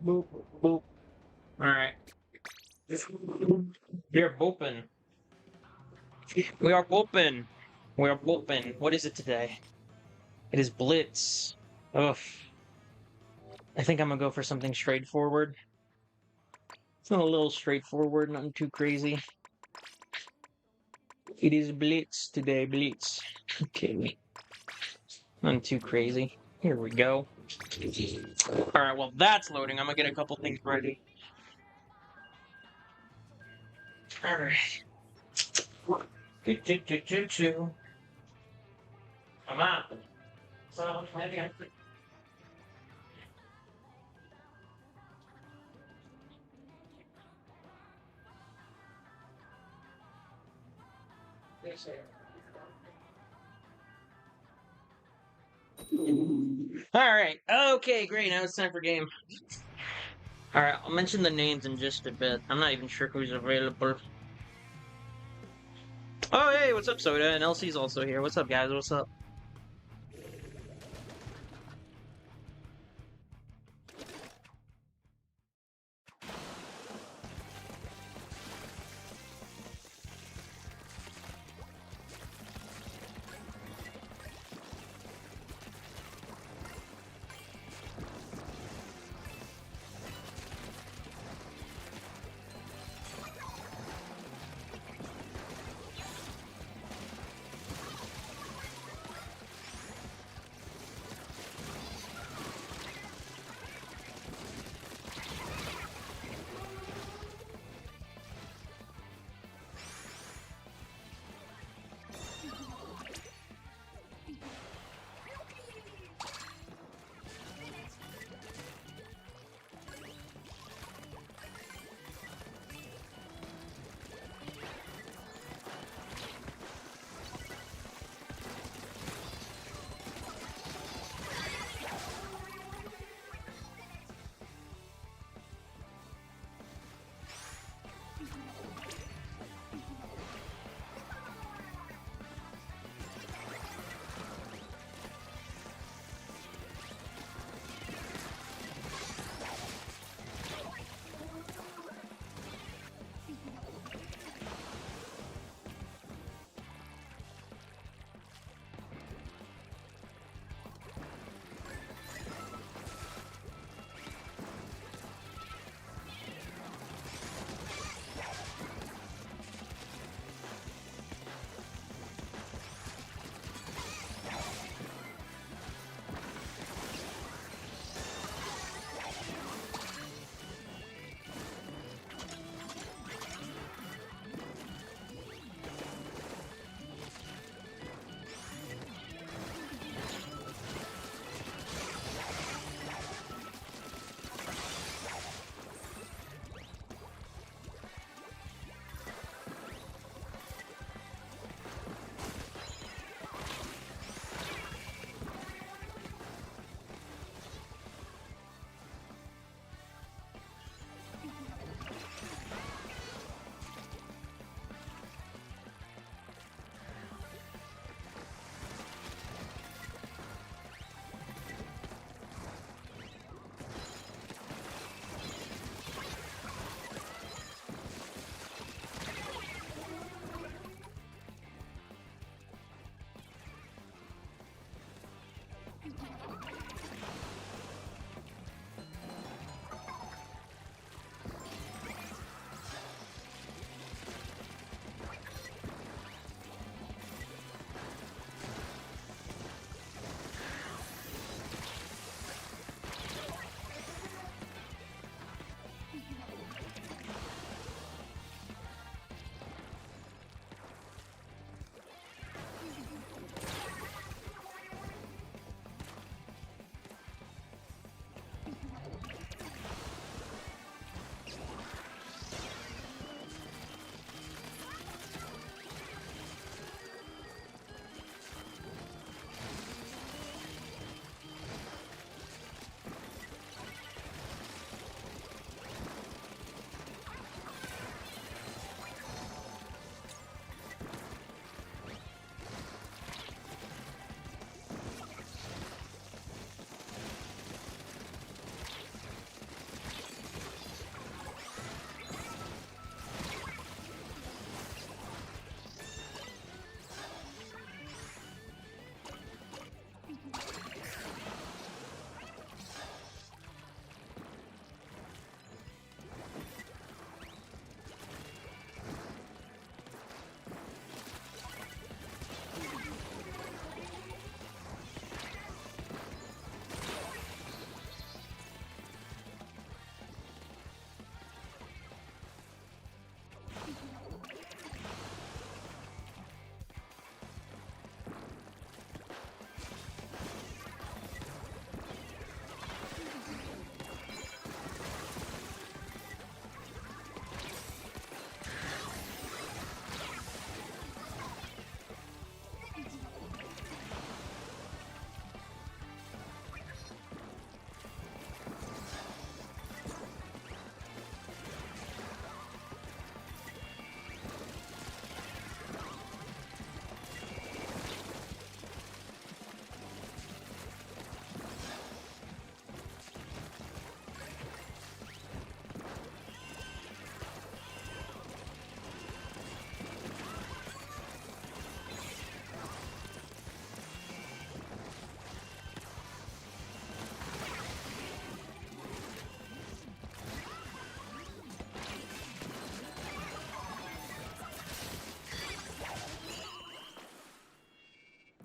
Boop, boop. Alright. We're booping. We are booping. We are booping. What is it today? It is Blitz. Ugh. I think I'm gonna go for something straightforward. It's not a little straightforward, nothing too crazy. It is Blitz today, Blitz. Okay. Nothing too crazy. Here we go. Alright, well that's loading. I'm gonna get a couple things ready. Alright. Come on. So, Alright, okay, great. Now it's time for game. Alright, I'll mention the names in just a bit. I'm not even sure who's available. Oh, hey, what's up, Soda? And Elsie's also here. What's up, guys? What's up?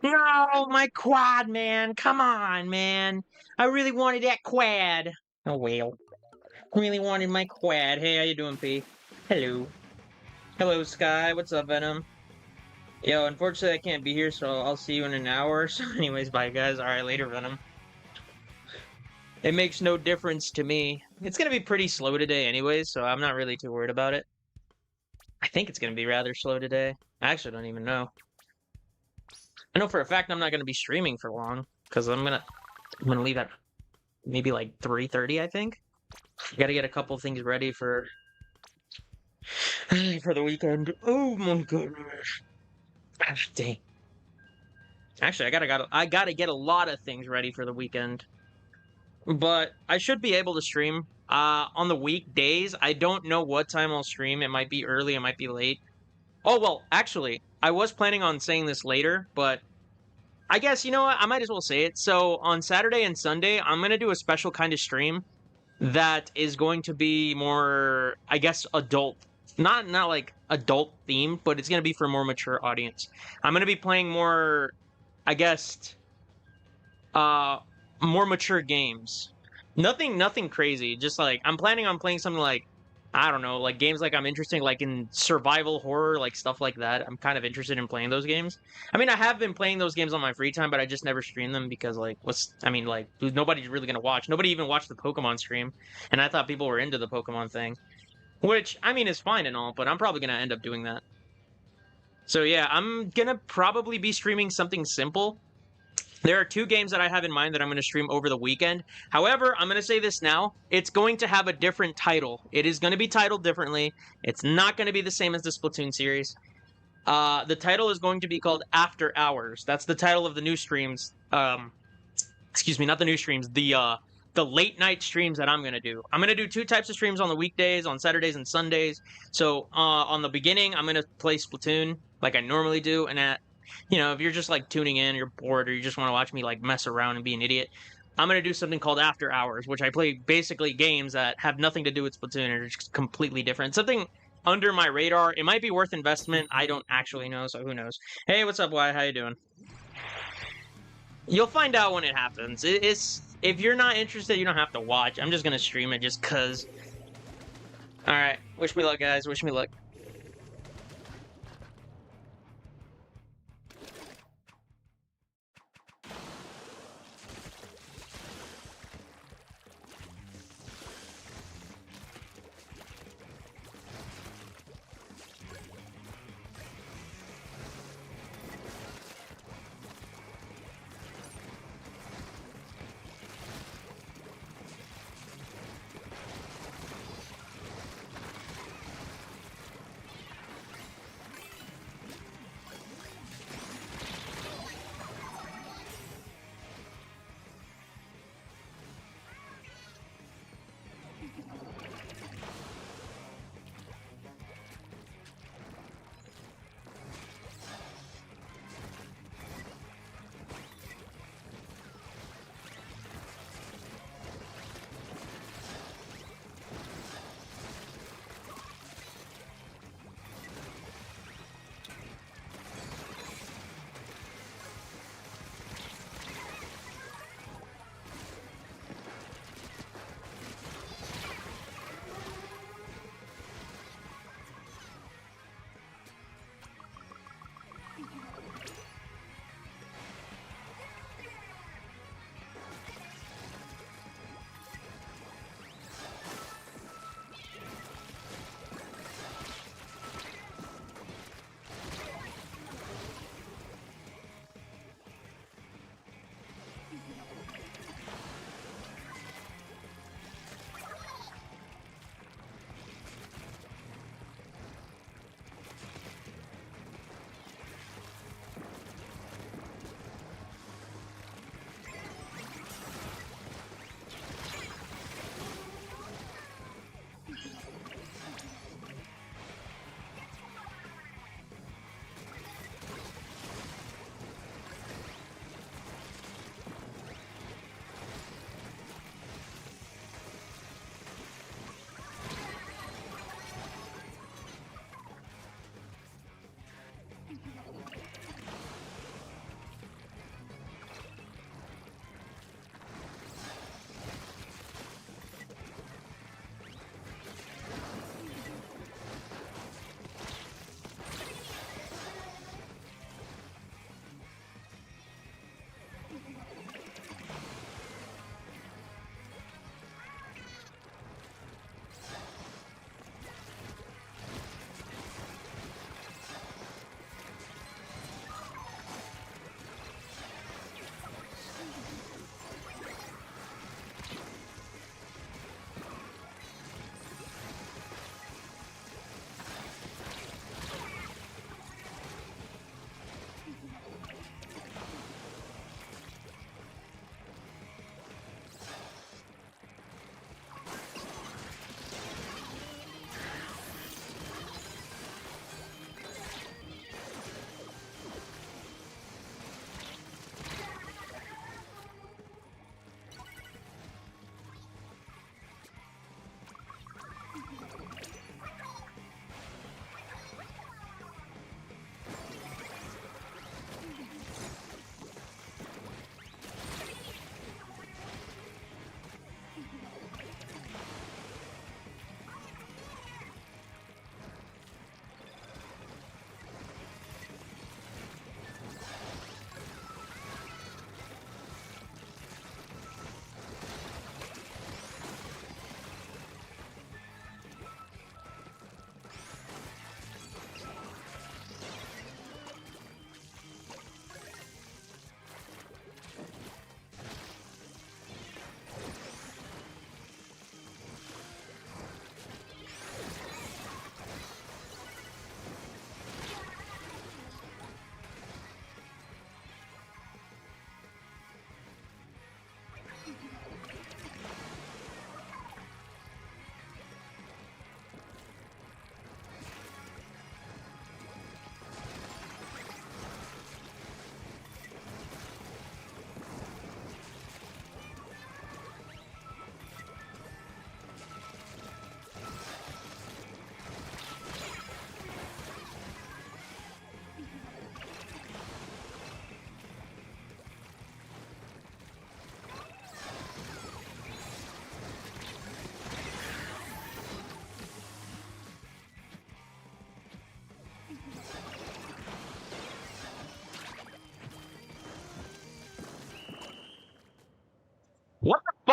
No, my quad, man. Come on, man. I really wanted that quad. Oh well. Really wanted my quad. Hey, how you doing, P? Hello. Hello, Sky. What's up, Venom? Yo, unfortunately, I can't be here, so I'll see you in an hour. So, anyways, bye, guys. All right, later, Venom. It makes no difference to me. It's gonna be pretty slow today, anyways, so I'm not really too worried about it. I think it's gonna be rather slow today. I actually don't even know. I know for a fact I'm not gonna be streaming for long because I'm gonna leave at maybe like 3:30, I think. Gotta get a couple things ready for for the weekend. Oh my goodness. Ah, dang. Actually, I gotta get a lot of things ready for the weekend. But I should be able to stream. On the weekdays, I don't know what time I'll stream. It might be early, it might be late. Oh well, actually, I was planning on saying this later, but I guess you know what? I might as well say it. So on Saturday and Sunday, I'm gonna do a special kind of stream that is going to be more, I guess, adult. Not like adult themed, but it's gonna be for a more mature audience. I'm gonna be playing more, I guess, uh, more mature games. Nothing crazy. Just like I'm planning on playing something like I don't know, like games like I'm interested like in survival horror, like stuff like that. I'm kind of interested in playing those games. I mean, I have been playing those games on my free time, but I just never stream them because like I mean, like nobody's really gonna watch. Nobody even watched the Pokemon stream, and I thought people were into the Pokemon thing, which I mean is fine and all, but I'm probably gonna end up doing that. So yeah, I'm gonna probably be streaming something simple. There are two games that I have in mind that I'm going to stream over the weekend. However, I'm going to say this now. It's going to have a different title. It is going to be titled differently. It's not going to be the same as the Splatoon series. The title is going to be called After Hours. That's the title of the new streams. Excuse me, not the new streams. The late night streams that I'm going to do. I'm going to do two types of streams on the weekdays, on Saturdays and Sundays. So on the beginning, I'm going to play Splatoon like I normally do, and if you're just like tuning in, you're bored, or you just want to watch me like mess around and be an idiot, I'm gonna do something called After Hours, which I play basically games that have nothing to do with Splatoon and are just completely different. Something under my radar. It might be worth investment. I don't actually know, so who knows? Hey, what's up, Why? How you doing? You'll find out when it happens. It's if you're not interested, you don't have to watch. I'm just gonna stream it just cause. All right. Wish me luck, guys. Wish me luck.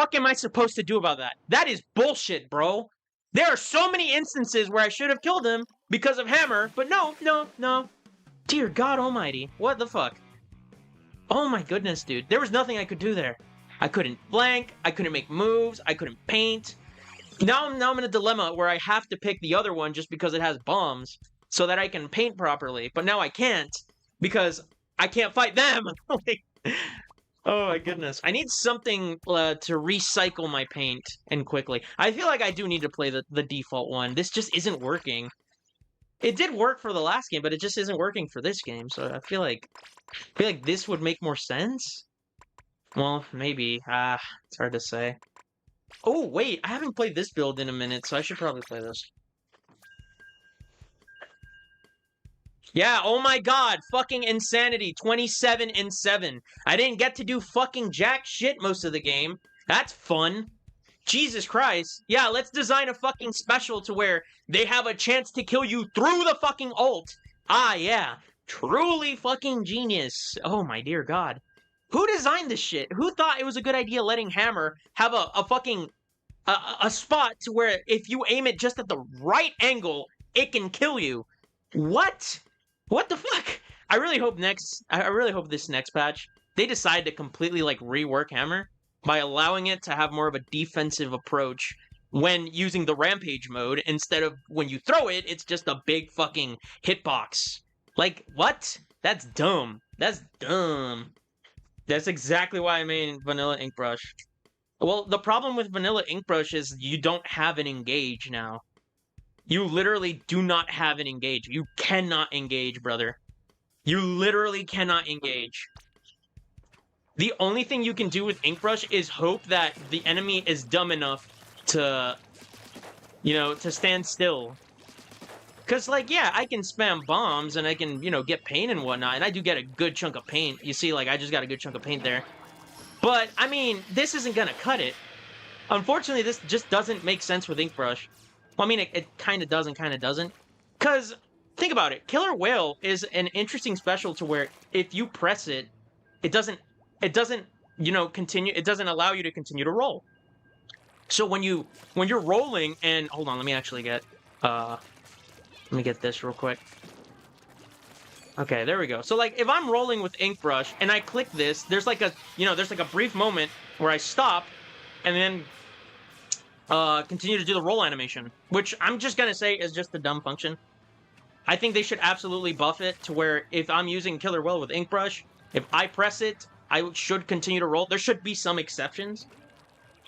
fuck am I supposed to do about that? That is bullshit, bro. There are so many instances where I should have killed him because of hammer, but no, no, no. Dear God almighty. What the fuck? Oh my goodness, dude. There was nothing I could do there. I couldn't flank, I couldn't make moves, I couldn't paint. Now I'm in a dilemma where I have to pick the other one just because it has bombs so that I can paint properly. But now I can't because I can't fight them. Oh my goodness. I need something to recycle my paint and quickly. I feel like I do need to play the default one. This just isn't working. It did work for the last game, but it just isn't working for this game. So I feel like this would make more sense. Well, maybe. It's hard to say. Oh, wait, I haven't played this build in a minute, so I should probably play this. Yeah, oh my god, fucking insanity, 27 and 7. I didn't get to do fucking jack shit most of the game. That's fun. Jesus Christ. Yeah, let's design a fucking special to where they have a chance to kill you through the fucking ult. Ah, yeah. Truly fucking genius. Oh my dear god. Who designed this shit? Who thought it was a good idea letting Hammer have a fucking a spot to where if you aim it just at the right angle, it can kill you? What? What the fuck? I really hope this next patch they decide to completely like rework Hammer by allowing it to have more of a defensive approach when using the rampage mode instead of when you throw it, it's just a big fucking hitbox. Like, what? That's dumb. That's dumb. That's exactly why I made Vanilla Inkbrush. Well, the problem with Vanilla Inkbrush is you don't have an engage now. You literally do not have an engage. You cannot engage, brother. You literally cannot engage. The only thing you can do with Inkbrush is hope that the enemy is dumb enough to, you know, to stand still. Because, like, yeah, I can spam bombs and I can, you know, get paint and whatnot. And I do get a good chunk of paint. You see, like, I just got a good chunk of paint there. But, I mean, this isn't going to cut it. Unfortunately, this just doesn't make sense with Inkbrush. Well, I mean, it kind of does and kind of doesn't. Because, think about it. Killer Whale is an interesting special to where if you press it, it doesn't, you know, continue. It doesn't allow you to continue to roll. So when you're rolling and, hold on, let me actually get, let me get this real quick. Okay, there we go. So, like, if I'm rolling with Inkbrush and I click this, there's like a, you know, there's like a brief moment where I stop and then continue to do the roll animation, which I'm just gonna say is just a dumb function. I think they should absolutely buff it to where if I'm using Killer Whale with Inkbrush, if I press it, I should continue to roll. There should be some exceptions.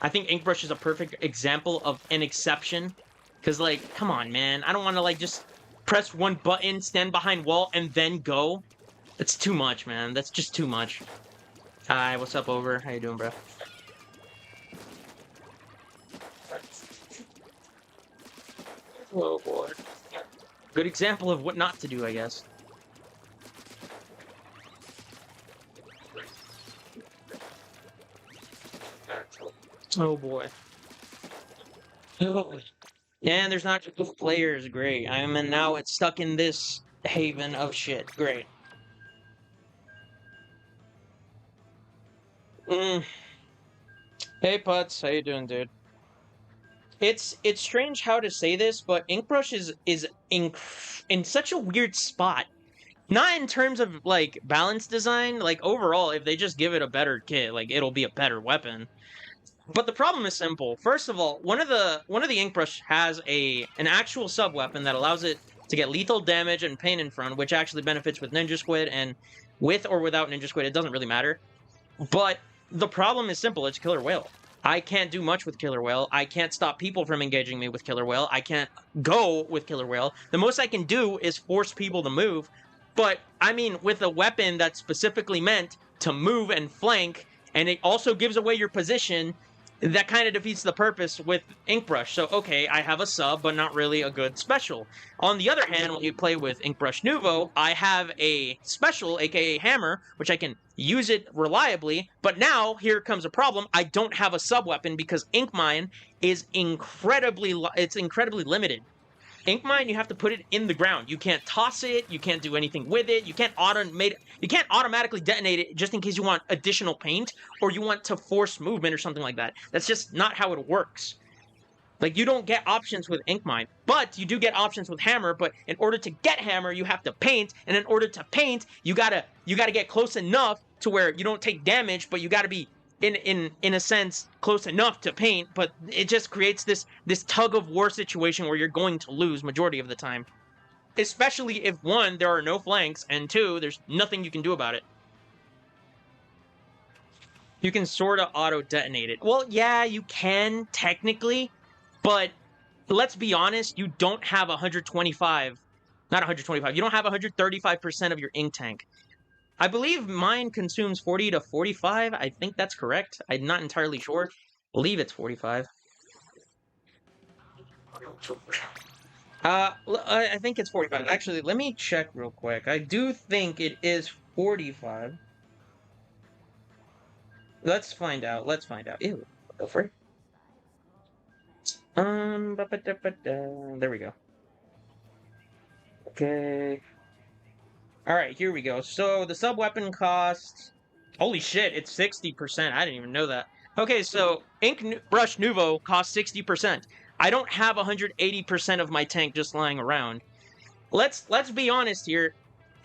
I think Inkbrush is a perfect example of an exception. Because, like, come on, man. I don't want to, like, just press one button, stand behind wall, and then go. That's too much, man. That's just too much. Hi, what's up, Over? How you doing, bro? Oh, boy. Good example of what not to do, I guess. Oh, boy. Oh. And there's not enough players. Great. Now it's stuck in this haven of shit. Great. Hey, Putz. How you doing, dude? It's strange how to say this, but Inkbrush is in such a weird spot. Not in terms of, like, balance design. Like, overall, if they just give it a better kit, like, it'll be a better weapon. But the problem is simple. First of all, one of the Inkbrush has an actual sub weapon that allows it to get lethal damage and pain in front, which actually benefits with Ninja Squid, and with or without Ninja Squid, it doesn't really matter. But the problem is simple. It's Killer Whale. I can't do much with Killer Whale. I can't stop people from engaging me with Killer Whale. I can't go with Killer Whale. The most I can do is force people to move. But, I mean, with a weapon that's specifically meant to move and flank, and it also gives away your position, that kind of defeats the purpose with Inkbrush. So, okay, I have a sub, but not really a good special. On the other hand, when you play with Inkbrush Nuvo, I have a special, aka Hammer, which I can use it reliably, but now, here comes a problem. I don't have a sub weapon because Ink Mine is incredibly limited. Ink mine, you have to put it in the ground. You can't toss it. You can't do anything with it. You can't automatically detonate it just in case you want additional paint or you want to force movement or something like that. That's just not how it works. Like, you don't get options with ink mine, but you do get options with hammer. But in order to get hammer, you have to paint, and in order to paint, you gotta get close enough to where you don't take damage, but you gotta be in a sense close enough to paint. But it just creates this tug of war situation where you're going to lose majority of the time, especially if one, there are no flanks, and two, there's nothing you can do about it. You can sort of auto detonate it. Well, yeah, you can technically. But let's be honest, you don't have 125, not 125, you don't have 135% of your ink tank. I believe mine consumes 40 to 45. I think that's correct. I'm not entirely sure. I believe it's 45. I think it's 45. Actually, let me check real quick. I do think it is 45. Let's find out. Let's find out. Ew, go for it. There we go. Okay. Alright, here we go. So, the sub-weapon cost... Holy shit, it's 60%. I didn't even know that. Okay, so, Ink Brush Nouveau costs 60%. I don't have 180% of my tank just lying around. Let's be honest here.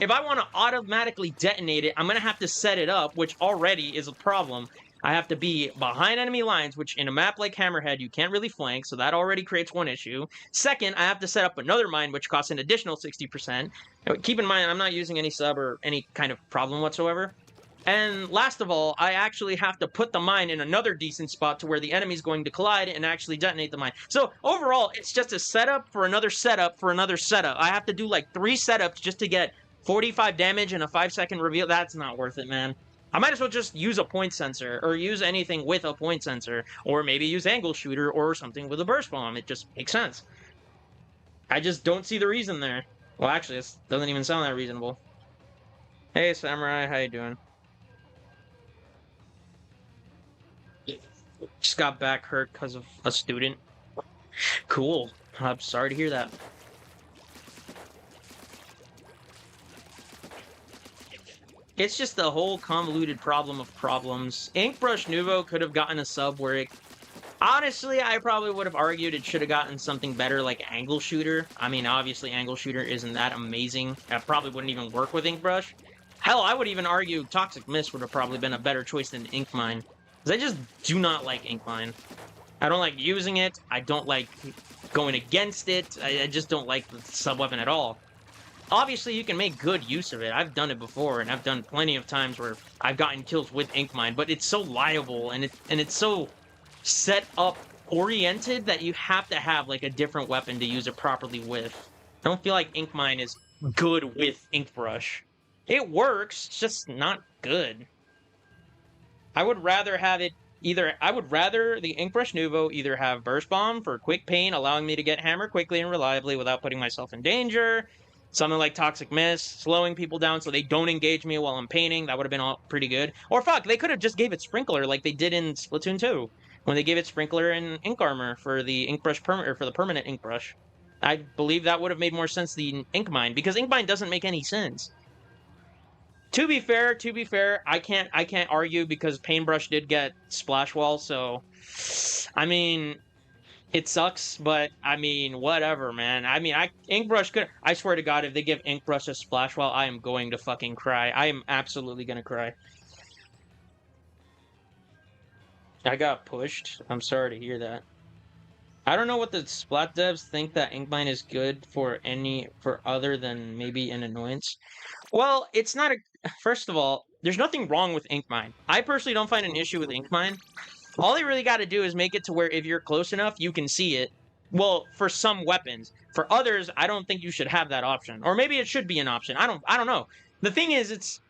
If I want to automatically detonate it, I'm going to have to set it up, which already is a problem. I have to be behind enemy lines, which in a map like Hammerhead, you can't really flank, so that already creates one issue. Second, I have to set up another mine, which costs an additional 60%. Keep in mind, I'm not using any sub or any kind of problem whatsoever. And last of all, I actually have to put the mine in another decent spot to where the enemy's going to collide and actually detonate the mine. So overall, it's just a setup for another setup for another setup. I have to do like 3 setups just to get 45 damage and a 5-second reveal. That's not worth it, man. I might as well just use a point sensor, or use anything with a point sensor, or maybe use angle shooter or something with a burst bomb. It just makes sense. I just don't see the reason there. Well, actually, this doesn't even sound that reasonable. Hey, Samurai, how you doing? Just got back hurt because of a student. Cool. I'm sorry to hear that. It's just the whole convoluted problem of problems. Ink Brush Nouveau could have gotten a sub where it... Honestly, I probably would have argued it should have gotten something better like Angle Shooter. I mean, obviously, Angle Shooter isn't that amazing. That probably wouldn't even work with Ink Brush. Hell, I would even argue Toxic Mist would have probably been a better choice than Ink Mine. Because I just do not like Ink Mine. I don't like using it. I don't like going against it. I just don't like the sub-weapon at all. Obviously, you can make good use of it. I've done it before, and I've done plenty of times where I've gotten kills with Ink Mine, but it's so liable, and it's so set up oriented that you have to have like a different weapon to use it properly with. I don't feel like Ink Mine is good with Ink Brush. It works, it's just not good. I would rather have it I would rather the Ink Brush Nouveau either have Burst Bomb for quick pain, allowing me to get hammer quickly and reliably without putting myself in danger. Something like Toxic Mist, slowing people down so they don't engage me while I'm painting. That would have been all pretty good. Or fuck, they could have just gave it Sprinkler like they did in Splatoon 2. When they gave it Sprinkler and Ink Armor for the Ink Brush or for the permanent Ink Brush. I believe that would have made more sense than Ink Mine, because Ink Mine doesn't make any sense. To be fair, I can't argue because Paintbrush did get Splash Wall, so I mean, it sucks, but I mean, whatever, man. I mean, Ink Brush could. I swear to God, if they give Ink Brush a Splash Wall, I am going to fucking cry. I am absolutely gonna cry. I got pushed. I'm sorry to hear that. I don't know what the Splat devs think that Ink Mine is good for other than maybe an annoyance. Well, it's not a... First of all, there's nothing wrong with Ink Mine. I personally don't find an issue with Ink Mine. All they really got to do is make it to where if you're close enough, you can see it. Well, for some weapons. For others, I don't think you should have that option. Or maybe it should be an option. I don't know. The thing is,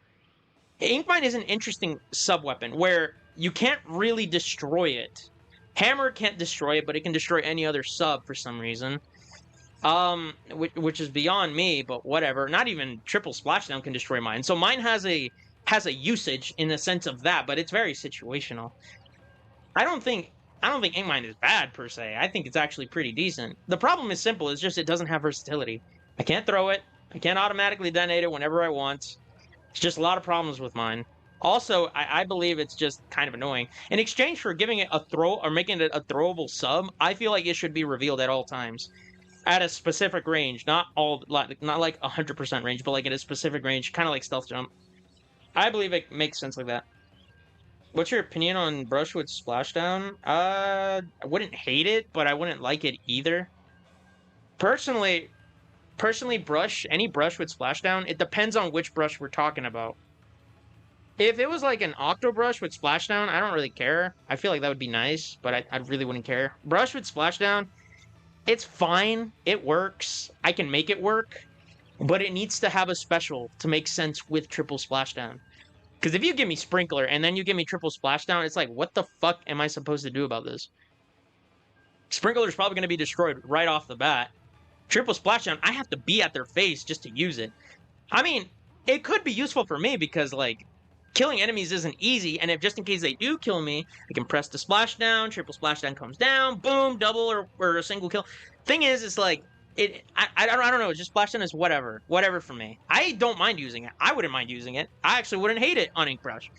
Ink Mine is an interesting sub-weapon where you can't really destroy it. Hammer can't destroy it, but it can destroy any other sub for some reason. Which is beyond me, but whatever. Not even triple splashdown can destroy mine. So mine has a usage in the sense of that, but it's very situational. I don't think I don't think ink mine is bad per se. I think it's actually pretty decent. The problem is simple. It's just it doesn't have versatility. I can't throw it. I can't automatically detonate it whenever I want. It's just a lot of problems with mine. Also, I believe it's just kind of annoying. In exchange for giving it a throw or making it a throwable sub, I feel like it should be revealed at all times at a specific range, not like 100% range, but like at a specific range, kind of like stealth jump. I believe it makes sense like that. What's your opinion on Brushwood Splashdown? I wouldn't hate it, but I wouldn't like it either. Personally, any brush with Splashdown, it depends on which brush we're talking about. If it was like an Octo Brush with Splashdown, I don't really care. I feel like that would be nice, but I really wouldn't care. Brush with Splashdown, it's fine. It works. I can make it work, but it needs to have a special to make sense with triple Splashdown. Because if you give me Sprinkler and then you give me triple Splashdown, it's like, what the fuck am I supposed to do about this? Sprinkler is probably going to be destroyed right off the bat. Triple Splashdown, I have to be at their face just to use it. I mean, it could be useful for me because, like, killing enemies isn't easy, and if just in case they do kill me, I can press the Splashdown, triple Splashdown comes down, boom, double or a single kill. Thing is, it's like, I don't know, just Splashdown is whatever for me. I don't mind using it. I wouldn't mind using it. I actually wouldn't hate it on Ink Brush,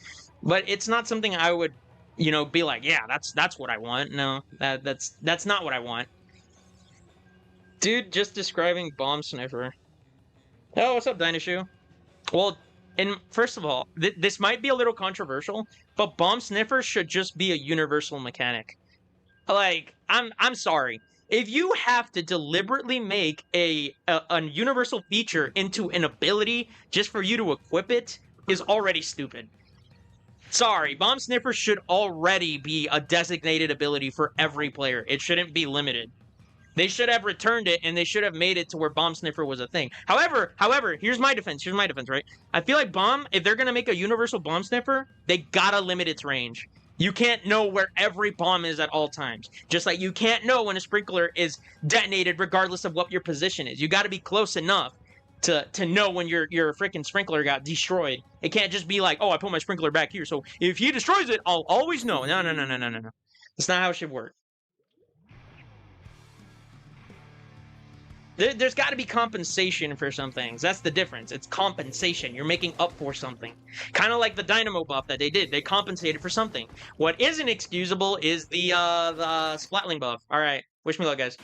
but it's not something I would, be like, yeah, that's what I want. No, that's not what I want. Dude, just describing Bomb Sniffer. Oh, what's up, Dinosaur? Well, and first of all, this might be a little controversial, but Bomb Sniffer should just be a universal mechanic. Like, I'm sorry. If you have to deliberately make a universal feature into an ability just for you to equip it is already stupid. Sorry, Bomb Sniffer should already be a designated ability for every player. It shouldn't be limited. They should have returned it, and they should have made it to where Bomb Sniffer was a thing. However, here's my defense, right? I feel like if they're going to make a universal Bomb Sniffer, they gotta limit its range. You can't know where every bomb is at all times. Just like you can't know when a sprinkler is detonated regardless of what your position is. You gotta be close enough to know when your freaking sprinkler got destroyed. It can't just be like, oh, I put my sprinkler back here, so if he destroys it, I'll always know. No. That's not how it should work. There's got to be compensation for some things. That's the difference. It's compensation. You're making up for something. Kind of like the Dynamo buff that they did. They compensated for something. What isn't excusable is the Splatling buff. All right. Wish me luck, guys.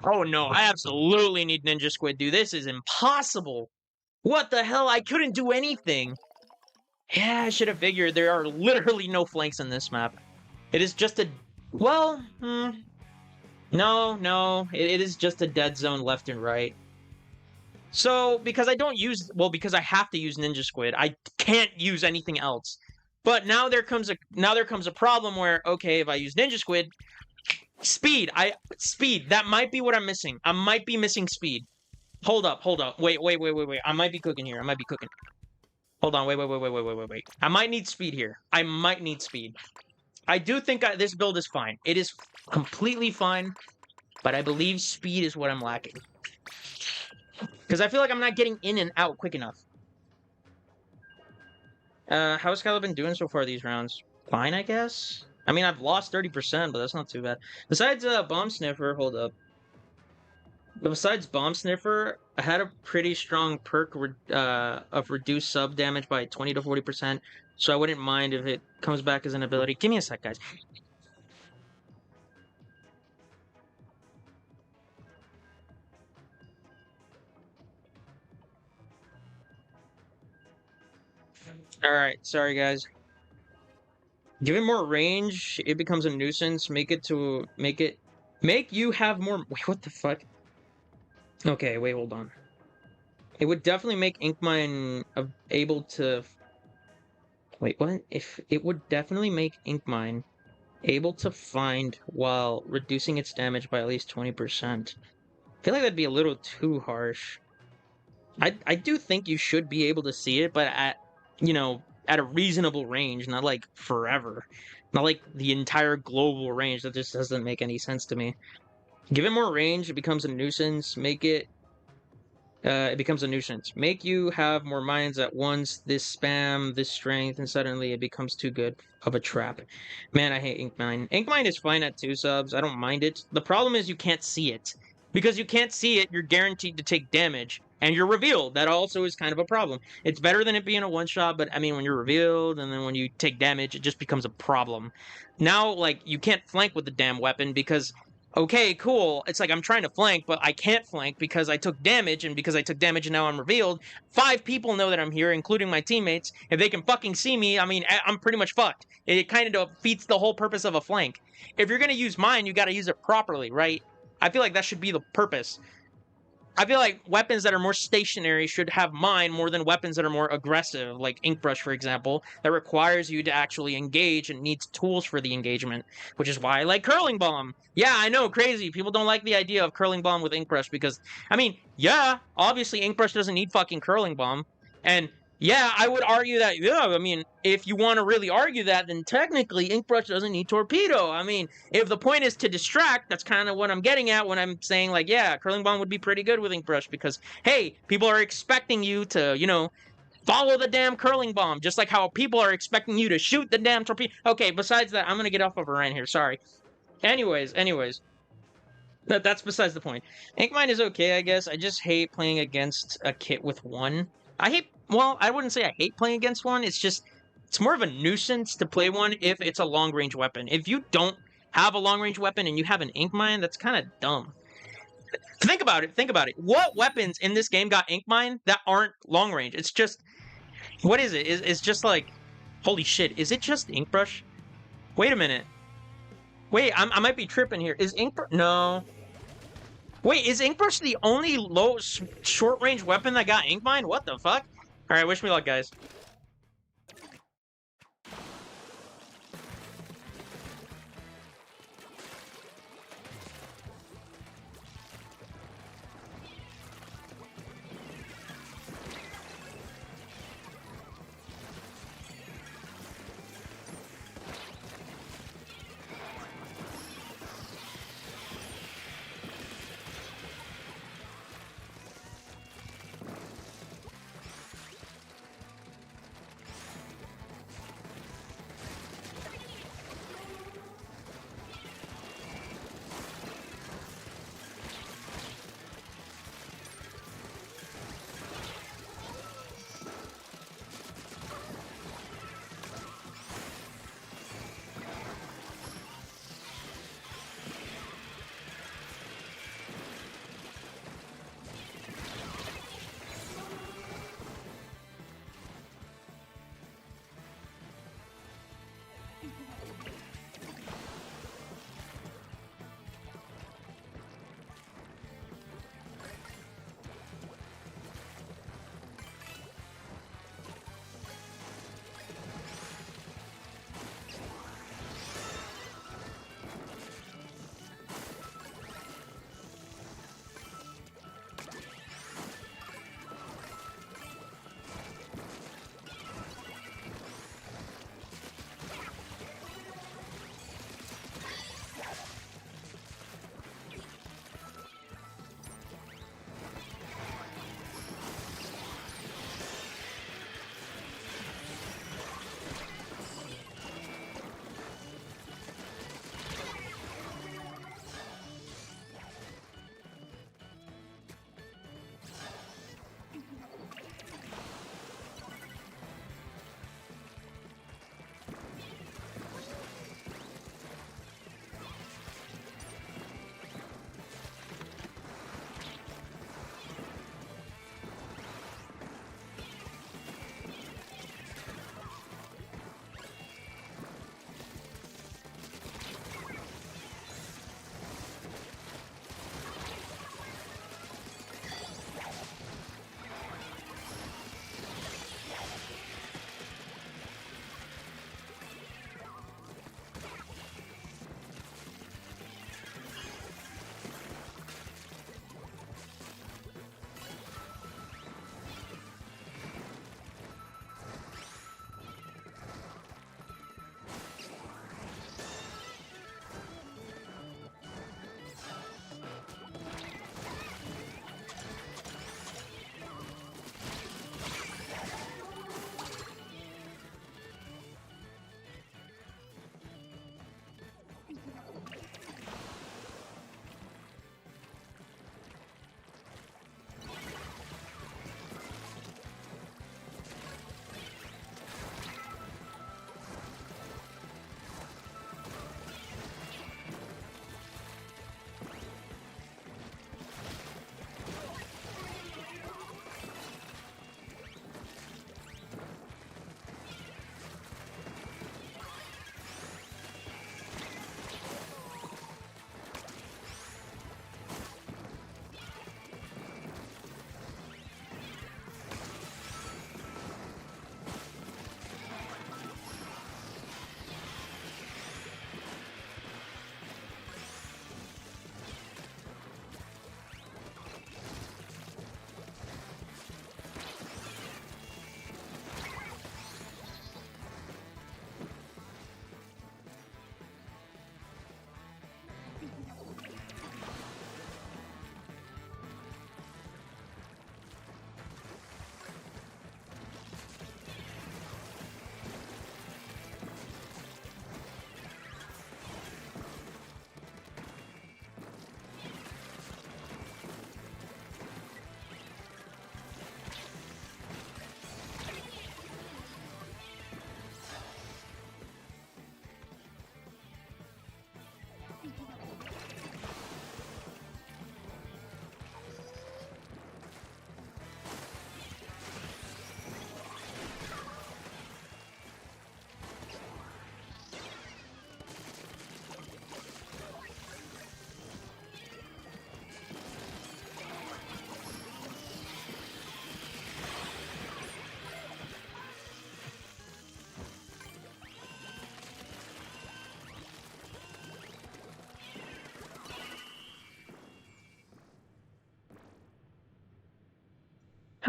Oh no, I absolutely need Ninja Squid, dude. This is impossible. What the hell? I couldn't do anything. Yeah, I should have figured there are literally no flanks in this map. It is just a... Well, no. It is just a dead zone left and right. So, because I don't use... Well, because I have to use Ninja Squid, I can't use anything else. But now there comes a problem where, okay, if I use Ninja Squid, speed. Speed. That might be what I'm missing. I might be missing speed. Hold up. Wait. I might be cooking here. I might be cooking. Hold on. Wait. I might need speed here. I might need speed. I do think this build is fine. It is completely fine, but I believe speed is what I'm lacking. Because I feel like I'm not getting in and out quick enough. How's Skylar been doing so far these rounds? Fine, I guess? I mean, I've lost 30%, but that's not too bad. Besides Bomb Sniffer, hold up. But besides Bomb Sniffer, I had a pretty strong perk of reduced sub damage by 20 to 40%, so I wouldn't mind if it comes back as an ability. Give me a sec, guys. Alright, sorry guys. Give it more range, it becomes a nuisance. Make you have more... Wait, what the fuck? Okay, wait, hold on. It would definitely make Inkmine able to... Wait, what? If it would definitely make Inkmine able to find while reducing its damage by at least 20%. I feel like that'd be a little too harsh. I do think you should be able to see it, but at a reasonable range, not like forever. Not like the entire global range. That just doesn't make any sense to me. Give it more range, it becomes a nuisance. It becomes a nuisance. Make you have more mines at once, this spam, this strength, and suddenly it becomes too good of a trap. Man, I hate Inkmine. Inkmine is fine at 2 subs. I don't mind it. The problem is you can't see it. Because you can't see it, you're guaranteed to take damage. And you're revealed. That also is kind of a problem. It's better than it being a one-shot, but I mean, when you're revealed and then when you take damage, it just becomes a problem. Now, like, you can't flank with the damn weapon because okay, cool. It's like I'm trying to flank, but I can't flank because I took damage, and because I took damage and now I'm revealed. 5 people know that I'm here, including my teammates. If they can fucking see me, I mean, I'm pretty much fucked. It kind of defeats the whole purpose of a flank. If you're gonna use mine, you gotta use it properly, right? I feel like that should be the purpose. I feel like weapons that are more stationary should have mine more than weapons that are more aggressive, like Inkbrush, for example, that requires you to actually engage and needs tools for the engagement, which is why I like Curling Bomb. Yeah, I know, crazy. People don't like the idea of Curling Bomb with Inkbrush because, I mean, yeah, obviously Inkbrush doesn't need fucking Curling Bomb, and yeah, I would argue that, yeah, I mean, if you want to really argue that, then technically Inkbrush doesn't need Torpedo. I mean, if the point is to distract, that's kind of what I'm getting at when I'm saying, like, yeah, Curling Bomb would be pretty good with Inkbrush because, hey, people are expecting you to, follow the damn Curling Bomb, just like how people are expecting you to shoot the damn torpedo. Okay, besides that, I'm going to get off of a rant here, sorry. Anyways. That's besides the point. Inkmine is okay, I guess. I just hate playing against a kit with one. I wouldn't say I hate playing against one. It's more of a nuisance to play one if it's a long-range weapon. If you don't have a long-range weapon and you have an ink mine, that's kind of dumb. Think about it. What weapons in this game got ink mine that aren't long-range? It's just... What is it? It's just like... Holy shit, is it just Inkbrush? Wait a minute. Wait, I might be tripping here. Is Inkbrush... No. Wait, is Inkbrush the only short-range weapon that got ink mine? What the fuck? Alright, wish me luck, guys.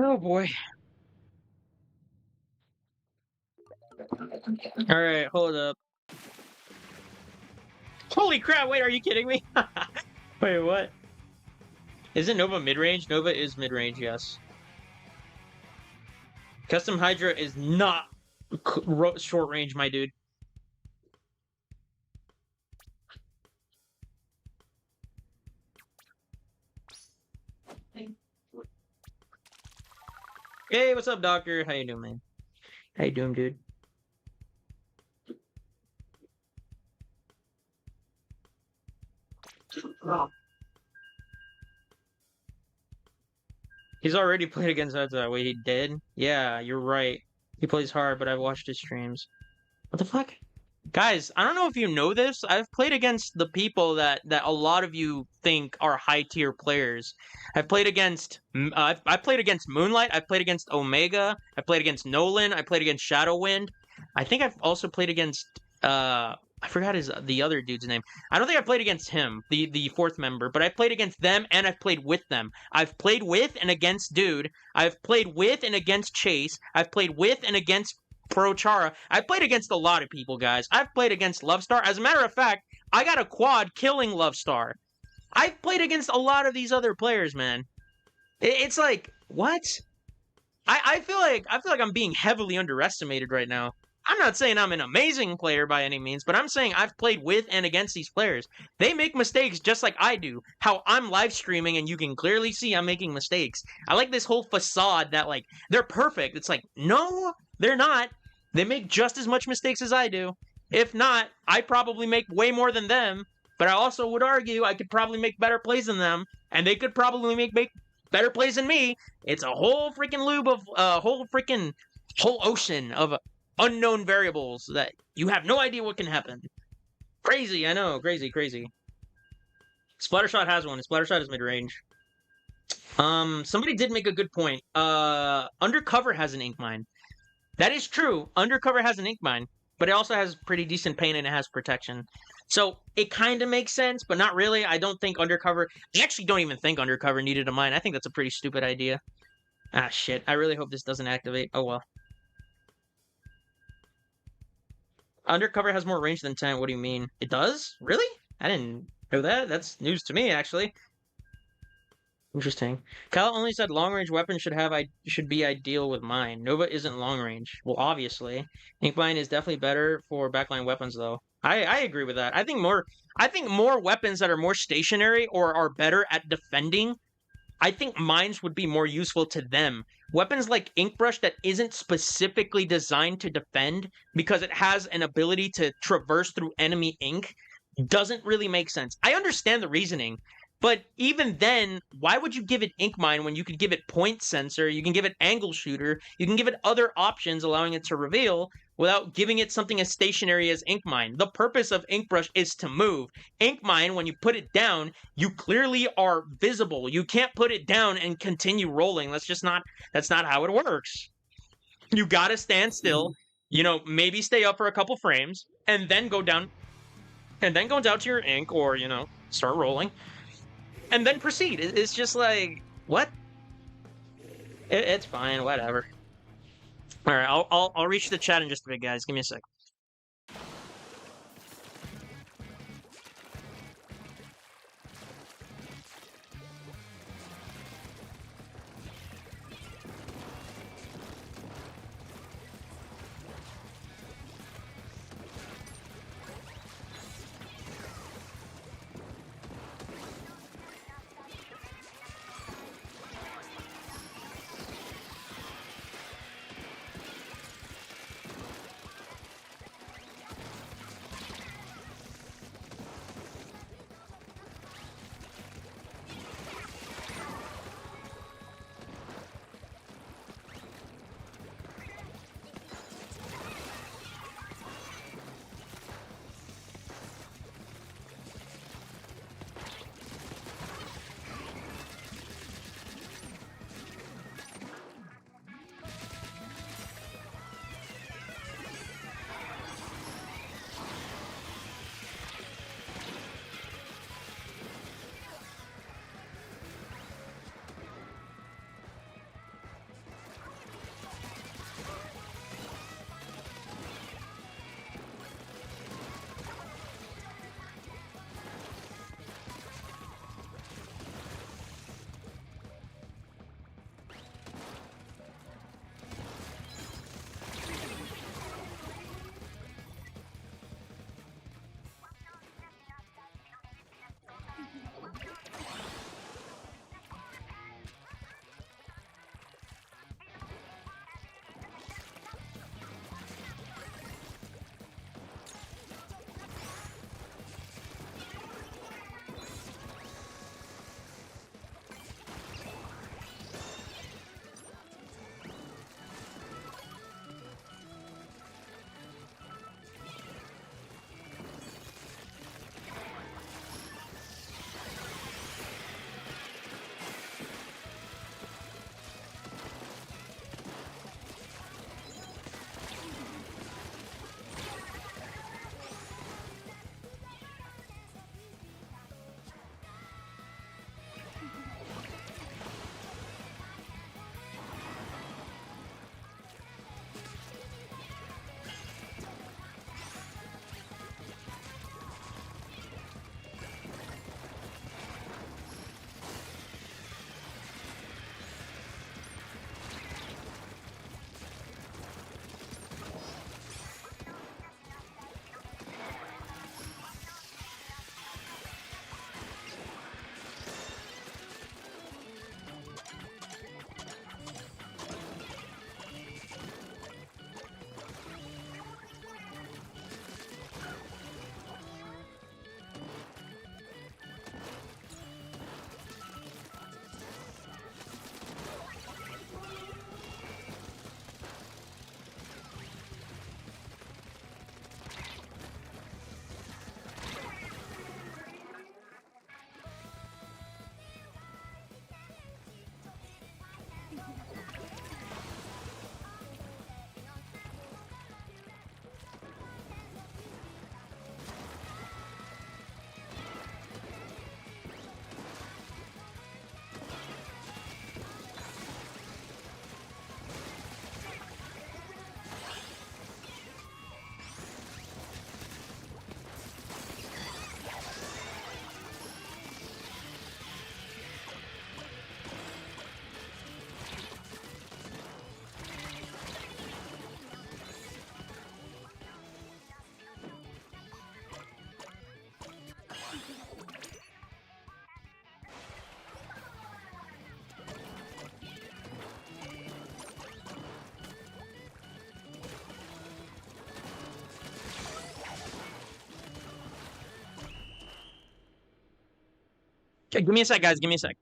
Oh boy. All right, hold up. Holy crap! Wait, are you kidding me? Wait, what? Isn't Nova mid-range? Nova is mid-range, yes. Custom Hydra is not short range, my dude. Hey, what's up, Doctor? How you doing, man? How you doing, dude? He's already played against us that way. He did? Yeah, you're right. He plays hard, but I've watched his streams. What the fuck? Guys, I don't know if you know this. I've played against the people that a lot of you think are high tier players. I've played against Moonlight. I've played against Omega. I played against Nolan. I played against Shadowwind. I think I've also played against I forgot the other dude's name. I don't think I played against him, the fourth member, but I played against them and I've played with them. I've played with and against Dude. I've played with and against Chase. I've played with and against Pro Chara. I've played against a lot of people, guys. I've played against Lovestar. As a matter of fact, I got a quad killing Lovestar. I've played against a lot of these other players, man. It's like, what? I feel like I'm being heavily underestimated right now. I'm not saying I'm an amazing player by any means, but I'm saying I've played with and against these players. They make mistakes just like I do. How I'm live streaming and you can clearly see I'm making mistakes. I like this whole facade that like they're perfect. It's like, no, they're not. They make just as much mistakes as I do. If not, I probably make way more than them, but I also would argue I could probably make better plays than them, and they could probably make better plays than me. It's a whole freaking lube of whole ocean of unknown variables that you have no idea what can happen. Crazy, I know, crazy, crazy. Splattershot has one. Splattershot is mid range. Somebody did make a good point. Undercover has an ink mine. That is true. Undercover has an ink mine, but it also has pretty decent paint and it has protection. So it kind of makes sense, but not really. I don't think Undercover. I actually don't even think Undercover needed a mine. I think that's a pretty stupid idea. Ah, shit. I really hope this doesn't activate. Oh, well. Undercover has more range than 10. What do you mean? It does? Really? I didn't know that. That's news to me, actually. Interesting. Kyle only said long range weapons should be ideal with mine. Nova isn't long range. Well, obviously, Inkmine is definitely better for backline weapons, though. I agree with that. I think more weapons that are more stationary or are better at defending. I think mines would be more useful to them. Weapons like Inkbrush that isn't specifically designed to defend because it has an ability to traverse through enemy ink doesn't really make sense. I understand the reasoning, but even then, why would you give it ink mine when you could give it point sensor, you can give it angle shooter, you can give it other options allowing it to reveal without giving it something as stationary as ink mine? The purpose of Inkbrush is to move. Ink mine, when you put it down, you clearly are visible. You can't put it down and continue rolling. That's not how it works. You gotta stand still, maybe stay up for a couple frames, and then go down to your ink or, start rolling. And then proceed. It's just like, what? It's fine, whatever. All right, I'll reach the chat in just a bit, guys. Give me a sec. Give me a sec, guys. Give me a sec.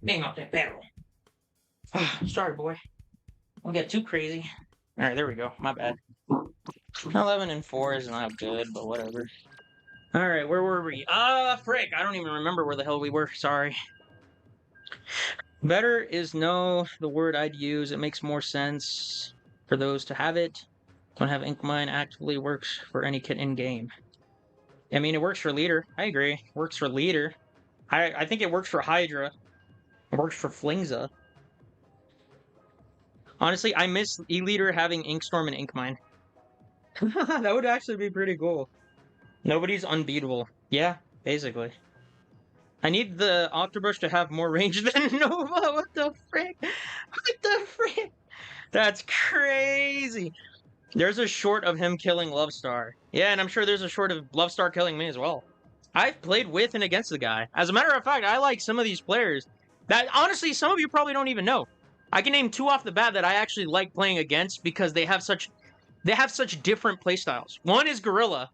Venga, te perro. Sorry, boy. Don't get too crazy. All right, there we go. My bad. 11 and 4 is not good, but whatever. All right, where were we? Frick, I don't even remember where the hell we were. Sorry. Better is no the word I'd use. It makes more sense for those to have it. Don't have ink mine actively works for any kit in game. I mean, it works for leader. I agree. Works for leader. I think it works for Hydra. It works for Flingza. Honestly, I miss E-Leader having Inkstorm and Ink Mine. That would actually be pretty cool. Nobody's unbeatable. Yeah, basically. I need the Octobrush to have more range than Nova. What the frick? What the frick? That's crazy. There's a short of him killing Lovestar. Yeah, and I'm sure there's a short of Lovestar killing me as well. I've played with and against the guy. As a matter of fact, I like some of these players that honestly some of you probably don't even know. I can name two off the bat that I actually like playing against because they have such different playstyles. One is Gorilla.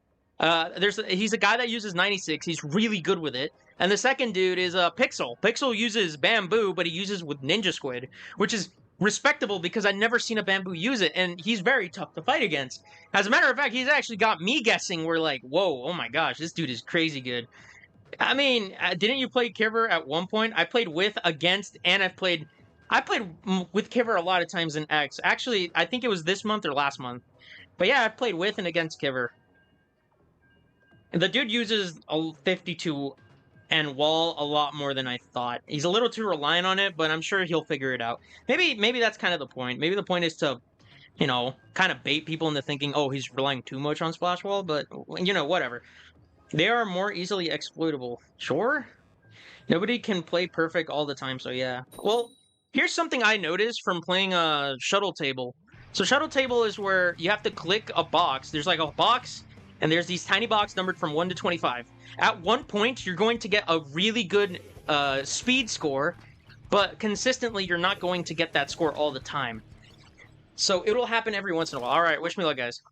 He's a guy that uses 96. He's really good with it. And the second dude is Pixel. Pixel uses Bamboo, but he uses with Ninja Squid, which is respectable because I've never seen a Bamboo use it, and he's very tough to fight against. As a matter of fact, he's actually got me guessing. We're like, whoa, oh my gosh, this dude is crazy good. I mean, didn't you play Kiver at one point? I played with, against, and I played with Kiver a lot of times in X. Actually, I think it was this month or last month. But yeah, I've played with and against Kiver. And the dude uses a 52 and wall a lot more than I thought. He's a little too reliant on it, but I'm sure he'll figure it out. Maybe that's kind of the point. Maybe the point is to, kind of bait people into thinking, oh, he's relying too much on Splash Wall, but, whatever. They are more easily exploitable. Sure? Nobody can play perfect all the time, so yeah. Well, here's something I noticed from playing a Shuttle Table. So Shuttle Table is where you have to click a box. There's like a box, and there's these tiny boxes numbered from 1 to 25. At one point, you're going to get a really good speed score, but consistently, you're not going to get that score all the time. So it'll happen every once in a while. All right, wish me luck, guys.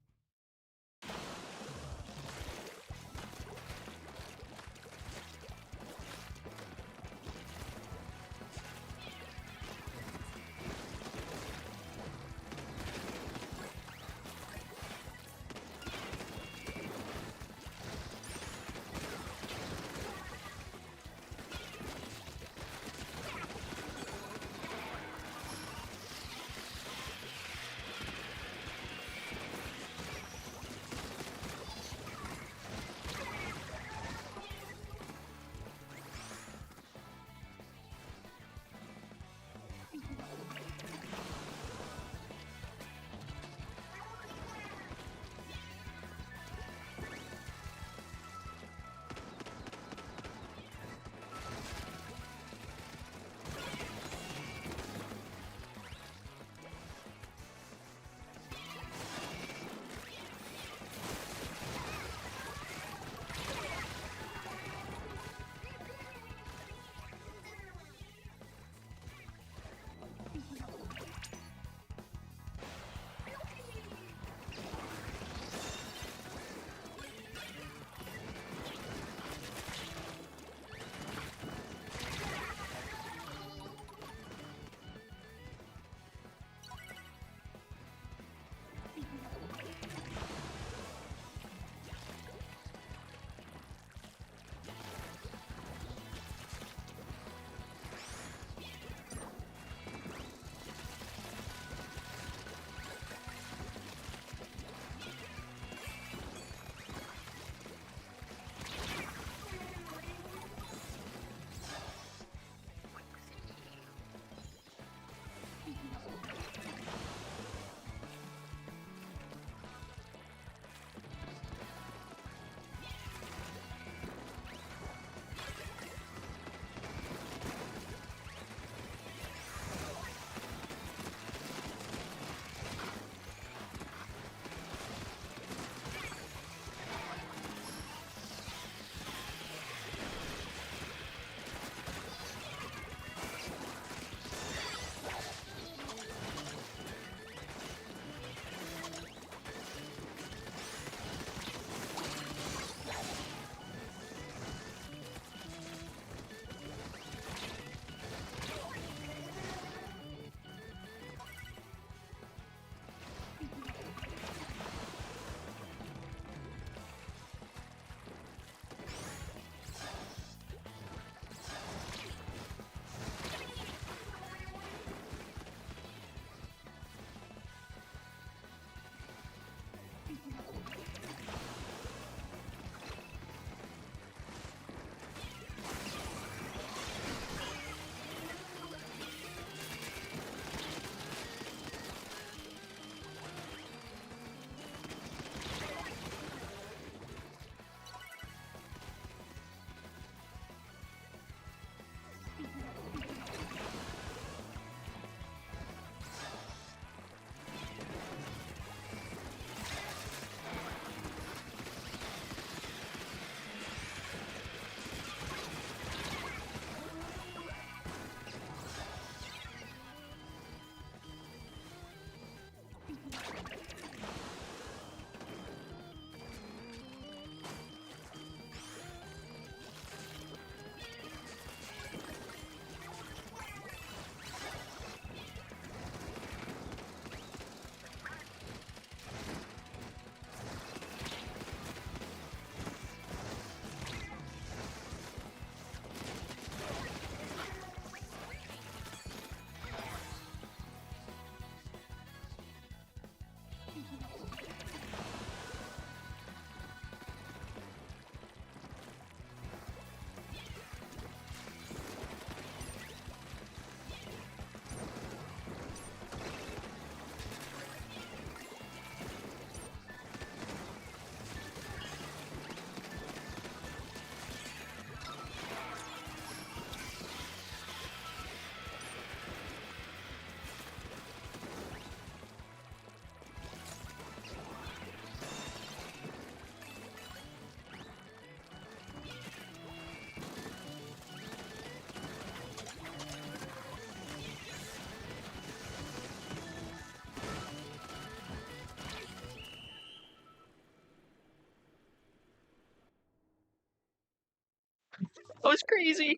was crazy.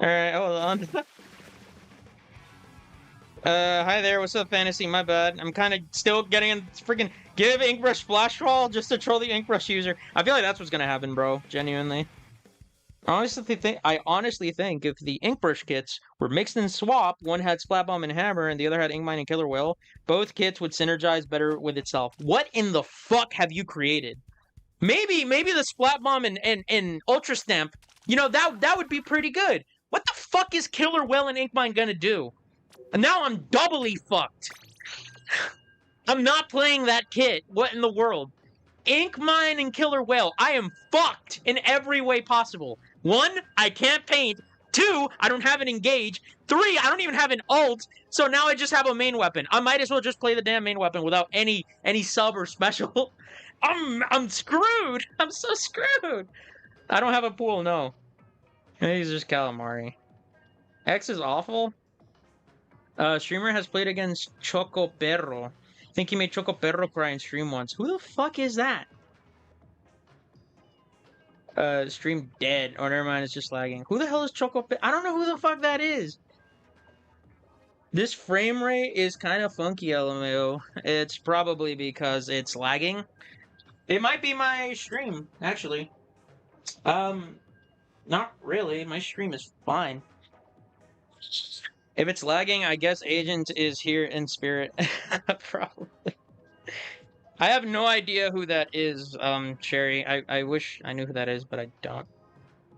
All right, hold on. Hi there. What's up, Fantasy? My bad. I'm kind of still getting in freaking give Inkbrush splash troll just to troll the Inkbrush user. I feel like that's what's gonna happen, bro. Genuinely. I honestly think if the Inkbrush kits were mixed and swapped, one had Splat Bomb and Hammer and the other had Inkmine and Killer Whale, both kits would synergize better with itself. What in the fuck have you created? Maybe the Splat Bomb and Ultra Stamp, that would be pretty good. What the fuck is Killer Whale and Inkmine gonna do? And now I'm doubly fucked. I'm not playing that kit. What in the world? Inkmine and Killer Whale. I am fucked in every way possible. 1, I can't paint. 2, I don't have an engage. 3, I don't even have an ult. So now I just have a main weapon. I might as well just play the damn main weapon without any sub or special. I'm screwed. I'm so screwed. I don't have a pool, no. Maybe he's just calamari. X is awful. Streamer has played against Choco Perro. I think he made Choco Perro cry in stream once. Who the fuck is that? Stream dead. Oh, never mind. It's just lagging. Who the hell is Choco Perro? I don't know who the fuck that is. This frame rate is kind of funky, LMAO. It's probably because it's lagging. It might be my stream, actually. Not really. My stream is fine. If it's lagging, I guess Agent is here in spirit. Probably. I have no idea who that is, Cherry. I wish I knew who that is, but I don't.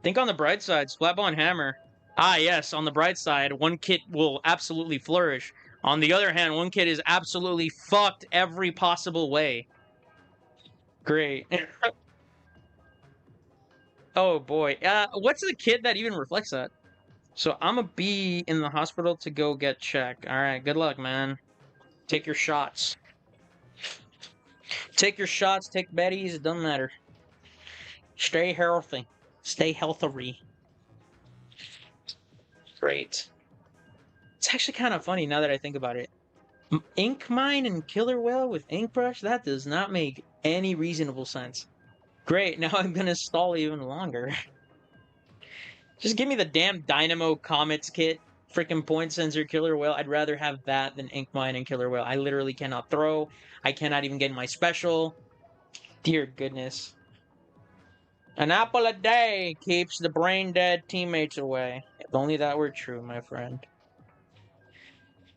Think on the bright side, Splatball and Hammer. Ah, yes, on the bright side, one kit will absolutely flourish. On the other hand, one kit is absolutely fucked every possible way. Great. Oh boy. What's the kit that even reflects that? So I'm gonna be in the hospital to go get checked. Alright, good luck, man. Take your shots. Take your shots, take Betty's, it doesn't matter. Stay healthy. Stay healthy. Great. It's actually kind of funny now that I think about it. Inkmine and Killer Whale with Inkbrush? That does not make any reasonable sense. Great, now I'm gonna stall even longer. Just give me the damn Dynamo Comets kit. Freaking Point Sensor Killer Whale. I'd rather have that than Inkmine and Killer Whale. I literally cannot throw. I cannot even get my special. Dear goodness. An apple a day keeps the brain-dead teammates away. If only that were true, my friend.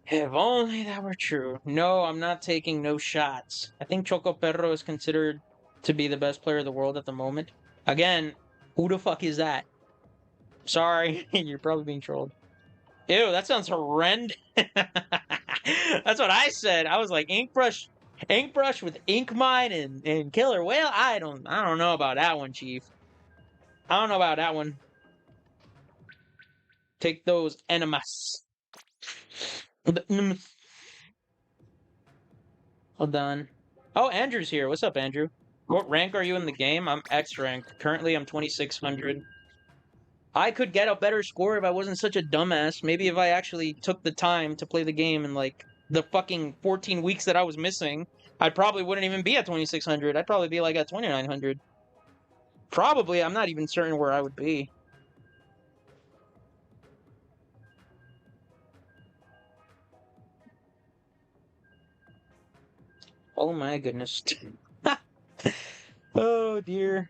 If only that were true. No, I'm not taking no shots. I think Choco Perro is considered to be the best player in the world at the moment. Again, who the fuck is that? Sorry, you're probably being trolled. Ew, that sounds horrendous. That's what I said. I was like, Inkbrush with Inkmine and Killer Whale. I don't know about that one, Chief. I don't know about that one. Take those enemas. Hold on. Oh, Andrew's here. What's up, Andrew? What rank are you in the game? I'm X rank. Currently, I'm 2600. I could get a better score if I wasn't such a dumbass. Maybe if I actually took the time to play the game in like the fucking 14 weeks that I was missing, I probably wouldn't even be at 2600. I'd probably be like at 2900. Probably, I'm not even certain where I would be. Oh my goodness. Oh dear.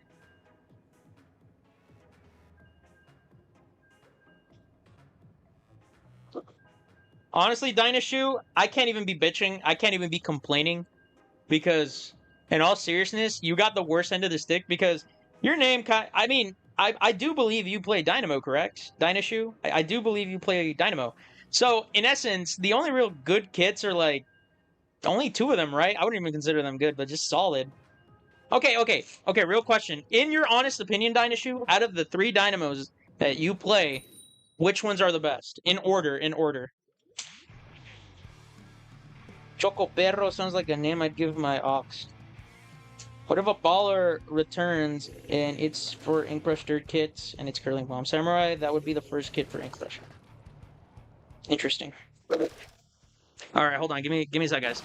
Honestly, Dynashoe, I can't even be bitching. I can't even be complaining. Because, in all seriousness, you got the worst end of the stick because your name I mean, I do believe you play Dynamo, correct? Dynashoe? I do believe you play Dynamo. So, in essence, the only real good kits are like, only 2 of them, right? I wouldn't even consider them good, but just solid. Okay, real question. In your honest opinion, Dynashoe, out of the 3 Dynamos that you play, which ones are the best? In order. Choco Perro sounds like a name I'd give my ox. What if a baller returns and it's for Inkbrush Dirt kits and it's Curling Bomb Samurai? That would be the first kit for Inkbrush. Interesting. Alright, hold on. Give me a sec, guys.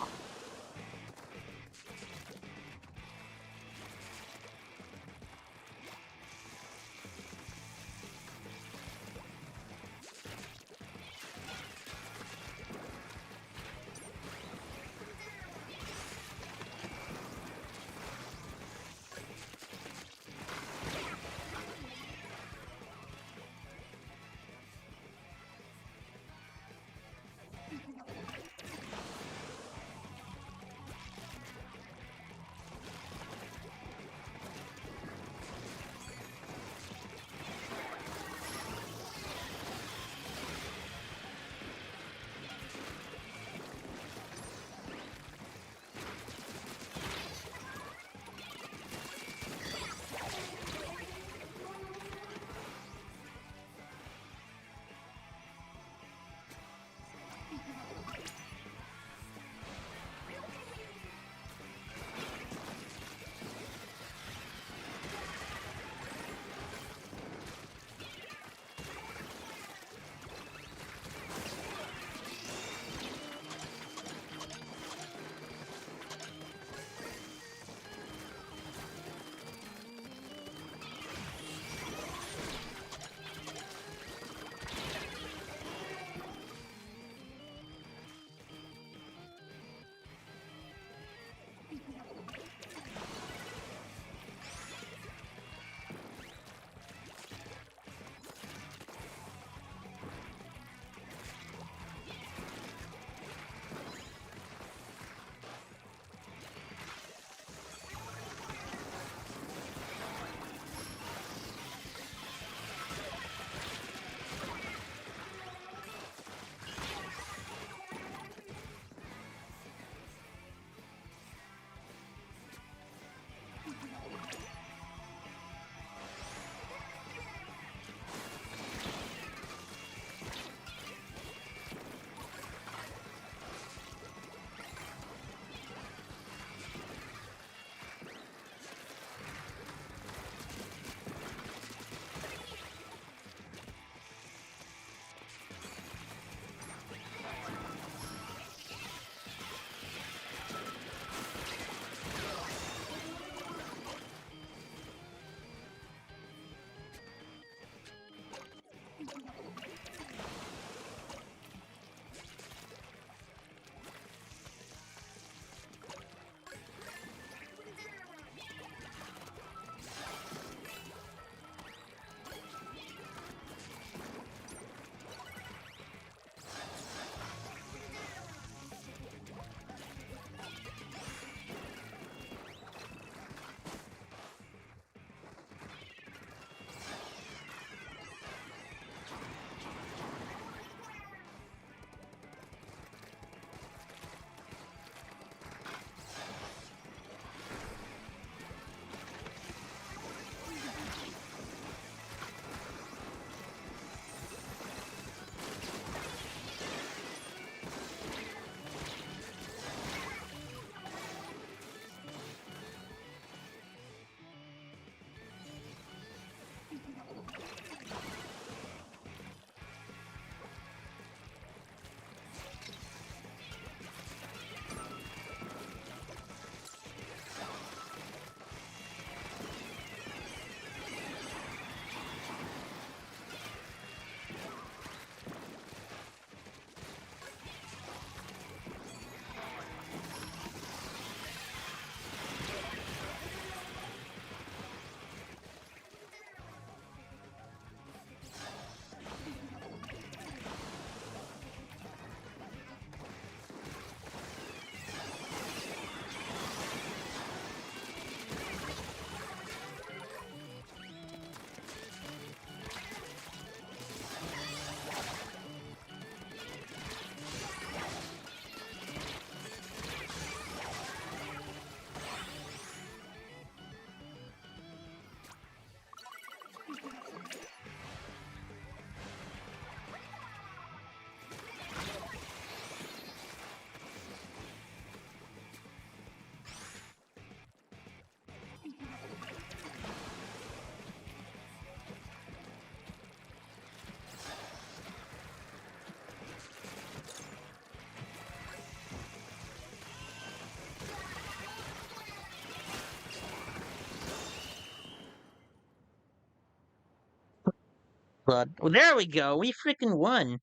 Well, there we go. We freaking won.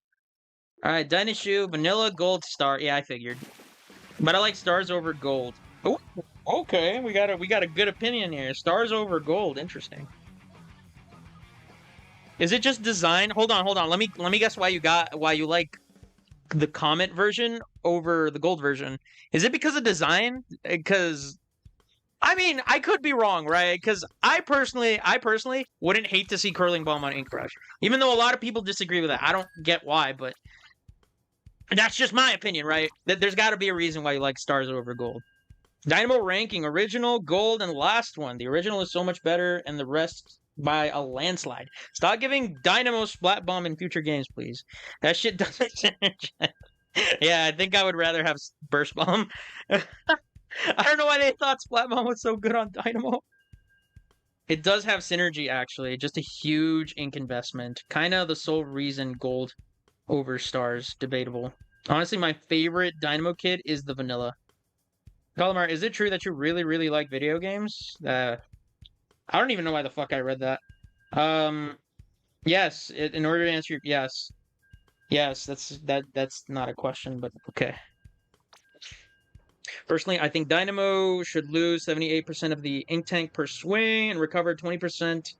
All right, Dynashu, Vanilla, Gold, Star. Yeah, I figured. But I like stars over gold. Oh, okay. We got a good opinion here. Stars over gold. Interesting. Is it just design? Hold on. Let me guess why you like the Comet version over the gold version. Is it because of design? Because I mean, I could be wrong, right? Because I personally wouldn't hate to see curling bomb on Ink Brush, even though a lot of people disagree with that. I don't get why, but that's just my opinion, right? There's got to be a reason why you like stars over gold. Dynamo ranking: original, gold, and last one. The original is so much better, and the rest by a landslide. Stop giving Dynamo Splat Bomb in future games, please. That shit doesn't synergize. Yeah, I think I would rather have Burst Bomb. I don't know why they thought Splat Bomb was so good on Dynamo. It does have synergy, actually. Just a huge ink investment. Kind of the sole reason gold over stars. Debatable. Honestly, my favorite Dynamo kit is the vanilla. Calamar, is it true that you really, really like video games? I don't even know why the fuck I read that. Um, yes. In order to answer your yes, yes. That's not a question, but okay. Personally, I think Dynamo should lose 78% of the ink tank per swing and recover 20%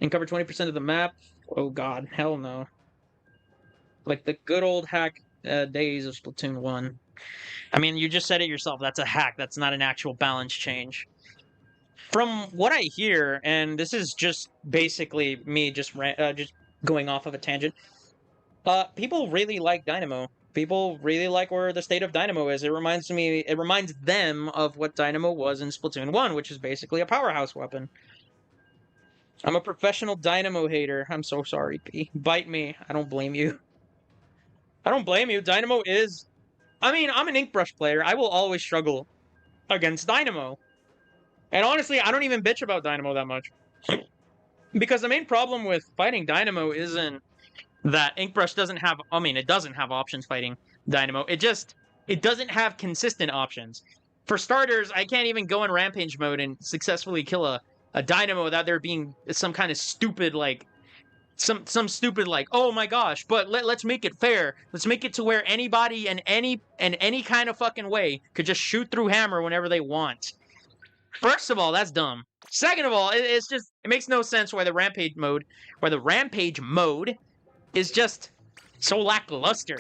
and cover 20% of the map. Oh god, hell no. Like the good old hack days of Splatoon 1. I mean, you just said it yourself. That's a hack. That's not an actual balance change. From what I hear, and this is just basically me just going off of a tangent. People really like Dynamo. People really like where the state of Dynamo is. It reminds them of what Dynamo was in Splatoon 1, which is basically a powerhouse weapon. I'm a professional Dynamo hater. I'm so sorry, P. Bite me. I don't blame you. I don't blame you. Dynamo is. I mean, I'm an Ink Brush player. I will always struggle against Dynamo. And honestly, I don't even bitch about Dynamo that much. Because the main problem with fighting Dynamo isn't that Ink Brush doesn't have. I mean, it doesn't have options fighting Dynamo. It doesn't have consistent options. For starters, I can't even go in Rampage mode and successfully kill a Dynamo without there being some kind of stupid like some stupid like, oh my gosh, but let's make it fair. Let's make it to where anybody in any kind of fucking way could just shoot through hammer whenever they want. First of all, that's dumb. Second of all, it makes no sense why the rampage mode is just so lackluster.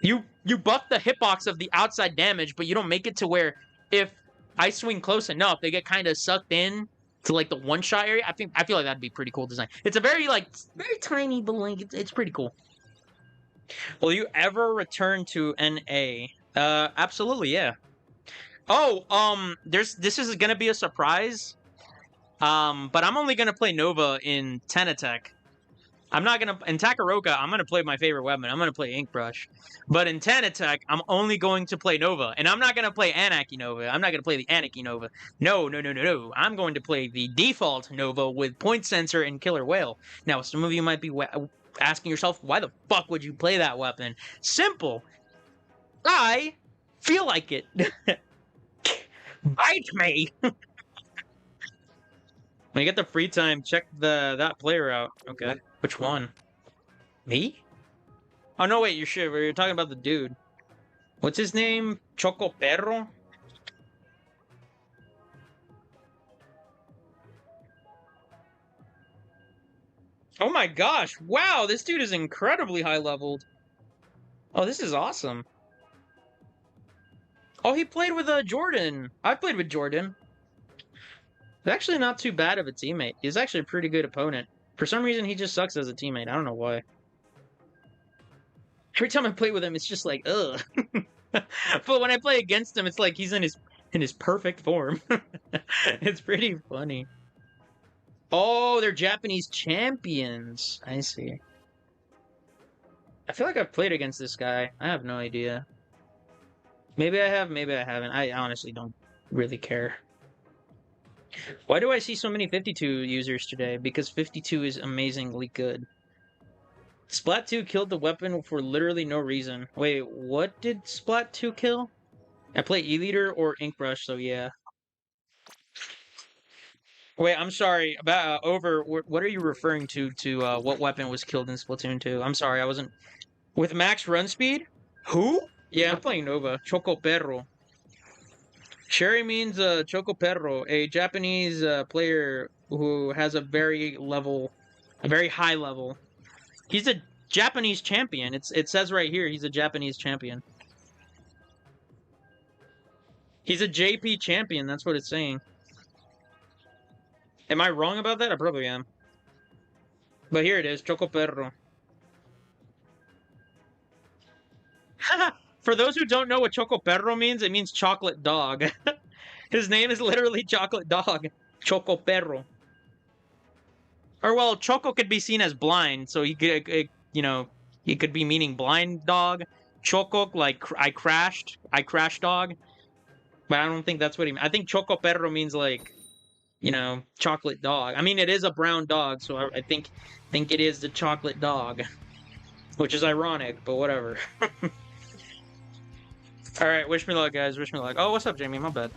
You buff the hitbox of the outside damage, but you don't make it to where if I swing close enough, they get kind of sucked in to like the one shot area. I feel like that'd be pretty cool design. It's a very very tiny, but like it's pretty cool. Will you ever return to NA? Absolutely, yeah. Oh, this is gonna be a surprise. But I'm only gonna play Nova in Tenatech. I'm not gonna in Takaroka. I'm gonna play my favorite weapon. I'm gonna play Ink Brush. But in Tanatech, I'm only going to play Nova, and I'm not gonna play Anarchy Nova. I'm not gonna play the Anarchy Nova. No, no, no, no, no. I'm going to play the default Nova with Point Sensor and Killer Whale. Now, some of you might be asking yourself, why the fuck would you play that weapon? Simple. I feel like it. Bite me. When you get the free time, check that player out. Okay. Which one? Me? Oh no, wait, you're talking about the dude. What's his name? Choco Perro? Oh my gosh! Wow, this dude is incredibly high leveled. Oh, this is awesome. Oh, he played with Jordan. I played with Jordan. He's actually not too bad of a teammate. He's actually a pretty good opponent. For some reason, he just sucks as a teammate. I don't know why. Every time I play with him, it's just like, ugh. But when I play against him, it's like he's in his perfect form. It's pretty funny. Oh, they're Japanese champions. I see. I feel like I've played against this guy. I have no idea. Maybe I have, maybe I haven't. I honestly don't really care. Why do I see so many 52 users today? Because 52 is amazingly good. Splat 2 killed the weapon for literally no reason. Wait, what did Splat 2 kill? I play E-Leader or Ink Brush, so yeah. Wait, I'm sorry. About over. What are you referring to? To what weapon was killed in Splatoon 2? I'm sorry, I wasn't with max run speed. Who? Yeah, I'm playing Nova. Choco Perro. Sherry means Choco Perro, a Japanese player who has a very high level. He's a Japanese champion. It says right here he's a Japanese champion. He's a JP champion. That's what it's saying. Am I wrong about that? I probably am. But here it is, Choco Perro. For those who don't know what Choco Perro means, it means chocolate dog. His name is literally chocolate dog. Choco Perro. Or well, Choco could be seen as blind, so he could, he could be meaning blind dog. Choco, like I crashed dog. But I don't think that's what he means. I think Choco Perro means like, chocolate dog. I mean, it is a brown dog, so I think it is the chocolate dog, which is ironic, but whatever. All right, wish me luck, guys. Wish me luck. Oh, what's up, Jamie? My bad.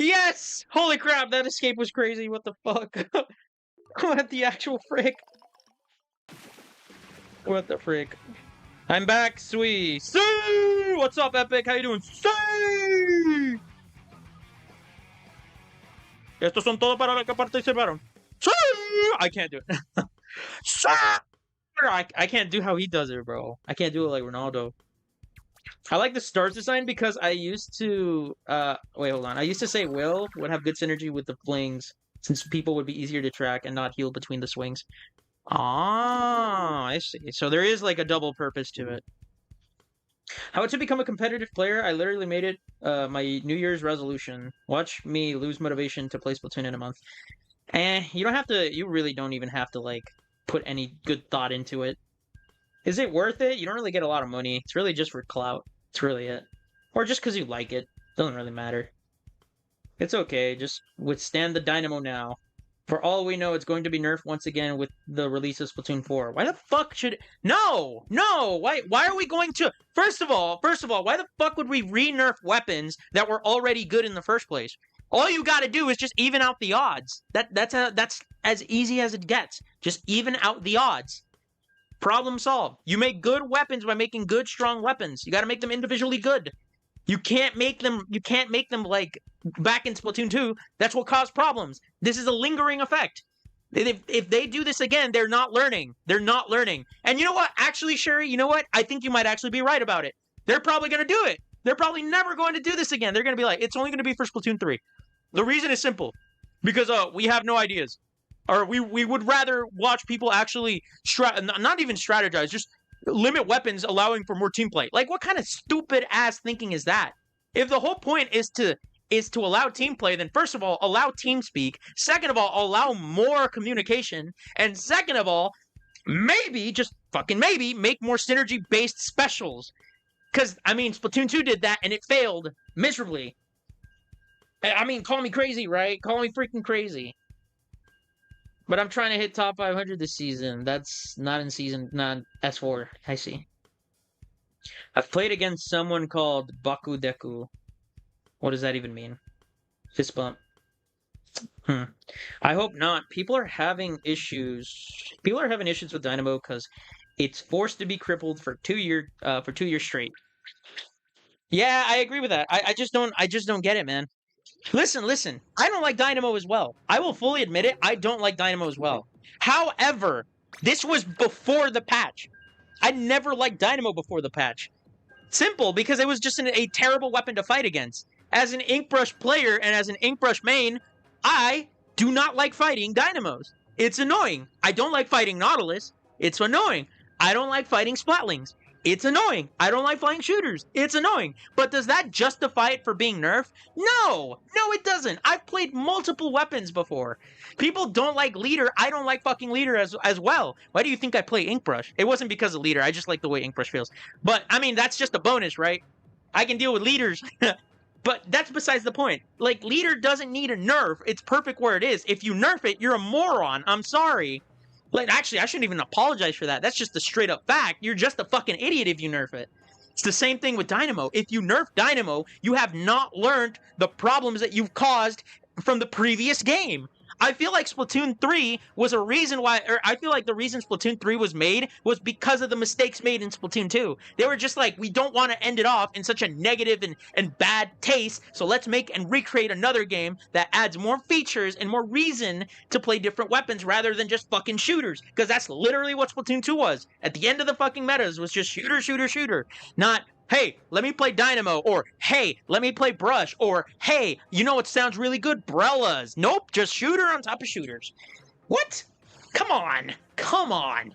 Yes! Holy crap, that escape was crazy. What the fuck? What the actual frick? What the frick? I'm back, sweet. See! What's up, Epic? How you doing? See! Estos son todos para los que participaron. Sí! I can't do it. Sí! I can't do how he does it, bro. I can't do it like Ronaldo. I like the stars design because I used to wait, hold on. I used to say Will would have good synergy with the flings since people would be easier to track and not heal between the swings. Ah, I see. So there is like a double purpose to it. How to become a competitive player? I literally made it my New Year's resolution. Watch me lose motivation to play Splatoon in a month. You don't have to. You really don't even have to like put any good thought into it. Is it worth it? You don't really get a lot of money. It's really just for clout. That's really it. Or just because you like it. Doesn't really matter. It's okay. Just withstand the dynamo now. For all we know, it's going to be nerfed once again with the release of Splatoon 4. Why the fuck should... No! No! Why are we going to... First of all, why the fuck would we re-nerf weapons that were already good in the first place? All you gotta do is just even out the odds. That's as easy as it gets. Just even out the odds. Problem solved. You make good weapons by making good, strong weapons. You gotta make them individually good. You can't make them like back in Splatoon 2. That's what caused problems. This is a lingering effect. If they do this again, they're not learning. They're not learning. And you know what? Actually, Sherry, you know what? I think you might actually be right about it. They're probably gonna do it. They're probably never going to do this again. They're gonna be like, it's only gonna be for Splatoon 3. The reason is simple. Because we have no ideas. Or we would rather watch people actually not even strategize, just limit weapons, allowing for more team play. Like, what kind of stupid ass thinking is that? If the whole point is to allow team play, then first of all, allow team speak. Second of all, allow more communication. And second of all, maybe, just fucking maybe, make more synergy based specials. Because I mean, Splatoon 2 did that and it failed miserably. I mean, call me crazy, right? Call me freaking crazy. But I'm trying to hit top 500 this season. That's not in season, not S4. I see. I've played against someone called Baku Deku. What does that even mean? Fist bump. I hope not. People are having issues. People are having issues with Dynamo because it's forced to be crippled for 2 years straight. Yeah, I agree with that. I just don't get it, man. Listen. I don't like Dynamo as well. I will fully admit it. I don't like Dynamo as well. However, this was before the patch. I never liked Dynamo before the patch. Simple, because it was just a terrible weapon to fight against. As an Inkbrush player and as an Inkbrush main, I do not like fighting Dynamos. It's annoying. I don't like fighting Nautilus. It's annoying. I don't like fighting Splatlings. It's annoying. I don't like flying shooters. It's annoying. But does that justify it for being nerfed? No! No, it doesn't. I've played multiple weapons before. People don't like Leader. I don't like fucking Leader as well. Why do you think I play Inkbrush? It wasn't because of Leader. I just like the way Inkbrush feels. But, I mean, that's just a bonus, right? I can deal with Leaders. But that's besides the point. Like, Leader doesn't need a nerf. It's perfect where it is. If you nerf it, you're a moron. I'm sorry. Like, actually, I shouldn't even apologize for that. That's just a straight up fact. You're just a fucking idiot if you nerf it. It's the same thing with Dynamo. If you nerf Dynamo, you have not learned the problems that you've caused from the previous game. I feel like Splatoon 3 was a reason why, or I feel like the reason Splatoon 3 was made was because of the mistakes made in Splatoon 2. They were just like, we don't want to end it off in such a negative and bad taste, so let's make and recreate another game that adds more features and more reason to play different weapons rather than just fucking shooters. Because that's literally what Splatoon 2 was. At the end of the fucking metas was just shooter, shooter, shooter. Not, hey, let me play Dynamo, or hey, let me play Brush, or hey, you know what sounds really good? Brellas. Nope, just shooter on top of shooters. What? Come on. Come on.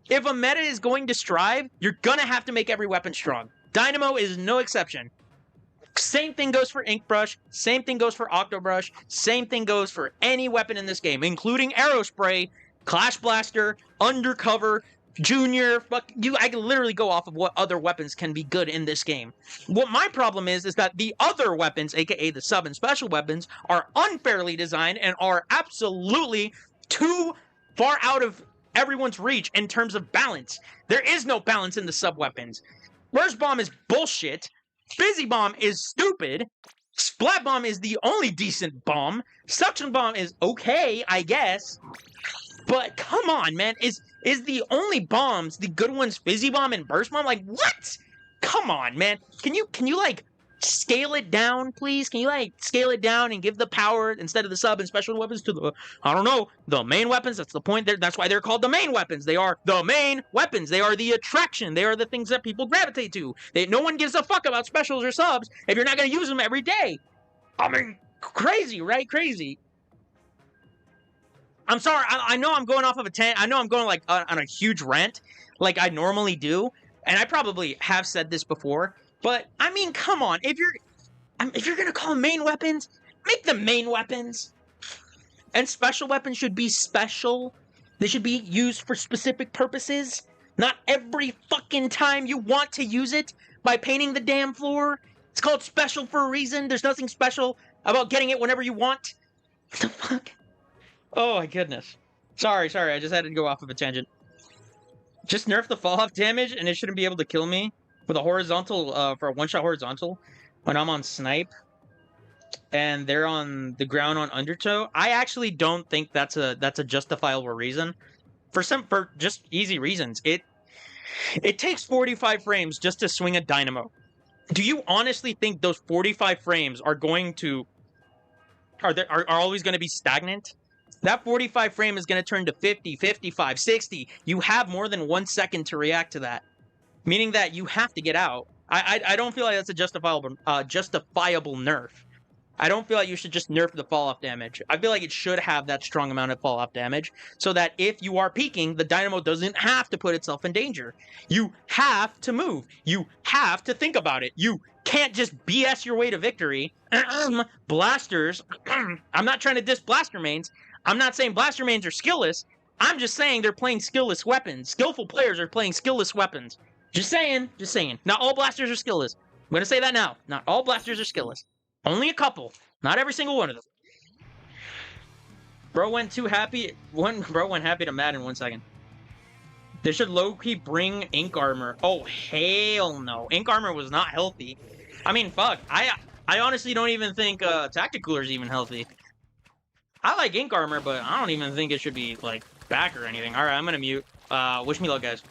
If a meta is going to strive, you're gonna have to make every weapon strong. Dynamo is no exception. Same thing goes for Inkbrush, same thing goes for Octobrush, same thing goes for any weapon in this game, including Aerospray, Clash Blaster, Undercover, Junior, I can literally go off of what other weapons can be good in this game. What my problem is that the other weapons, aka the sub and special weapons, are unfairly designed and are absolutely too far out of everyone's reach in terms of balance. There is no balance in the sub weapons. Burst Bomb is bullshit. Busy Bomb is stupid. Splat Bomb is the only decent bomb. Suction Bomb is okay, I guess. But come on, man. Is the only bombs the good ones Fizzy Bomb and Burst Bomb? Like, what? Come on, man. Can you like scale it down, please? Can you like scale it down and give the power instead of the sub and special weapons to the, I don't know, the main weapons? That's the point. That's why they're called the main weapons. They are the main weapons. They are the attraction. They are the things that people gravitate to. No one gives a fuck about specials or subs if you're not going to use them every day. I mean, crazy, right? Crazy. I'm sorry. I know I'm going off of a I know I'm going like on a huge rant, like I normally do, and I probably have said this before. But I mean, come on. If you're gonna call them main weapons, make them main weapons. And special weapons should be special. They should be used for specific purposes. Not every fucking time you want to use it by painting the damn floor. It's called special for a reason. There's nothing special about getting it whenever you want. What the fuck? Oh my goodness. Sorry, I just had to go off of a tangent. Just nerf the fall-off damage, and it shouldn't be able to kill me with a horizontal, for a one-shot horizontal when I'm on snipe, and they're on the ground on undertow. I actually don't think that's a justifiable reason. For just easy reasons. It takes 45 frames just to swing a dynamo. Do you honestly think those 45 frames are going to are always going to be stagnant? That 45 frame is going to turn to 50, 55, 60. You have more than 1 second to react to that, meaning that you have to get out. I don't feel like that's a justifiable nerf. I don't feel like you should just nerf the fall-off damage. I feel like it should have that strong amount of fall-off damage so that if you are peeking, the dynamo doesn't have to put itself in danger. You have to move. You have to think about it. You can't just BS your way to victory. Blasters. I'm not trying to diss blaster mains. I'm not saying blaster mains are skillless. I'm just saying they're playing skillless weapons. Skillful players are playing skillless weapons. Just saying. Not all blasters are skillless. I'm going to say that now. Not all blasters are skillless. Only a couple. Not every single one of them. Bro went happy to mad in 1 second. They should low-key bring ink armor. Oh, hell no. Ink armor was not healthy. I mean, fuck. I honestly don't even think Tactic Cooler is even healthy. I like ink armor, but I don't even think it should be, like, back or anything. Alright, I'm gonna mute. Wish me luck, guys.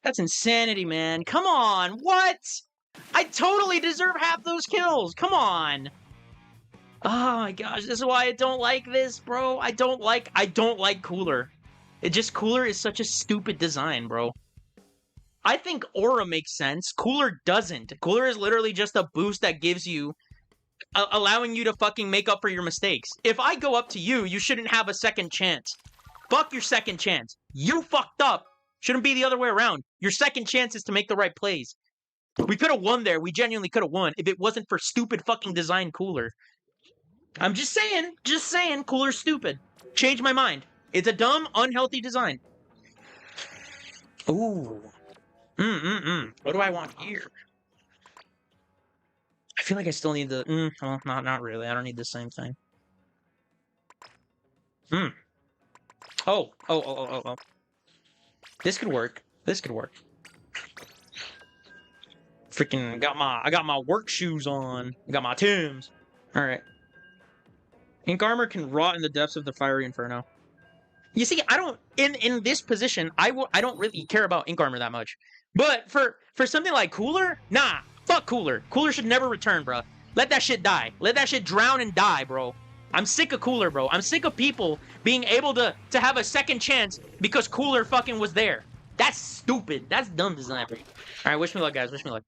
That's insanity, man. Come on, what? I totally deserve half those kills. Come on. Oh my gosh, this is why I don't like this, bro. I don't like Cooler. Cooler is such a stupid design, bro. I think Aura makes sense. Cooler doesn't. Cooler is literally just a boost that gives you, allowing you to fucking make up for your mistakes. If I go up to you, you shouldn't have a second chance. Fuck your second chance. You fucked up. Shouldn't be the other way around. Your second chance is to make the right plays. We could have won there. We genuinely could have won if it wasn't for stupid fucking design Cooler. I'm just saying, Cooler's stupid. Change my mind. It's a dumb, unhealthy design. Ooh. What do I want here? I feel like I still need the. Well, not really. I don't need the same thing. Oh. This could work. This could work. Freaking I got my work shoes on. I got my Timbs. All right. Ink armor can rot in the depths of the fiery inferno. You see, I don't in this position. I don't really care about ink armor that much. But for something like Cooler, nah, fuck Cooler. Cooler should never return, bro. Let that shit die. Let that shit drown and die, bro. I'm sick of Cooler, bro. I'm sick of people being able to have a second chance because Cooler fucking was there. That's stupid. That's dumb design. All right, wish me luck, guys. Wish me luck.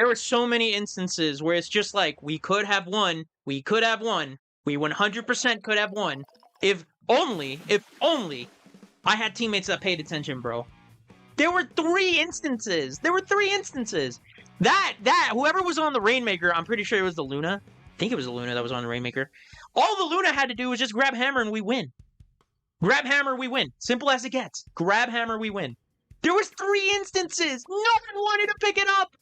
There were so many instances where it's just like, we could have won. We could have won. We 100% could have won. If only I had teammates that paid attention, bro. There were 3 instances. That whoever was on the Rainmaker, I'm pretty sure it was the Luna. I think it was the Luna that was on the Rainmaker. All the Luna had to do was just grab hammer and we win. Grab hammer, we win. Simple as it gets. Grab hammer, we win. There was 3 instances. No one wanted to pick it up.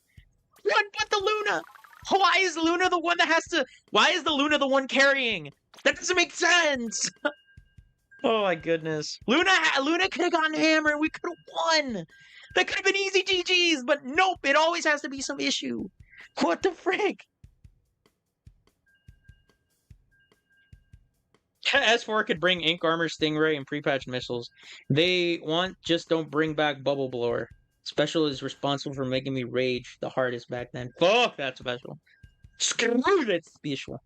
One but the Luna. Why is Luna the one that has to... Why is the Luna the one carrying? That doesn't make sense. Oh my goodness. Luna could have gotten hammer and we could have won. That could have been easy GG's, but nope. It always has to be some issue. What the frick? S4 could bring Ink Armor, Stingray, and pre-patched missiles. They want just don't bring back Bubble Blower. Special is responsible for making me rage the hardest back then. Fuck that special. Screw that special.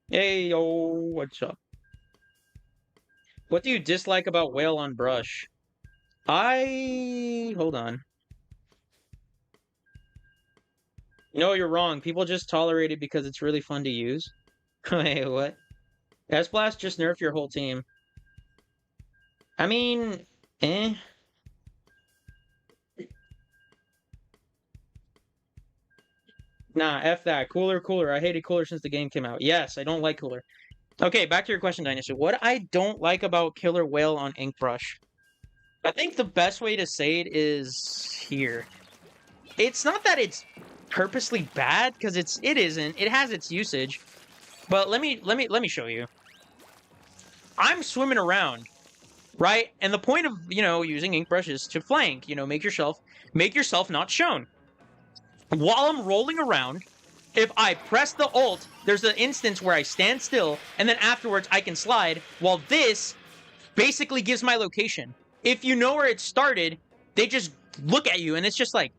Hey yo, what's up? What do you dislike about Whale on Brush? Hold on. No, you're wrong. People just tolerate it because it's really fun to use. Wait, what? S-Blast just nerfed your whole team. I mean, eh. Nah, F that. Cooler. I hated Cooler since the game came out. Yes, I don't like Cooler. Okay, back to your question, Dynasty. What I don't like about Killer Whale on Ink Brush? I think the best way to say it is here. It's not that it's purposely bad, because it isn't. It has its usage. But let me show you. I'm swimming around, right? And the point of, using ink brush is to flank, make yourself not shown. While I'm rolling around, if I press the ult, there's an instance where I stand still, and then afterwards I can slide, while this basically gives my location. If you know where it started, they just look at you, and it's just like,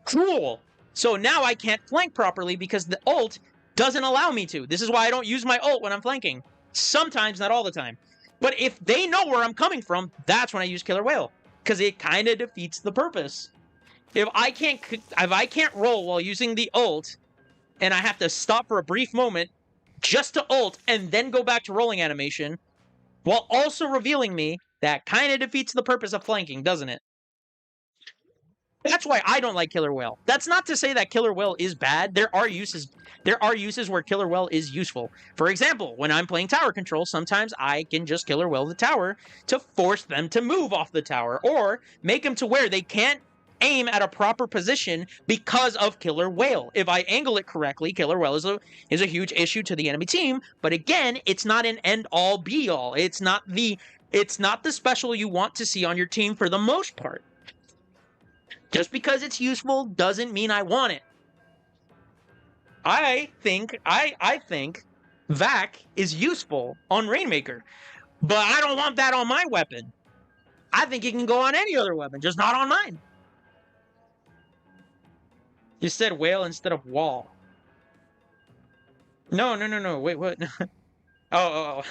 cool. So now I can't flank properly because the ult doesn't allow me to. This is why I don't use my ult when I'm flanking. Sometimes, not all the time. But if they know where I'm coming from, that's when I use Killer Whale. Because it kind of defeats the purpose. If I can't roll while using the ult, and I have to stop for a brief moment just to ult and then go back to rolling animation, while also revealing me, that kind of defeats the purpose of flanking, doesn't it? That's why I don't like Killer Whale. That's not to say that Killer Whale is bad. There are uses where Killer Whale is useful. For example, when I'm playing tower control, sometimes I can just Killer Whale the tower to force them to move off the tower, or make them to where they can't aim at a proper position because of Killer Whale. If I angle it correctly, Killer Whale is a huge issue to the enemy team, but again, it's not an end-all be-all. It's not the special you want to see on your team for the most part. Just because it's useful doesn't mean I want it. I think Vac is useful on Rainmaker, but I don't want that on my weapon. I think it can go on any other weapon, just not on mine. You said whale instead of wall. No. Wait, what? Oh.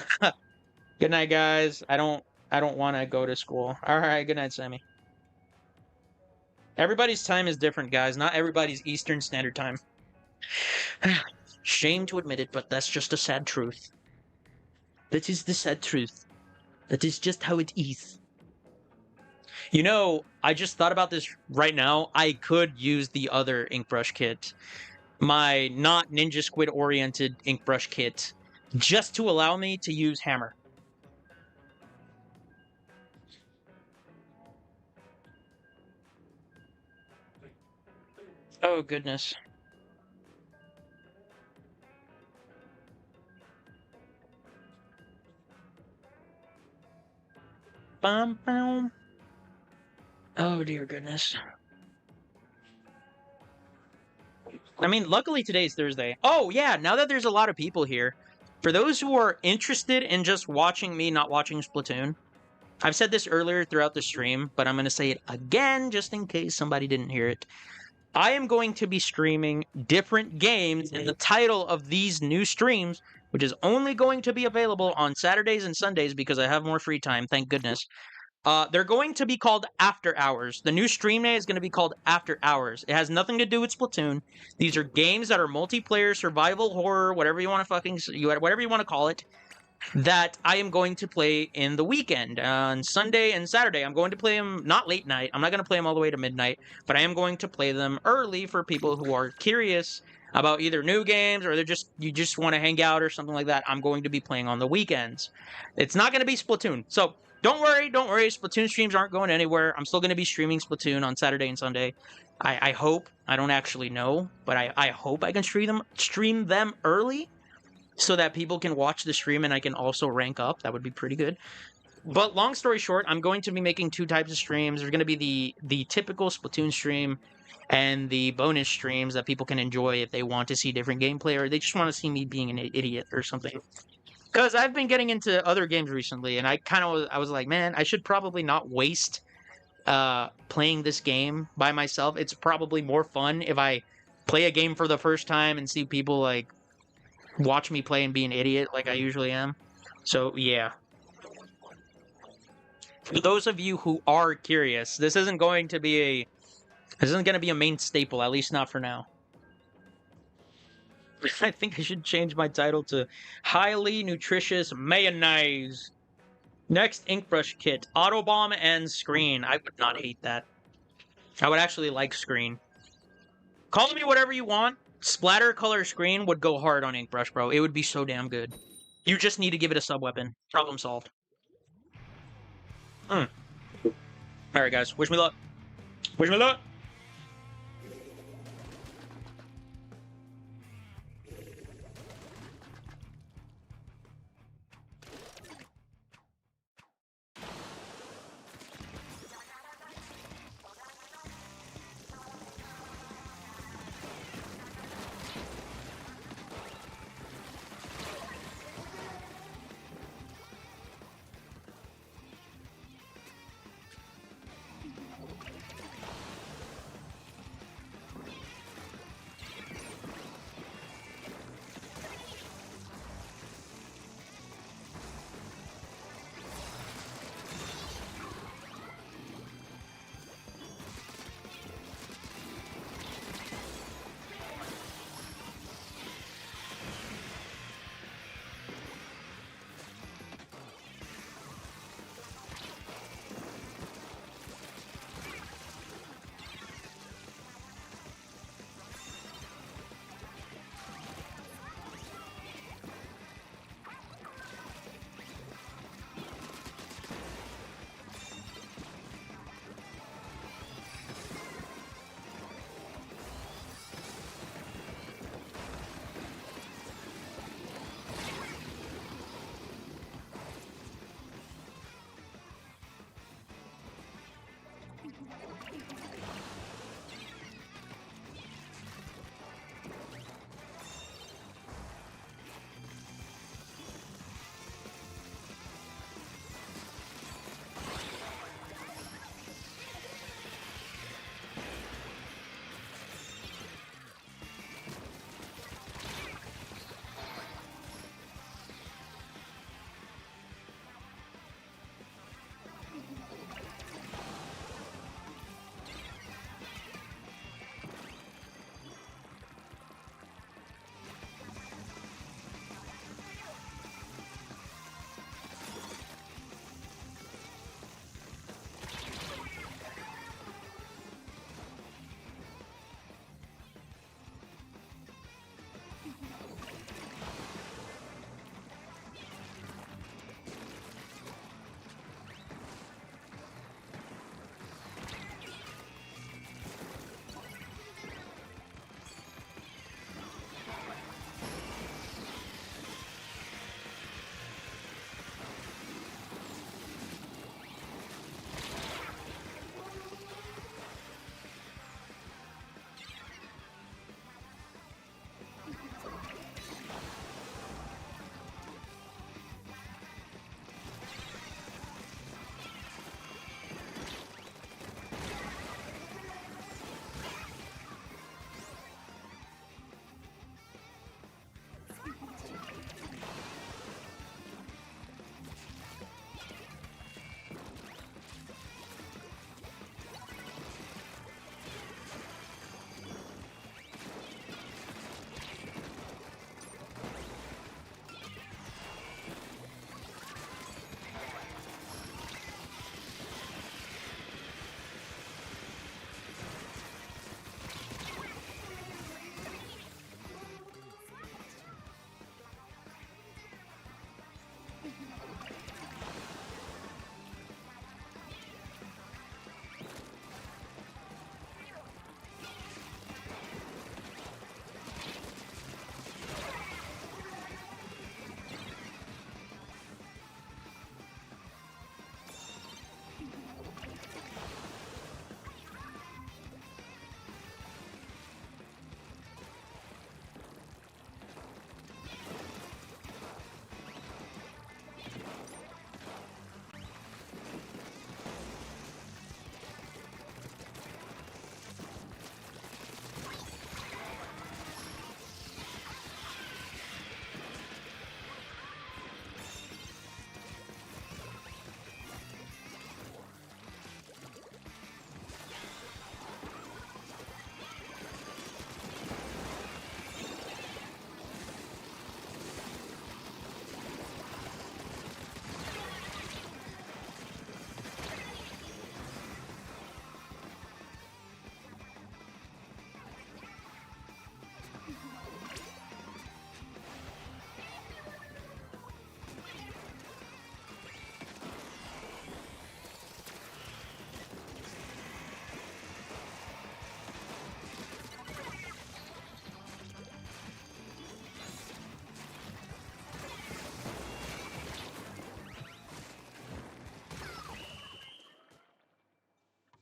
Good night, guys. I don't want to go to school. All right, good night, Sammy. Everybody's time is different, guys. Not everybody's Eastern Standard Time. Shame to admit it, but that's just a sad truth. That is the sad truth. That is just how it is. I just thought about this right now. I could use the other ink brush kit. My not Ninja Squid oriented ink brush kit. Just to allow me to use hammer. Oh, goodness. Bum, bum. Oh, dear goodness. I mean, luckily today's Thursday. Oh, yeah, now that there's a lot of people here, for those who are interested in just watching me not watching Splatoon, I've said this earlier throughout the stream, but I'm going to say it again just in case somebody didn't hear it. I am going to be streaming different games, and the title of these new streams, which is only going to be available on Saturdays and Sundays because I have more free time, thank goodness, They're going to be called After Hours. The new stream name is going to be called After Hours. It has nothing to do with Splatoon. These are games that are multiplayer, survival, horror, whatever you want to whatever you want to call it, that I am going to play in the weekend. On Sunday and Saturday, I'm going to play them not late night. I'm not going to play them all the way to midnight, but I am going to play them early for people who are curious about either new games or you just want to hang out or something like that. I'm going to be playing on the weekends. It's not going to be Splatoon. So don't worry. Splatoon streams aren't going anywhere. I'm still going to be streaming Splatoon on Saturday and Sunday. I hope. I don't actually know, but I hope I can stream them early so that people can watch the stream and I can also rank up. That would be pretty good. But long story short, I'm going to be making two types of streams. There's going to be the typical Splatoon stream and the bonus streams that people can enjoy if they want to see different gameplay or they just want to see me being an idiot or something. Because I've been getting into other games recently, and I was like, man, I should probably not waste playing this game by myself. It's probably more fun if I play a game for the first time and see people like watch me play and be an idiot like I usually am. So yeah. For those of you who are curious, this isn't going to be a main staple, at least not for now. I think I should change my title to Highly Nutritious Mayonnaise. Next, ink brush kit, Autobomb and Screen. I would not hate that. I would actually like Screen. Call me whatever you want. Splatter color Screen would go hard on ink brush, bro. It would be so damn good. You just need to give it a sub-weapon. Problem solved. Alright, guys. Wish me luck. Wish me luck.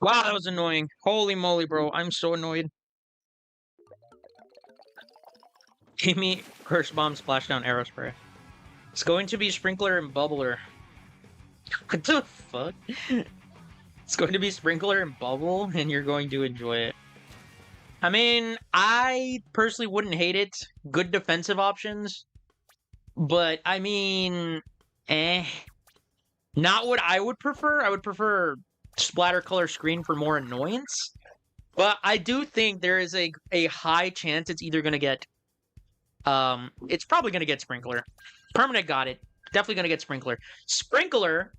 Wow, that was annoying. Holy moly, bro. I'm so annoyed. Give me Curse Bomb, Splashdown, Arrow Spray. It's going to be Sprinkler and Bubbler. What the fuck? It's going to be Sprinkler and Bubble, and you're going to enjoy it. I mean, I personally wouldn't hate it. Good defensive options. But, I mean, eh. Not what I would prefer. I would prefer Splatter Color Screen for more annoyance. But I do think there is a high chance it's either going to get... it's probably going to get Sprinkler. Permanent got it. Definitely going to get Sprinkler. Sprinkler,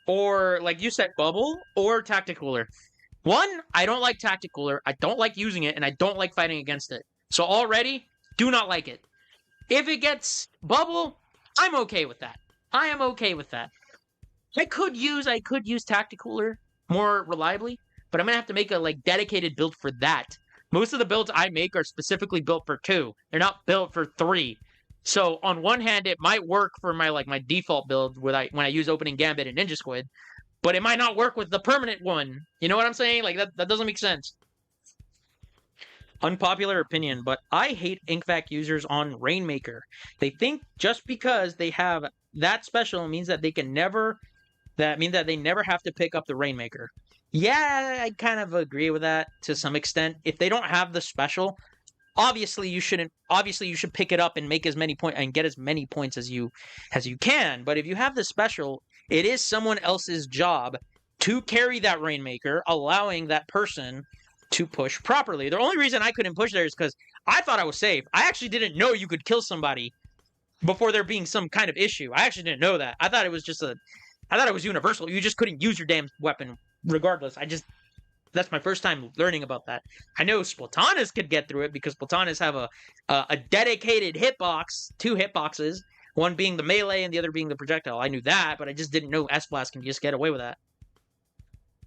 or, like you said, Bubble, or Tacticooler. One, I don't like Tacticooler. I don't like using it, and I don't like fighting against it. So already, do not like it. If it gets Bubble, I'm okay with that. I am okay with that. I could use Tacticooler more reliably, but I'm gonna have to make a dedicated build for that. Most of the builds I make are specifically built for 2. They're not built for 3. So on one hand, it might work for my default build when I use Opening Gambit and Ninja Squid, but it might not work with the permanent one. You know what I'm saying? Like that doesn't make sense. Unpopular opinion, but I hate InkVac users on Rainmaker. They think just because they have that special means that they never have to pick up the Rainmaker. Yeah, I kind of agree with that to some extent. If they don't have the special, obviously you should pick it up and make as many points and get as many points as you can. But if you have the special, it is someone else's job to carry that Rainmaker, allowing that person to push properly. The only reason I couldn't push there is because I thought I was safe. I actually didn't know you could kill somebody before there being some kind of issue. I actually didn't know that. I thought it was universal. You just couldn't use your damn weapon regardless. That's my first time learning about that. I know Splatonas could get through it because Splatonas have a dedicated hitbox, 2 hitboxes, one being the melee and the other being the projectile. I knew that, but I just didn't know S-Blast can just get away with that.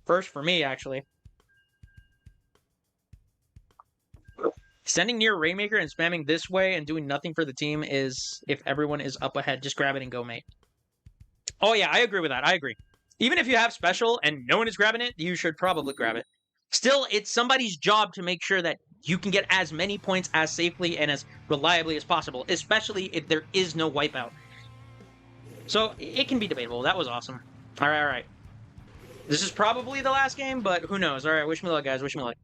First for me, actually. Sending near Rainmaker and spamming this way and doing nothing for the team is, if everyone is up ahead, just grab it and go, mate. Oh yeah, I agree with that. I agree. Even if you have special and no one is grabbing it, you should probably grab it. Still, it's somebody's job to make sure that you can get as many points as safely and as reliably as possible, especially if there is no wipeout. So, it can be debatable. That was awesome. Alright, alright. This is probably the last game, but who knows. Alright, wish me luck, guys. Wish me luck.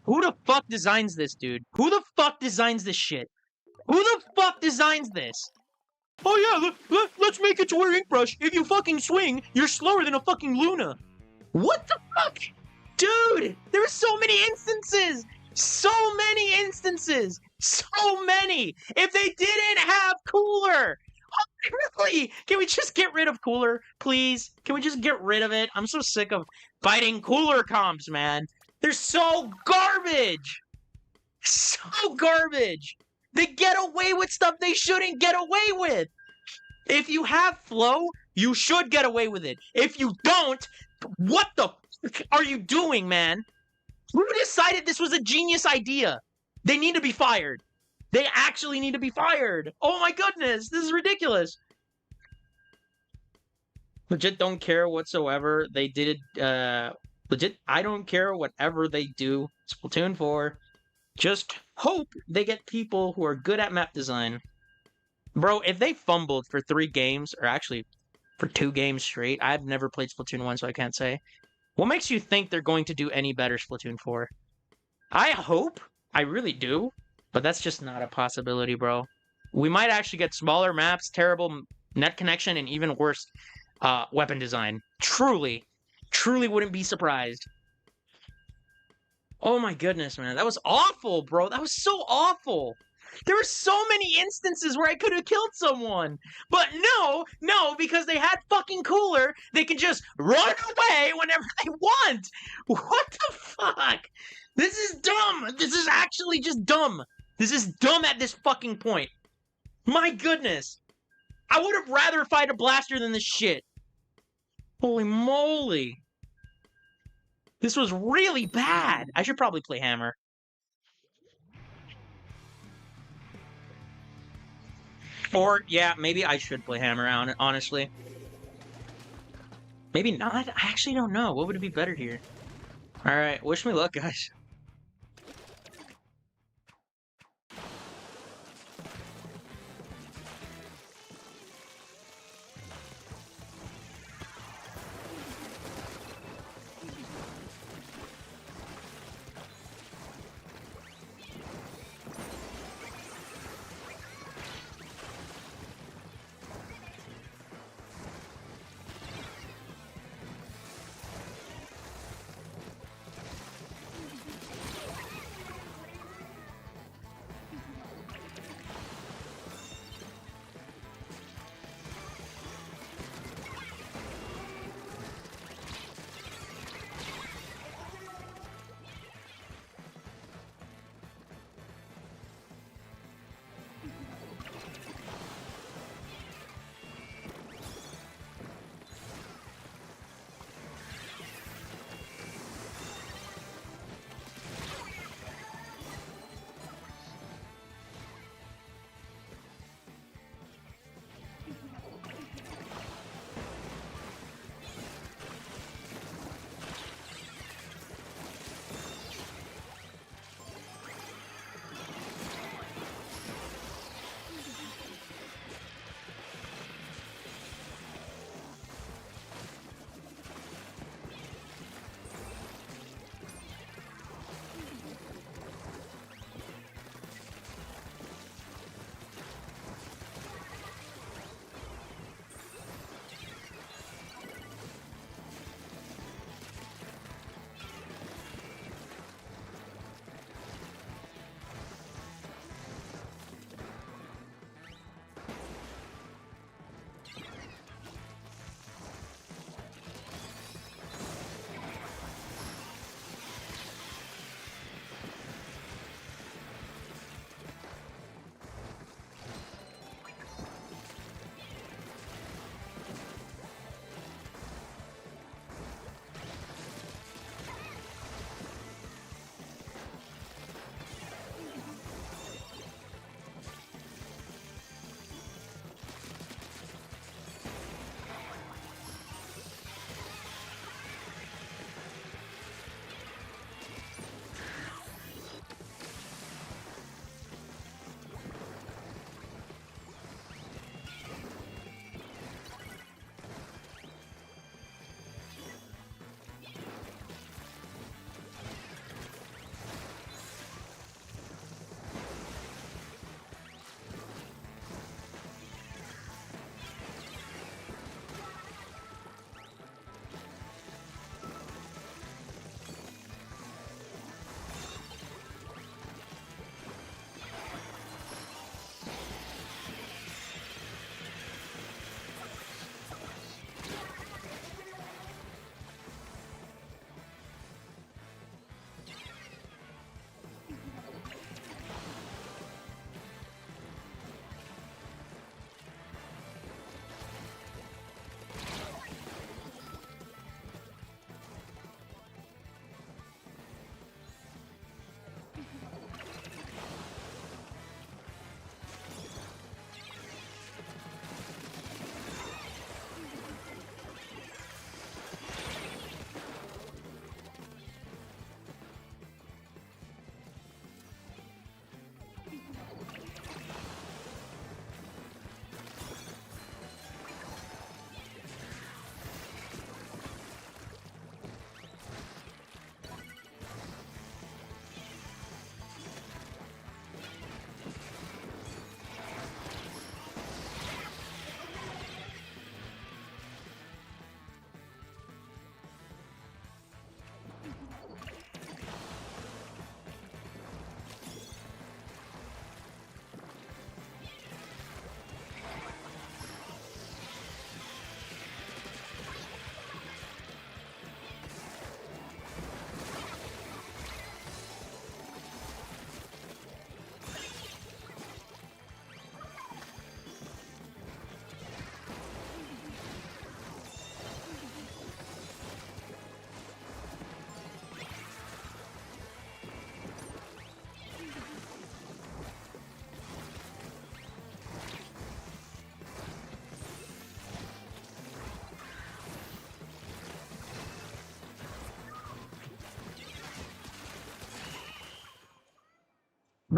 Who the fuck designs this, dude? Who the fuck designs this shit? Who the fuck designs this? Oh yeah, let's make it to where Inkbrush, if you fucking swing, you're slower than a fucking Luna. What the fuck? Dude, there were so many instances! So many instances! So many! If they didn't have Cooler! Really? Can we just get rid of Cooler, please? Can we just get rid of it? I'm so sick of fighting Cooler comps, man. They're so garbage! So garbage! They get away with stuff they shouldn't get away with! If you have flow, you should get away with it. If you don't, what the fuck are you doing, man? Who decided this was a genius idea? They need to be fired. They actually need to be fired. Oh my goodness, this is ridiculous. Legit don't care whatsoever. They did legit, I don't care whatever they do. Splatoon 4. Just hope they get people who are good at map design. Bro, if they fumbled for 3 games, or actually for 2 games straight, I've never played Splatoon 1, so I can't say. What makes you think they're going to do any better Splatoon 4? I hope. I really do. But that's just not a possibility, bro. We might actually get smaller maps, terrible net connection, and even worse weapon design. Truly wouldn't be surprised. Oh my goodness, man. That was awful, bro. That was so awful. There were so many instances where I could have killed someone. But no, because they had fucking Cooler, they can just run away whenever they want. What the fuck? This is dumb. This is actually just dumb. This is dumb at this fucking point. My goodness. I would have rather fight a blaster than this shit. Holy moly. This was really bad. I should probably play Hammer. Or, yeah, maybe I should play Hammer, honestly. Maybe not. I actually don't know. What would be better here? Alright, wish me luck, guys.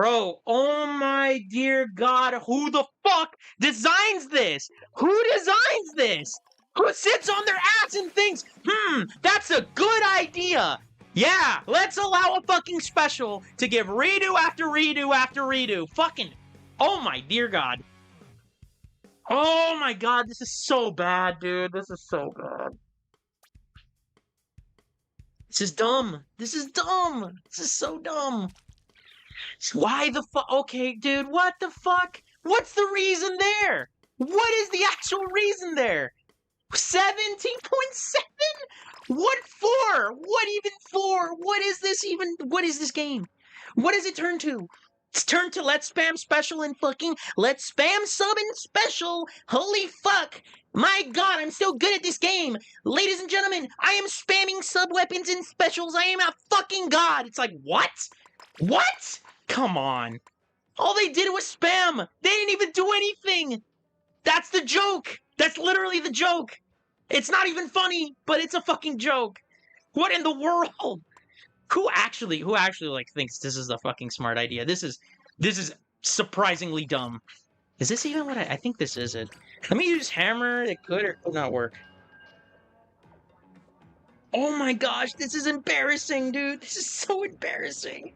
Bro, oh my dear God, who the fuck designs this? Who designs this? Who sits on their ass and thinks, that's a good idea? Yeah, let's allow a fucking special to give redo after redo after redo. Fucking, oh my dear God. Oh my God, this is so bad, dude. This is so bad. This is dumb. This is dumb. This is so dumb. Why the fuck? Okay, dude, what the fuck? What's the reason there? What is the actual reason there? 17.7? What for? What even for? What is this even? What is this game? What does it turn to? It's turned to let's spam special and fucking let's spam sub and special. Holy fuck. My God, I'm so good at this game. Ladies and gentlemen, I am spamming sub weapons and specials. I am a fucking god. It's like, what? What? Come on. All they did was spam. They didn't even do anything. That's the joke. That's literally the joke. It's not even funny, but it's a fucking joke. What in the world? Who actually like thinks this is a fucking smart idea? This is surprisingly dumb. Is this even what I think this is it? Let me use hammer. It could or could not work. Oh my gosh, this is embarrassing, dude. This is so embarrassing.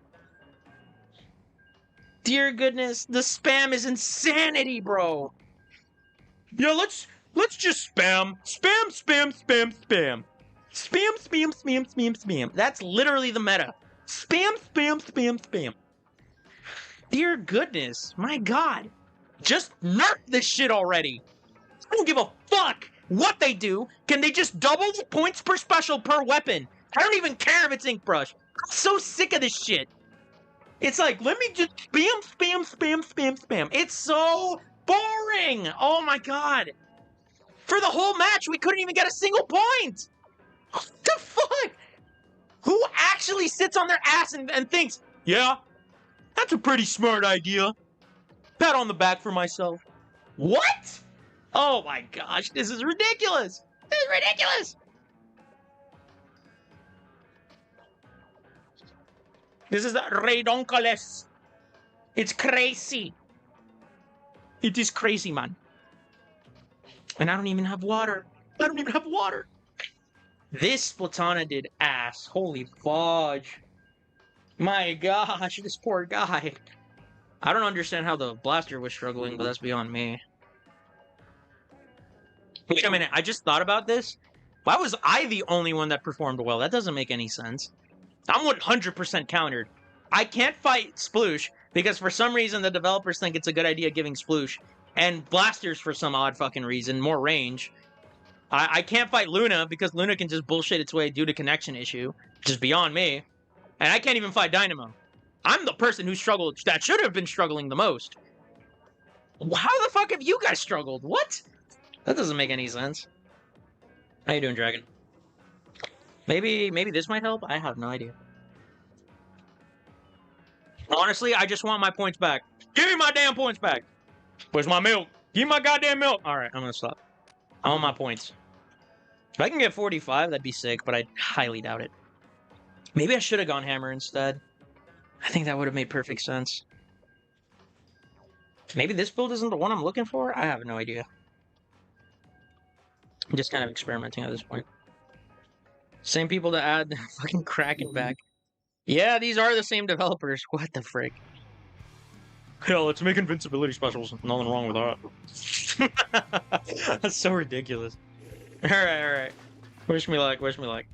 Dear goodness, the spam is insanity, bro. Yeah, let's just spam. Spam, spam, spam, spam. Spam, spam, spam, spam, spam. That's literally the meta. Spam, spam, spam, spam. Dear goodness, my God. Just nerf this shit already. I don't give a fuck what they do. Can they just double the points per special per weapon? I don't even care if it's ink brush. I'm so sick of this shit. It's like, let me just spam, spam, spam, spam, spam. It's so boring. Oh my God. For the whole match, we couldn't even get a single point. What the fuck? Who actually sits on their ass and thinks, yeah, that's a pretty smart idea. Pat on the back for myself. What? Oh my gosh, this is ridiculous. This is ridiculous. This is redonkulous. It's crazy. It is crazy, man. And I don't even have water. I don't even have water. This Splatana did ass. Holy fudge. My gosh, this poor guy. I don't understand how the blaster was struggling, but that's beyond me. Wait a minute, I just thought about this. Why was I the only one that performed well? That doesn't make any sense. I'm 100% countered. I can't fight Sploosh because for some reason the developers think it's a good idea giving Sploosh and blasters for some odd fucking reason, more range. I can't fight Luna because Luna can just bullshit its way due to connection issue, which is beyond me. And I can't even fight Dynamo. I'm the person who struggled, that should have been struggling the most. How the fuck have you guys struggled? What? That doesn't make any sense. How you doing, Dragon? Maybe this might help? I have no idea. Honestly, I just want my points back. Give me my damn points back. Where's my milk? Give me my goddamn milk. Alright, I'm gonna stop. I want my points. If I can get 45, that'd be sick, but I highly doubt it. Maybe I should have gone hammer instead. I think that would have made perfect sense. Maybe this build isn't the one I'm looking for? I have no idea. I'm just kind of experimenting at this point. Same people to add fucking Kraken back. Yeah, these are the same developers. What the frick? Yeah, let's make invincibility specials. Nothing wrong with that. That's so ridiculous. Alright. Wish me luck, wish me luck.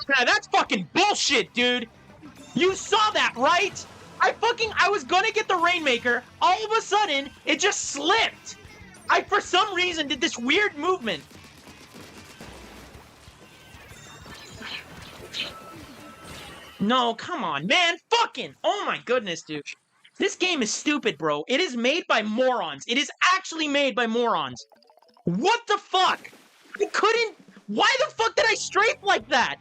Nah, that's fucking bullshit, dude. You saw that, right? I was gonna get the Rainmaker. All of a sudden, it just slipped. I, for some reason, did this weird movement. No, come on, man. Fucking. Oh my goodness, dude. This game is stupid, bro. It is made by morons. It is actually made by morons. What the fuck? I couldn't. Why the fuck did I strafe like that?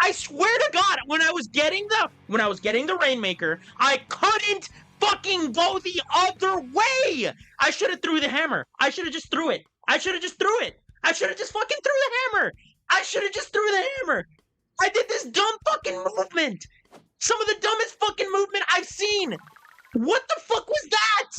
I swear to God, when I was getting the Rainmaker, I couldn't fucking go the other way. I should have threw the hammer. I should have just threw it. I should have just threw it. I should have just fucking threw the hammer. I should have just threw the hammer. I did this dumb fucking movement. Some of the dumbest fucking movement I've seen. What the fuck was that?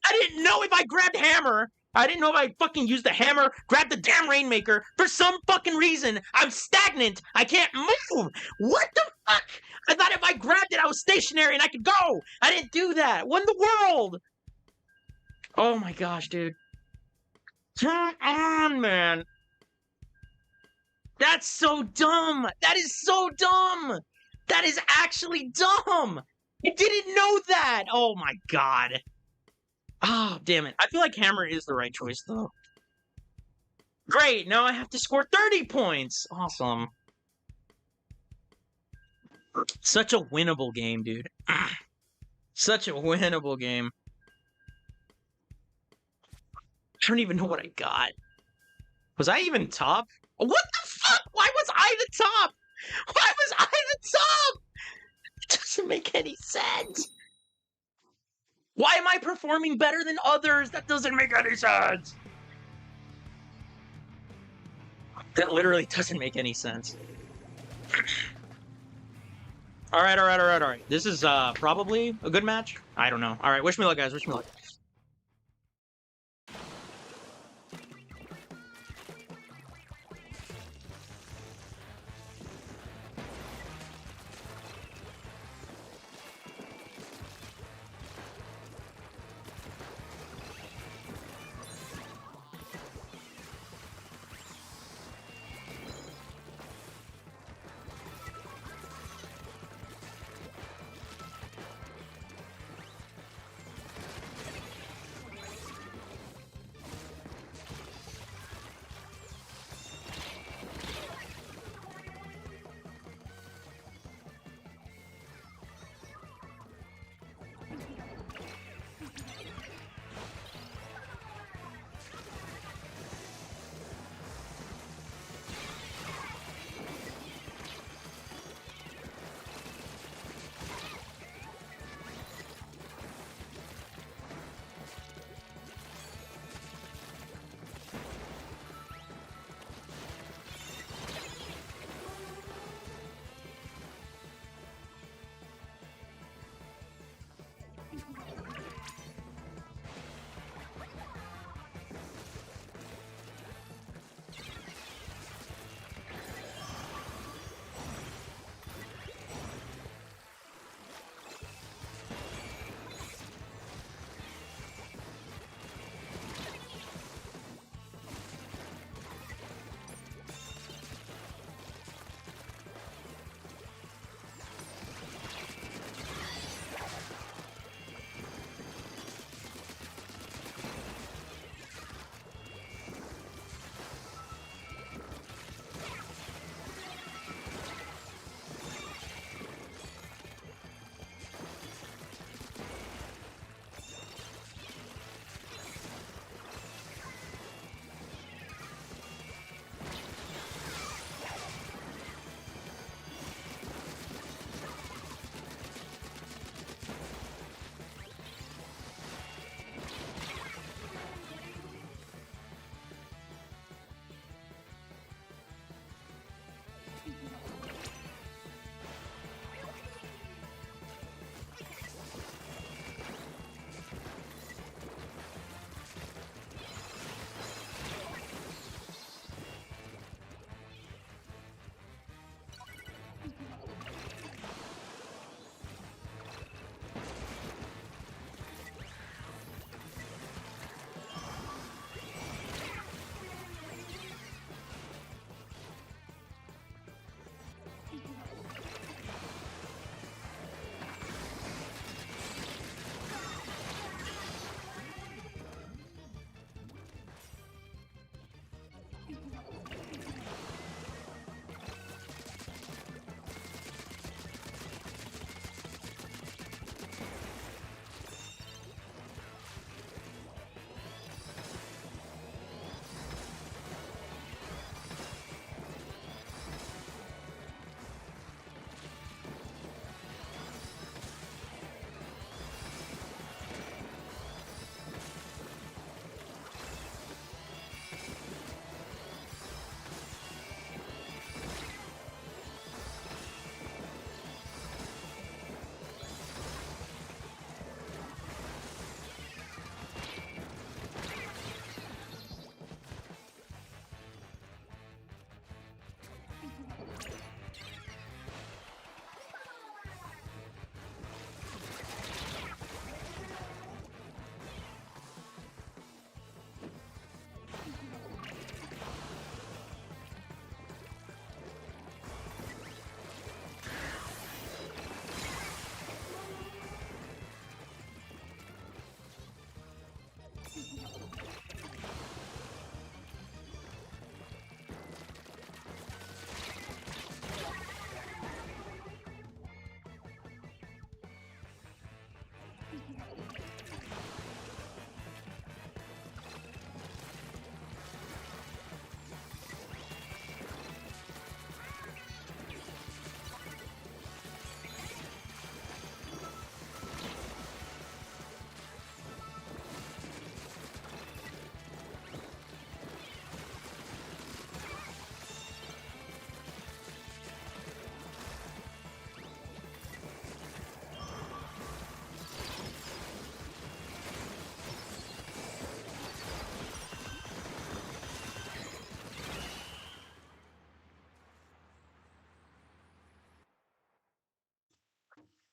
I didn't know if I grabbed hammer. I didn't know if I fucking used the hammer, grabbed the damn Rainmaker. For some fucking reason, I'm stagnant. I can't move. What the fuck? I thought if I grabbed it, I was stationary and I could go. I didn't do that. What in the world? Oh my gosh, dude. Come on, man. That's so dumb. That is so dumb. That is actually dumb. I didn't know that. Oh my god. Oh, damn it. I feel like hammer is the right choice, though. Great, now I have to score 30 points. Awesome. Such a winnable game, dude. Such a winnable game. I don't even know what I got. Was I even top? What the fuck? Why was I the top? Why was I the top? It doesn't make any sense. Why am I performing better than others? That doesn't make any sense. That literally doesn't make any sense. All right. This is probably a good match. I don't know. All right, wish me luck, guys. Wish me luck.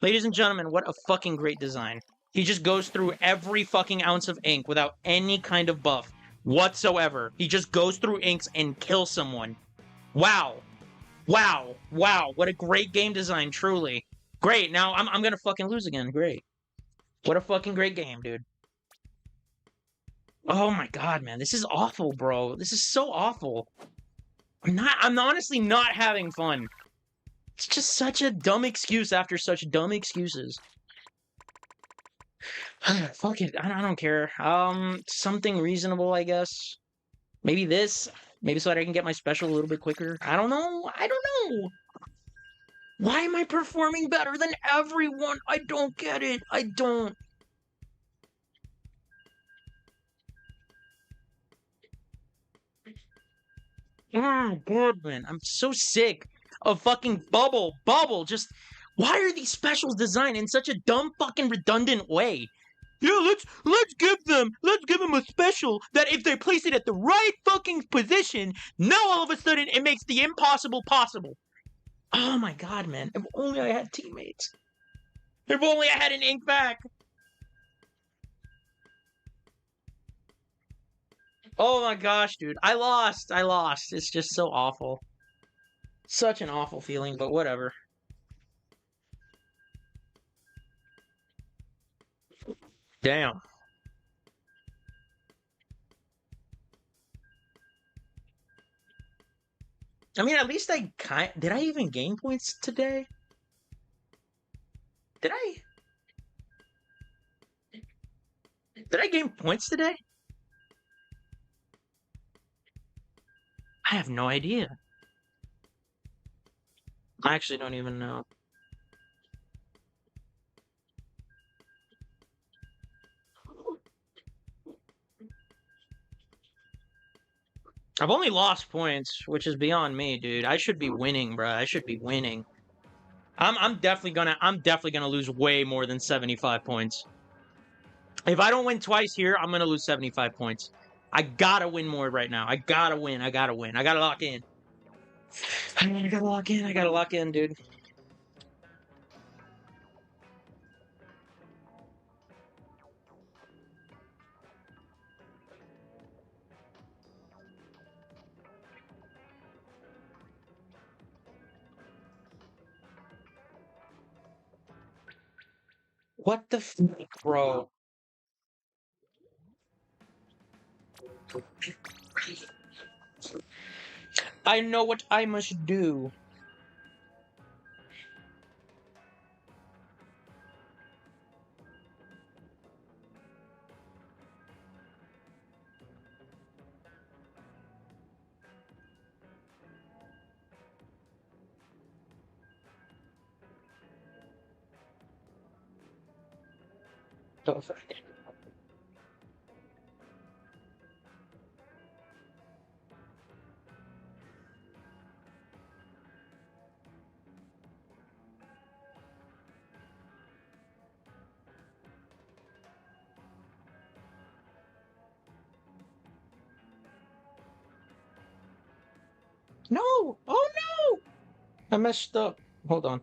Ladies and gentlemen, what a fucking great design. He just goes through every fucking ounce of ink without any kind of buff whatsoever. He just goes through inks and kills someone. Wow. Wow. Wow. What a great game design, truly. Great. Now I'm gonna fucking lose again. Great. What a fucking great game, dude. Oh my god, man. This is awful, bro. This is so awful. I'm honestly not having fun. It's just such a dumb excuse after such dumb excuses. Fuck it. I don't care. Something reasonable, I guess. Maybe this. Maybe so that I can get my special a little bit quicker. I don't know. I don't know. Why am I performing better than everyone? I don't get it. I don't. Oh, God, man. I'm so sick of fucking Bubble. Bubble. Just why are these specials designed in such a dumb fucking redundant way? Yeah, let's give them a special that if they place it at the right fucking position, now all of a sudden it makes the impossible possible. Oh my god, man. If only I had teammates. If only I had an ink back. Oh my gosh, dude. I lost. I lost. It's just so awful. Such an awful feeling, but whatever. Damn. I mean, at least did I even gain points today? Did I did I gain points today? I have no idea. I actually don't even know. I've only lost points, which is beyond me, dude. I should be winning, bro. I should be winning. I'm definitely gonna lose way more than 75 points. If I don't win twice here, I'm gonna lose 75 points. I gotta win more right now. I gotta win. I gotta win. I gotta lock in. I gotta lock in. I gotta lock in, dude. What the fuck, bro? I know what I must do. Oh, fuck. No! Oh no! I messed up. Hold on.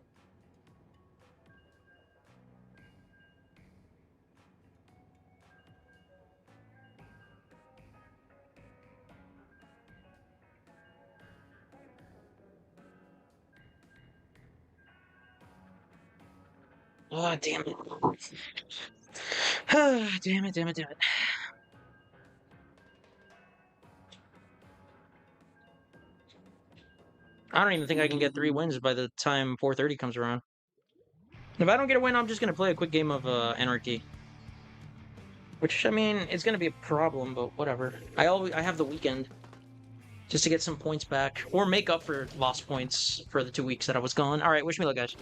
Oh, damn it. Damn it, damn it, damn it. I don't even think I can get 3 wins by the time 4:30 comes around. If I don't get a win, I'm just gonna play a quick game of Anarchy. Which, I mean, it's gonna be a problem, but whatever. I have the weekend just to get some points back or make up for lost points for the 2 weeks that I was gone. All right, wish me luck, guys.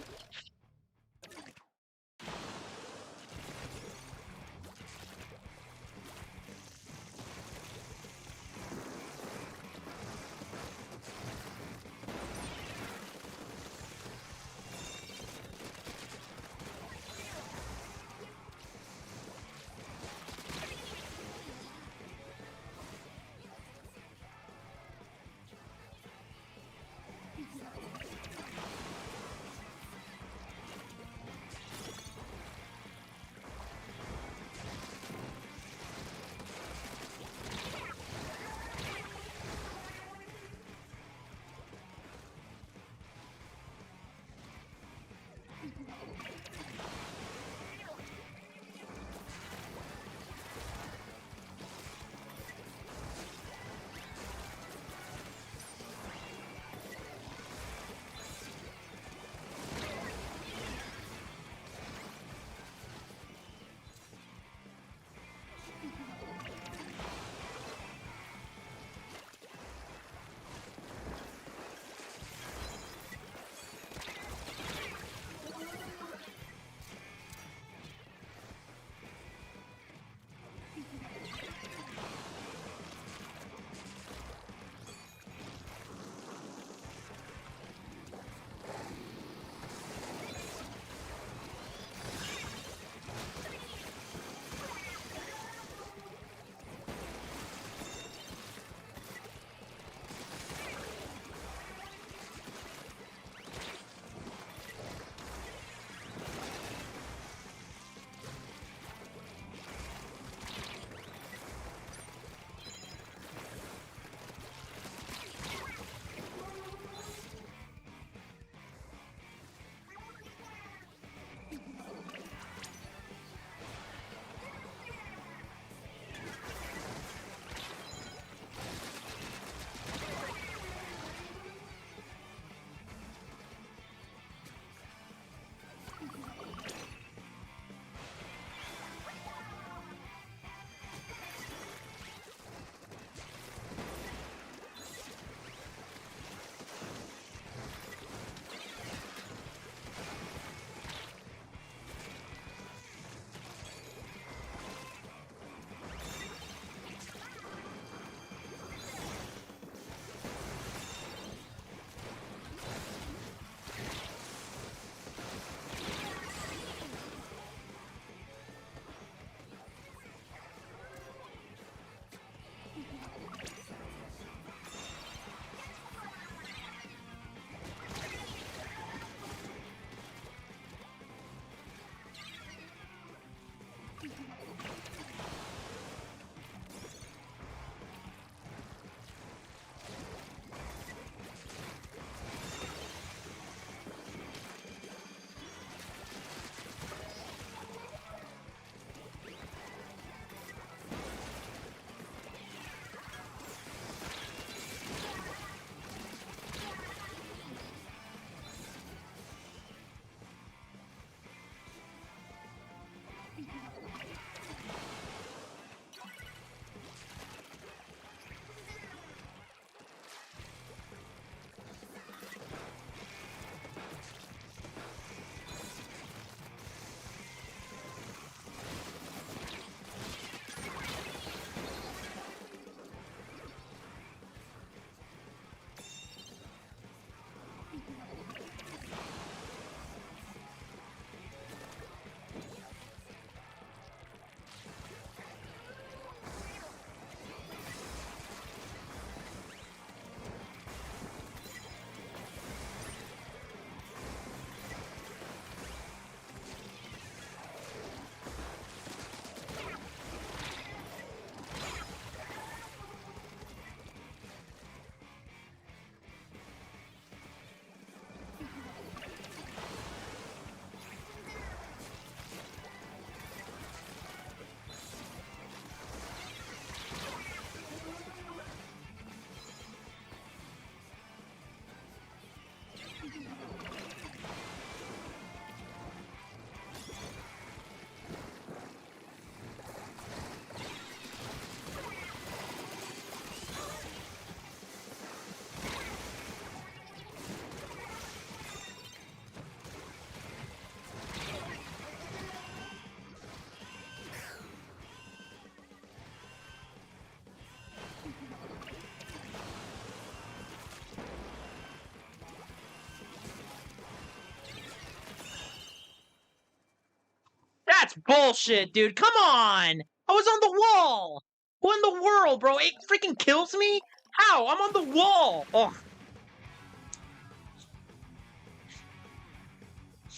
That's bullshit, dude. Come on! I was on the wall! What in the world, bro? It freaking kills me? How? I'm on the wall! Oh.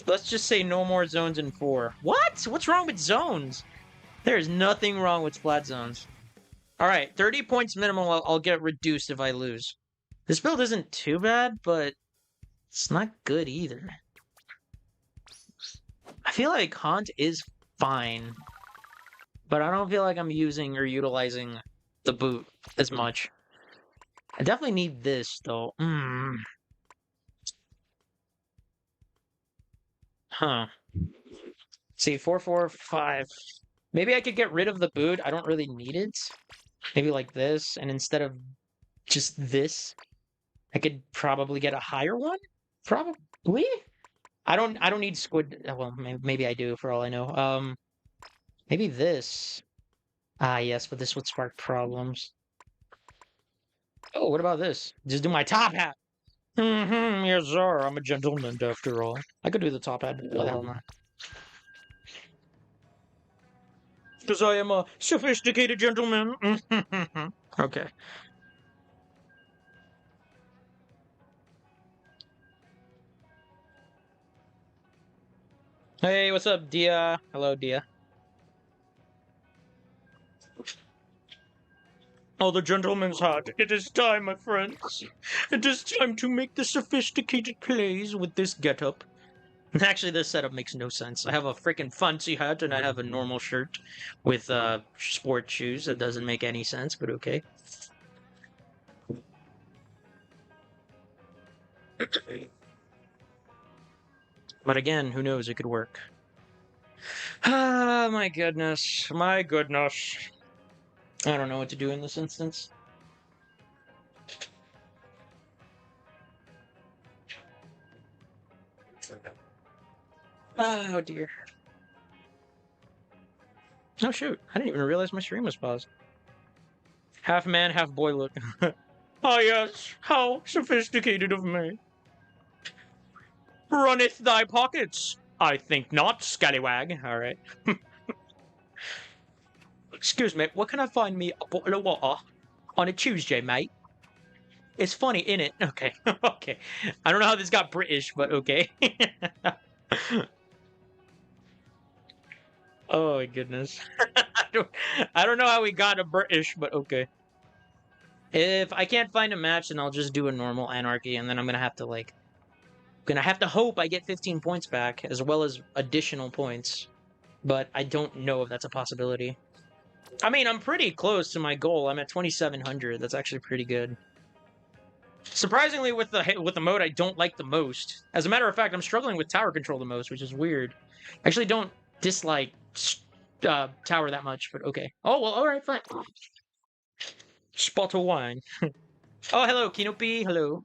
Let's just say no more zones in 4. What? What's wrong with zones? There's nothing wrong with flat zones. Alright, 30 points minimum. I'll get reduced if I lose. This build isn't too bad, but it's not good either. I feel like Haunt is fine, but I don't feel like I'm using or utilizing the boot as much. I definitely need this, though. Huh. See, 445. Maybe I could get rid of the boot. I don't really need it. Maybe like this, and instead of just this, I could probably get a higher one? Probably? I don't need squid. Well, maybe I do for all I know. Maybe this. Ah, yes, but this would spark problems. Oh, what about this? Just do my top hat. Yes, sir. I'm a gentleman after all. I could do the top hat. What the hell not? Because I am a sophisticated gentleman. Okay. Hey, what's up, Dia? Hello, Dia. Oh, the gentleman's hat. It is time, my friends. It is time to make the sophisticated plays with this getup. Actually, this setup makes no sense. I have a freaking fancy hat and I have a normal shirt with sport shoes. That doesn't make any sense, but okay. But again, who knows? It could work. Ah, my goodness. My goodness. I don't know what to do in this instance. Oh, dear. Oh, shoot. I didn't even realize my stream was paused. Half man, half boy look. Ah, yes. How sophisticated of me. Runneth thy pockets. I think not, scallywag. All right. Excuse me, what can I find me a bottle of water on a Tuesday, mate? It's funny, innit? Okay, okay. I don't know how this got British, but okay. Oh my goodness. I don't know how we got a British, but okay. If I can't find a match, then I'll just do a normal anarchy, and then I'm gonna have to hope I get 15 points back, as well as additional points. But I don't know if that's a possibility. I mean, I'm pretty close to my goal. I'm at 2,700. That's actually pretty good. Surprisingly, with the mode I don't like the most. As a matter of fact, I'm struggling with tower control the most, which is weird. I actually don't dislike tower that much, but okay. Oh, well, alright, fine. Spot of wine. Oh, hello, Kinopi. Hello.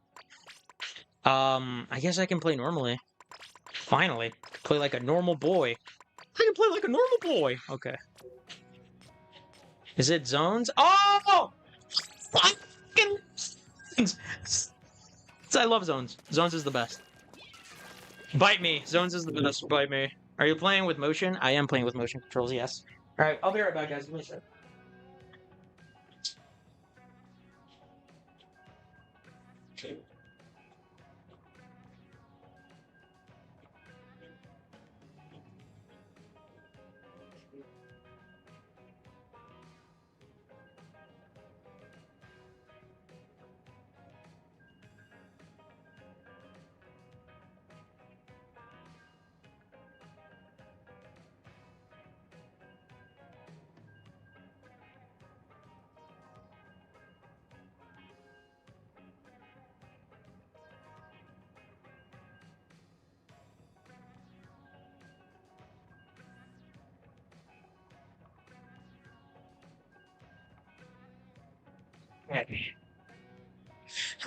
I guess I can play normally. Finally. Play like a normal boy. I can play like a normal boy. Okay. Is it zones? Oh! Fucking... I love zones. Zones is the best. Bite me. Zones is the best. Bite me. Are you playing with motion? I am playing with motion controls, yes. Alright, I'll be right back, guys. Give me a sec.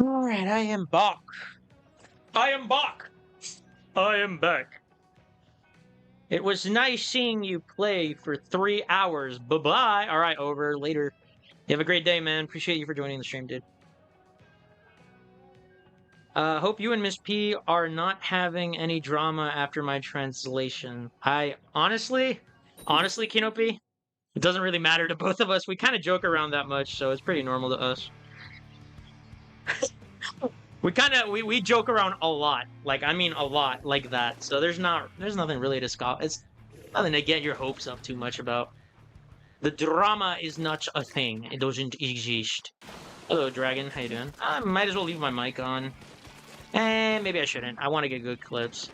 Alright, I am back. I am back. I am back. It was nice seeing you play for 3 hours. Bye-bye. Alright, over. Later. You have a great day, man. Appreciate you for joining the stream, dude. Hope you and Miss P are not having any drama after my translation. Honestly, Honestly, Kinopi, it doesn't really matter to both of us. We kind of joke around that much, so it's pretty normal to us. We joke around a lot. Like I mean a lot like that. So there's nothing really to scoff. It's nothing to get your hopes up too much about. The drama is not a thing. It doesn't exist. Hello, Dragon. How you doing? I might as well leave my mic on. Maybe I shouldn't. I want to get good clips.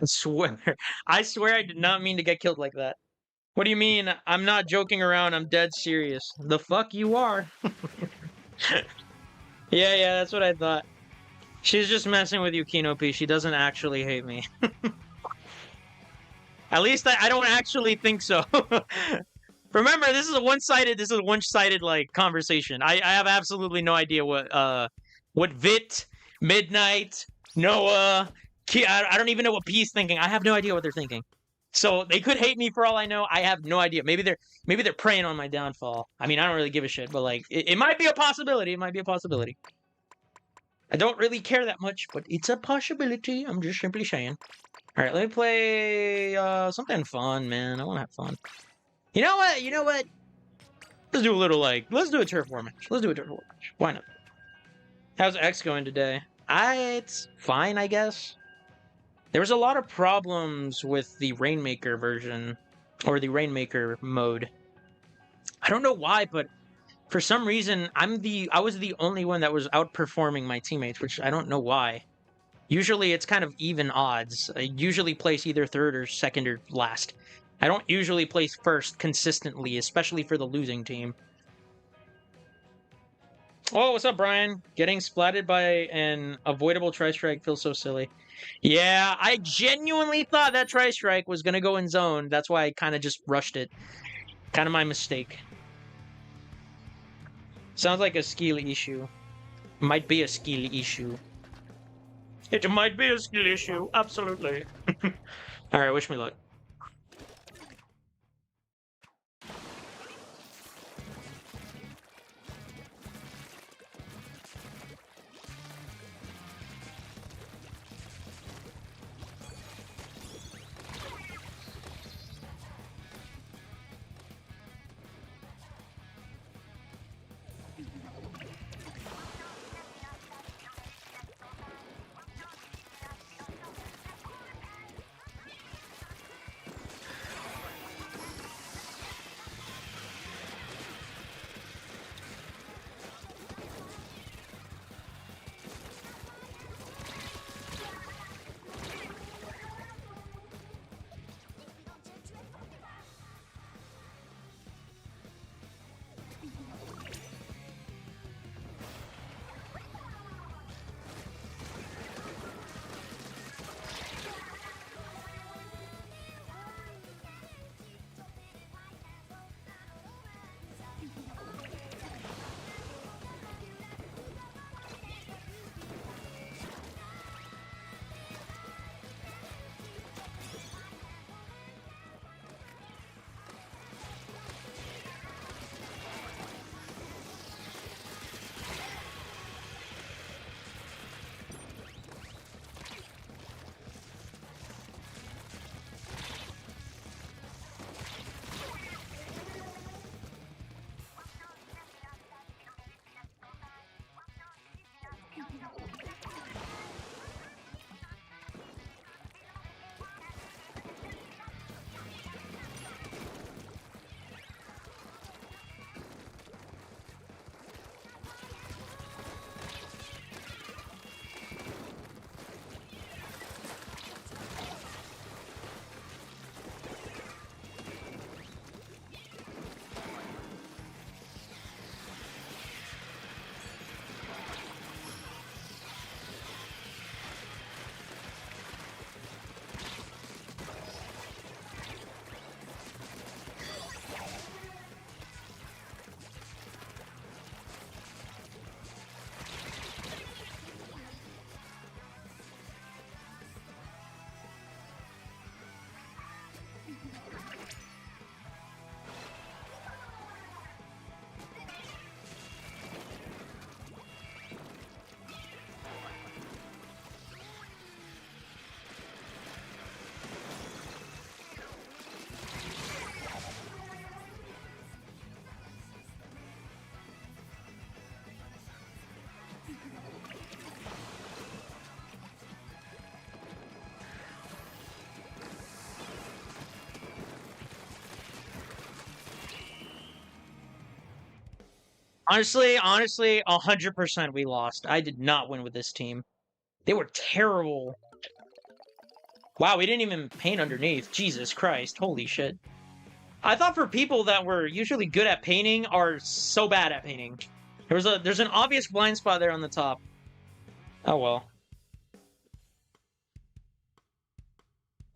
I swear. I swear I did not mean to get killed like that. What do you mean? I'm not joking around. I'm dead serious. The fuck you are. Yeah, that's what I thought. She's just messing with you, Kinopi. She doesn't actually hate me. At least I don't actually think so. Remember, this is a one-sided like conversation. I have absolutely no idea what Vit, Midnight, Noah, I don't even know what P's thinking. I have no idea what they're thinking. So they could hate me for all I know. I have no idea. Maybe they're preying on my downfall. I mean, I don't really give a shit, but like it might be a possibility. It might be a possibility. I don't really care that much, but it's a possibility. I'm just simply saying. All right, let me play something fun, man. I want to have fun. You know what? You know what? Let's do a little let's do a turf war match. Let's do a turf war match. Why not? How's X going today? It's fine, I guess. There was a lot of problems with the Rainmaker version, or the Rainmaker mode. I don't know why, but for some reason, I was the only one that was outperforming my teammates, which I don't know why. Usually it's kind of even odds. I usually place either third or second or last. I don't usually place first consistently, especially for the losing team. Oh, what's up, Brian? Getting splatted by an avoidable tri-strike feels so silly. Yeah, I genuinely thought that tri-strike was going to go in zone. That's why I kind of just rushed it. Kind of my mistake. Sounds like a skill issue. Might be a skill issue. It might be a skill issue. Absolutely. All right, wish me luck. Honestly, 100% we lost. I did not win with this team. They were terrible. Wow, we didn't even paint underneath. Jesus Christ. Holy shit. I thought for people that were usually good at painting are so bad at painting. There's an obvious blind spot there on the top. Oh well.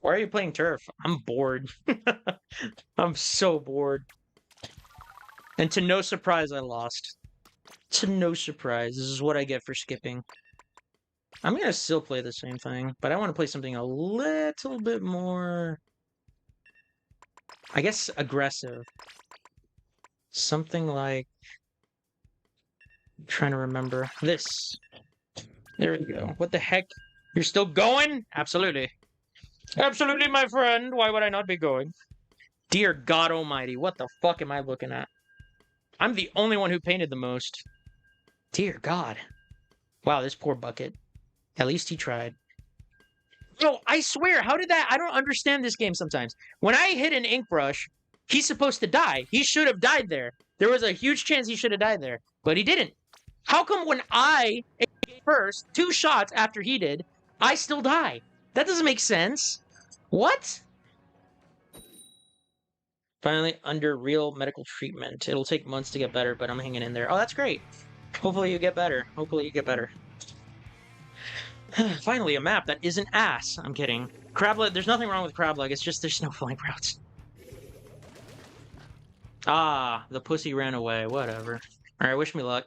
Why are you playing turf? I'm bored. I'm so bored. And to no surprise, I lost. To no surprise. This is what I get for skipping. I'm gonna still play the same thing, but I want to play something a little bit more, I guess, aggressive. Something like, I'm trying to remember this. There we go. What the heck? You're still going? Absolutely. Absolutely, my friend. Why would I not be going? Dear God Almighty, what the fuck am I looking at? I'm the only one who painted the most. Dear God. Wow, this poor bucket. At least he tried. No, I swear, how did that? I don't understand this game sometimes. When I hit an ink brush, he's supposed to die. He should have died there. There was a huge chance he should have died there, but he didn't. How come when I first 2 shots after he did, I still die? That doesn't make sense. What? Finally, under real medical treatment. It'll take months to get better, but I'm hanging in there. Oh, that's great. Hopefully you get better. Hopefully you get better. Finally, a map that isn't ass. I'm kidding. Crableg, there's nothing wrong with Crableg, it's just there's no flank routes. Ah, the pussy ran away. Whatever. Alright, wish me luck.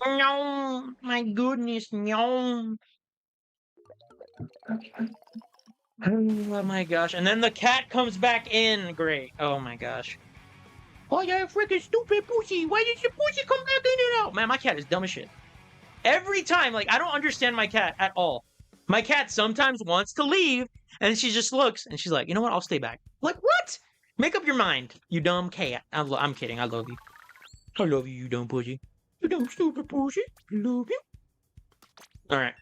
No, my goodness, no. Oh my gosh. And then the cat comes back in. Great. Oh my gosh. Oh, yeah, freaking stupid pussy. Why did your pussy come back in and out? Man, my cat is dumb as shit. Every time, like, I don't understand my cat at all. My cat sometimes wants to leave, and she just looks, and she's like, you know what? I'll stay back. Like, what? Make up your mind, you dumb cat. I'm kidding. I love you. I love you, you dumb pussy. You dumb stupid pussy. I love you. All right.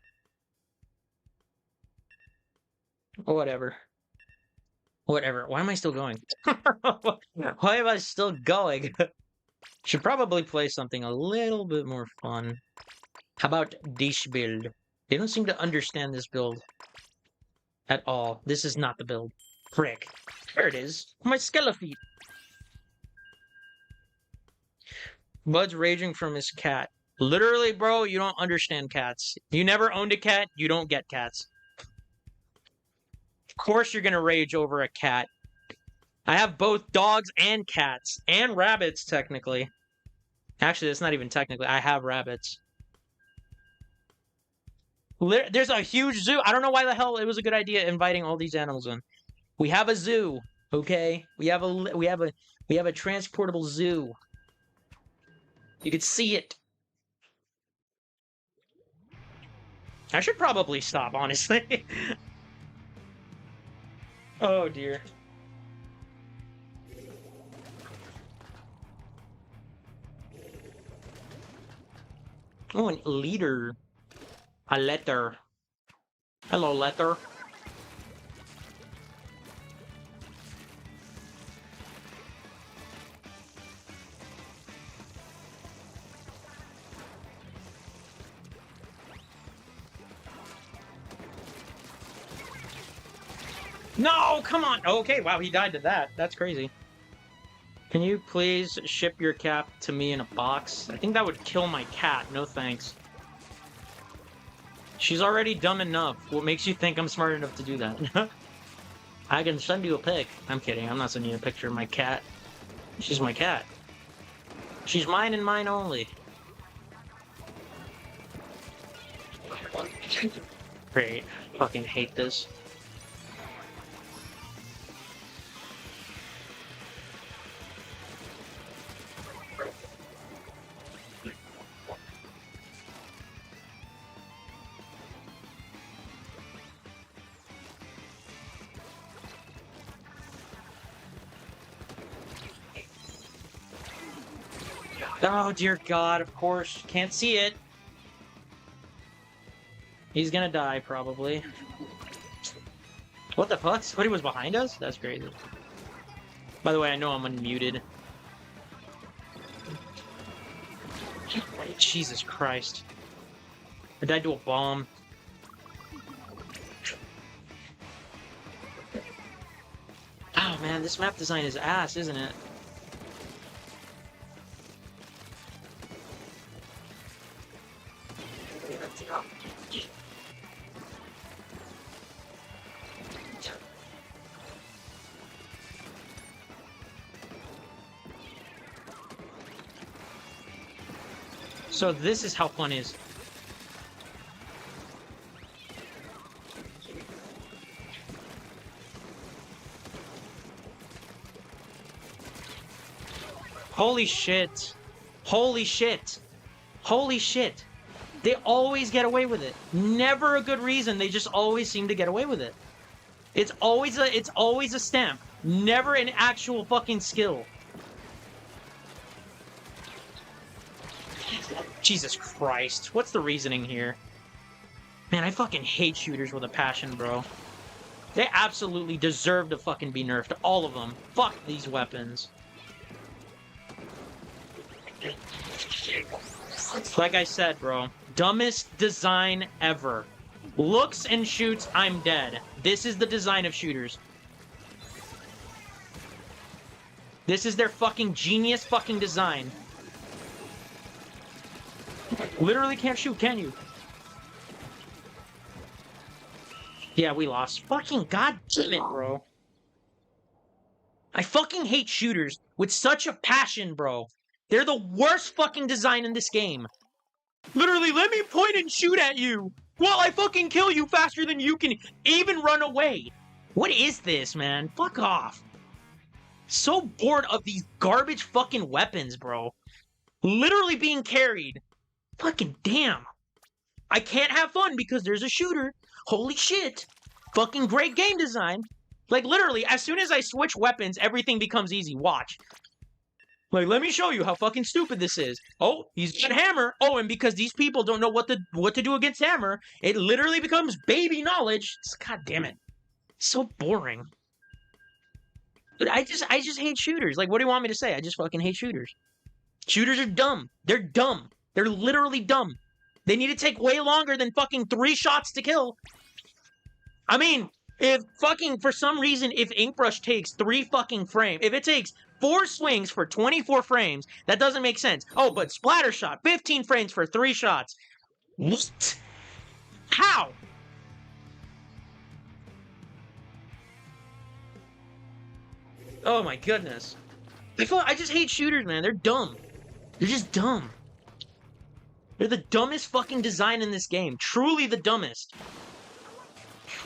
Whatever. Whatever. Why am I still going? Why am I still going? Should probably play something a little bit more fun. How about this build? They don't seem to understand this build at all. This is not the build. Frick. There it is. My Skelefeet. Bud's raging from his cat. Literally, bro, you don't understand cats. You never owned a cat, you don't get cats. Of course you're gonna rage over a cat. I have both dogs and cats. And rabbits, technically. Actually, that's not even technically. I have rabbits. There's a huge zoo. I don't know why the hell it was a good idea inviting all these animals in. We have a zoo, okay? We have a transportable zoo. You can see it. I should probably stop, honestly. Oh dear. Oh, an leader. A letter. Hello, letter. No, come on. Okay, wow, he died to that. That's crazy. Can you please ship your cap to me in a box? I think that would kill my cat. No thanks. She's already dumb enough. What makes you think I'm smart enough to do that? I can send you a pic. I'm kidding. I'm not sending you a picture of my cat. She's my cat. She's mine and mine only. Great. Fucking hate this. Oh, dear God, of course. Can't see it. He's gonna die, probably. What the fuck? Somebody was behind us? That's crazy. By the way, I know I'm unmuted. Jesus Christ. I died to a bomb. Oh, man, this map design is ass, isn't it? So this is how fun is. Holy shit. Holy shit. Holy shit. They always get away with it. Never a good reason. They just always seem to get away with it. It's always a stamp. Never an actual fucking skill. Jesus Christ. What's the reasoning here? Man, I fucking hate shooters with a passion, bro. They absolutely deserve to fucking be nerfed. All of them. Fuck these weapons. Like I said, bro. Dumbest design ever. Looks and shoots, I'm dead. This is the design of shooters. This is their fucking genius fucking design. Literally can't shoot, can you? Yeah, we lost. Fucking goddamn it, bro. I fucking hate shooters with such a passion, bro. They're the worst fucking design in this game. Literally, let me point and shoot at you while I fucking kill you faster than you can even run away. What is this, man? Fuck off. So bored of these garbage fucking weapons, bro. Literally being carried. Fucking damn. I can't have fun because there's a shooter. Holy shit. Fucking great game design. Like, literally, as soon as I switch weapons, everything becomes easy. Watch. Like, let me show you how fucking stupid this is. Oh, he's got hammer. Oh, and because these people don't know what to do against hammer, it literally becomes baby knowledge. God damn it. So boring. But I just hate shooters. Like, what do you want me to say? I just fucking hate shooters. Shooters are dumb. They're dumb. They're literally dumb. They need to take way longer than fucking 3 shots to kill. I mean, if fucking, for some reason, if Inkbrush takes 3 fucking frames, if it takes 4 swings for 24 frames, that doesn't make sense. Oh, but Splatter Shot, 15 frames for 3 shots. What? How? Oh my goodness. I just hate shooters, man. They're dumb. They're just dumb. They're the dumbest fucking design in this game. Truly the dumbest.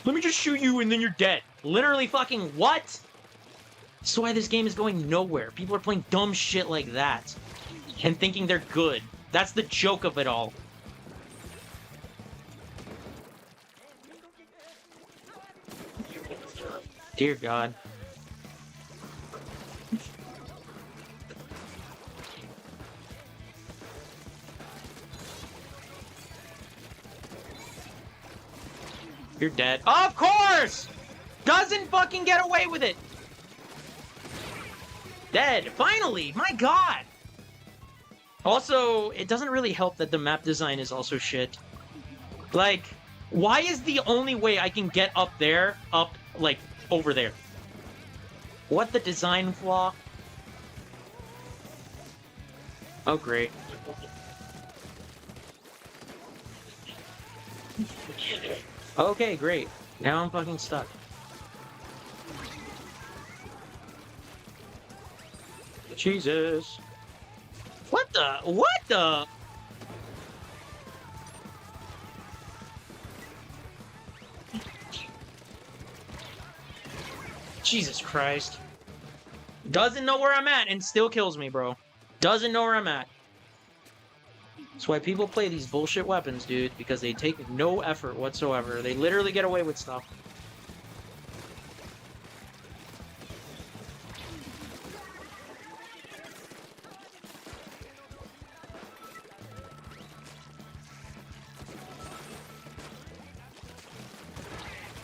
Let me just shoot you and then you're dead. Literally fucking what? That's why this game is going nowhere. People are playing dumb shit like that. And thinking they're good. That's the joke of it all. Dear God. You're dead. Of course! Doesn't fucking get away with it! Dead. Finally! My God! Also, it doesn't really help that the map design is also shit. Like, why is the only way I can get up there, like, over there? What the design flaw? Oh, great. Okay, great. Now I'm fucking stuck. Jesus. What the? What the? Jesus Christ. Doesn't know where I'm at and still kills me, bro. Doesn't know where I'm at. That's why people play these bullshit weapons, dude, because they take no effort whatsoever. They literally get away with stuff.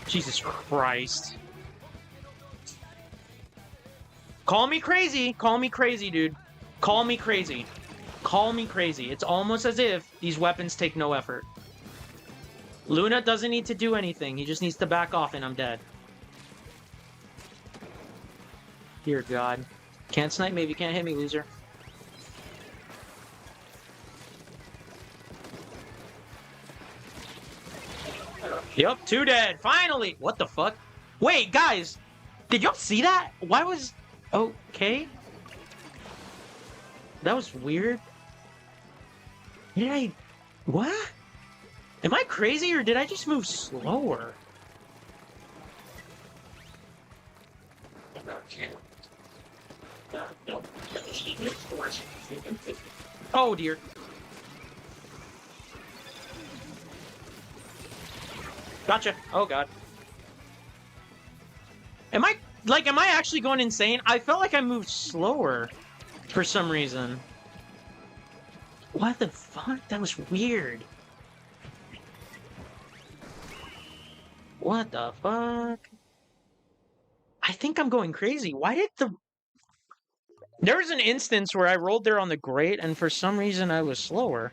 Jesus Christ. Call me crazy. Call me crazy, dude. Call me crazy. Call me crazy. It's almost as if these weapons take no effort. Luna doesn't need to do anything. He just needs to back off and I'm dead. Dear God. Can't snipe me if you can't hit me, loser. Yup, 2 dead. Finally! What the fuck? Wait, guys! Did y'all see that? Why was... Okay. That was weird. Did I... What? Am I crazy or did I just move slower? Oh dear. Gotcha. Oh God. Am I actually going insane? I felt like I moved slower for some reason. What the fuck? That was weird. What the fuck? I think I'm going crazy. Why did the... There was an instance where I rolled there on the grate and for some reason I was slower.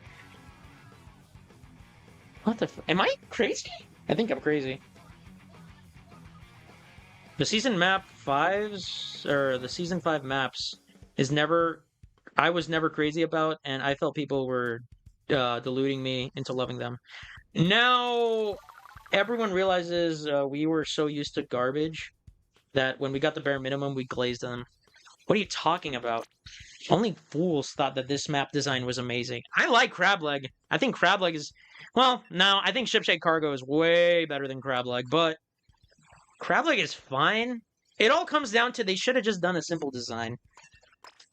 What the Am I crazy? I think I'm crazy. The season map 5s, or the season 5 maps is never... I was never crazy about, and I felt people were deluding me into loving them. Now, everyone realizes we were so used to garbage that when we got the bare minimum, we glazed them. What are you talking about? Only fools thought that this map design was amazing. I like Crableg. I think Crableg is... Well, no, I think Shipshape Cargo is way better than Crableg, but Crableg is fine. It all comes down to they should have just done a simple design.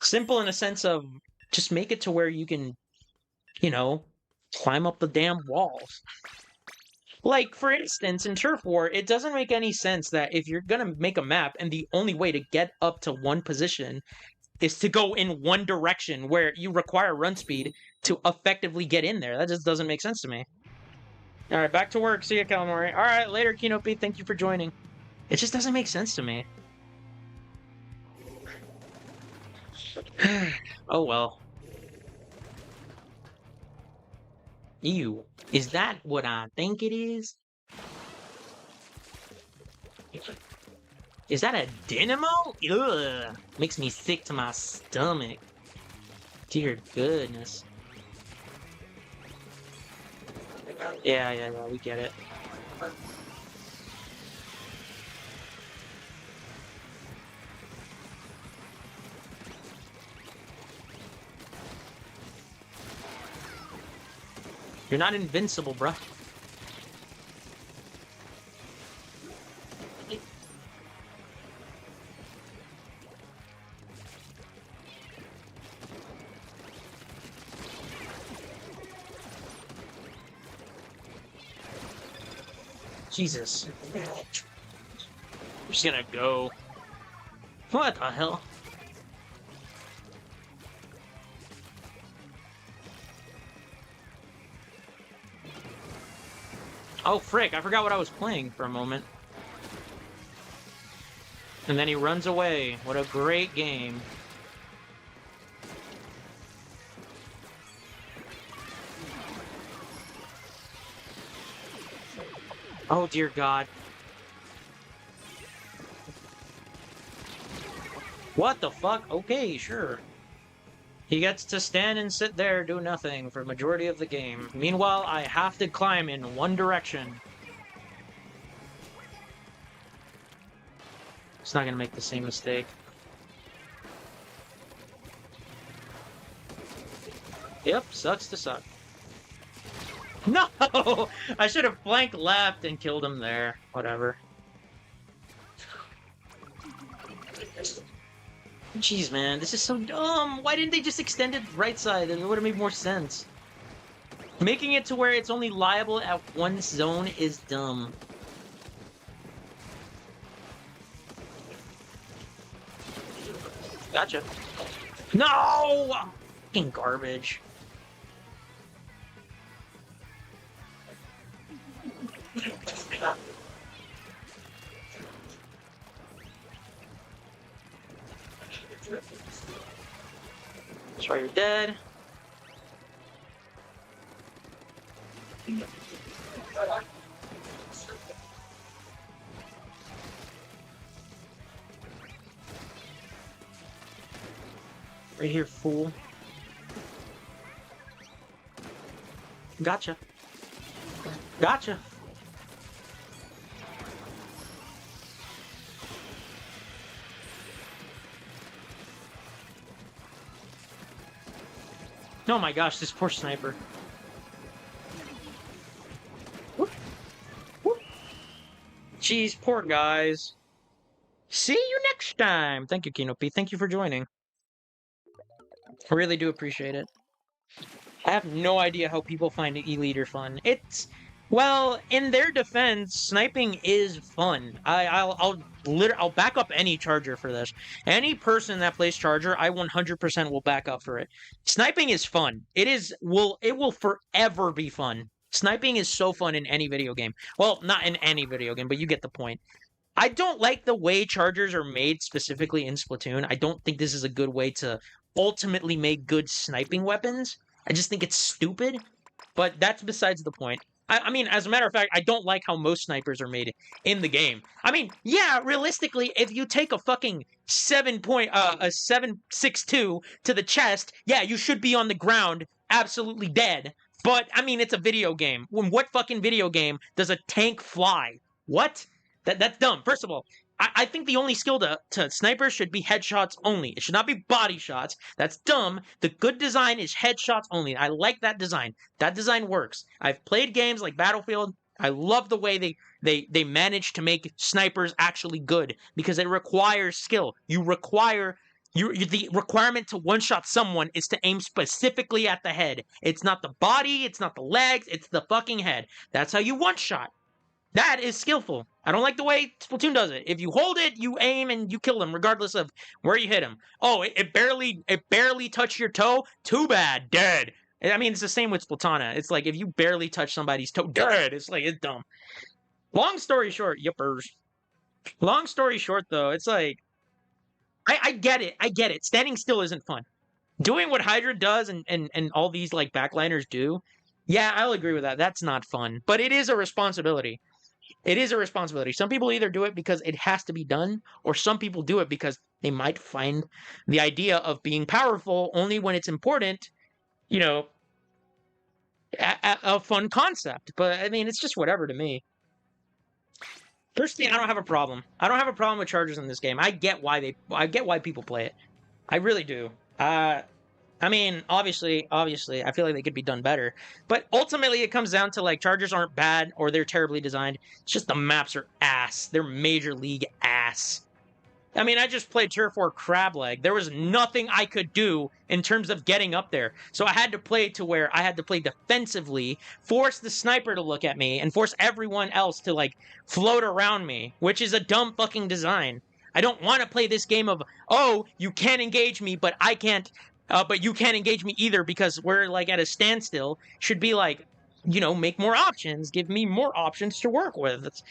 Simple in a sense of just make it to where you can, climb up the damn walls. Like, for instance, in Turf War, it doesn't make any sense that if you're gonna make a map and the only way to get up to one position is to go in one direction where you require run speed to effectively get in there. That just doesn't make sense to me. All right, back to work. See ya, Calamari. All right, later, Keynote Pete. Thank you for joining. It just doesn't make sense to me. Oh well. Ew. Is that what I think it is? Is that a dynamo? Ugh. Makes me sick to my stomach. Dear goodness. Yeah, we get it. You're not invincible, bruh. Jesus. I'm just gonna go. What the hell? Oh, frick, I forgot what I was playing for a moment. And then he runs away. What a great game. Oh, dear God. What the fuck? Okay, sure. He gets to stand and sit there, do nothing for the majority of the game. Meanwhile, I have to climb in one direction. It's not gonna make the same mistake. Yep, sucks to suck. No! I should have flanked left and killed him there. Whatever. Jeez, man, this is so dumb. Why didn't they just extend it right side? It would have made more sense. Making it to where it's only liable at one zone is dumb. Gotcha. No! Fucking garbage. That's why you're dead. Right here, fool. Gotcha. Gotcha. Oh my gosh, this poor sniper. Whoop. Whoop. Jeez, poor guys. See you next time. Thank you, Kino P. Thank you for joining. I really do appreciate it. I have no idea how people find E-Leader fun. Well, in their defense, sniping is fun. I'll back up any charger for this. Any person that plays charger, I 100% will back up for it. Sniping is fun. It will forever be fun. Sniping is so fun in any video game. Well, not in any video game, but you get the point. I don't like the way chargers are made specifically in Splatoon. I don't think this is a good way to ultimately make good sniping weapons. I just think it's stupid, but that's besides the point. I mean, as a matter of fact, I don't like how most snipers are made in the game. I mean, yeah, realistically, if you take a fucking 7.62 to the chest, yeah, you should be on the ground, absolutely dead. But I mean, it's a video game. What fucking video game does a tank fly? What? That's dumb. First of all, I think the only skill to snipers should be headshots only. It should not be body shots. That's dumb. The good design is headshots only. I like that design. That design works. I've played games like Battlefield. I love the way they manage to make snipers actually good because it requires skill. The requirement to one-shot someone is to aim specifically at the head. It's not the body, it's not the legs, it's the fucking head. That's how you one-shot. That is skillful. I don't like the way Splatoon does it. If you hold it, you aim and you kill them, regardless of where you hit them. Oh, it barely touched your toe. Too bad, dead. I mean, it's the same with Splatana. It's like if you barely touch somebody's toe, dead. It's like it's dumb. Long story short, yippers. Long story short, though, it's like I get it. I get it. Standing still isn't fun. Doing what Hydra does and all these like backliners do, yeah, I'll agree with that. That's not fun. But it is a responsibility. It is a responsibility. Some people either do it because it has to be done, or some people do it because they might find the idea of being powerful only when it's important, you know, a fun concept. But I mean, it's just whatever to me. Personally, I don't have a problem. I don't have a problem with chargers in this game. I get why people play it. I really do. I mean, obviously, I feel like they could be done better. But ultimately, it comes down to like chargers aren't bad or they're terribly designed. It's just the maps are ass. They're major league ass. I mean, I just played Tier 4 Crab Leg. There was nothing I could do in terms of getting up there. So I had to play to where I had to play defensively, force the sniper to look at me, and force everyone else to, like, float around me, which is a dumb fucking design. I don't want to play this game of, oh, you can't engage me, but I can't, but you can't engage me either because we're, like, at a standstill. Should be like, you know, make more options. Give me more options to work with. That's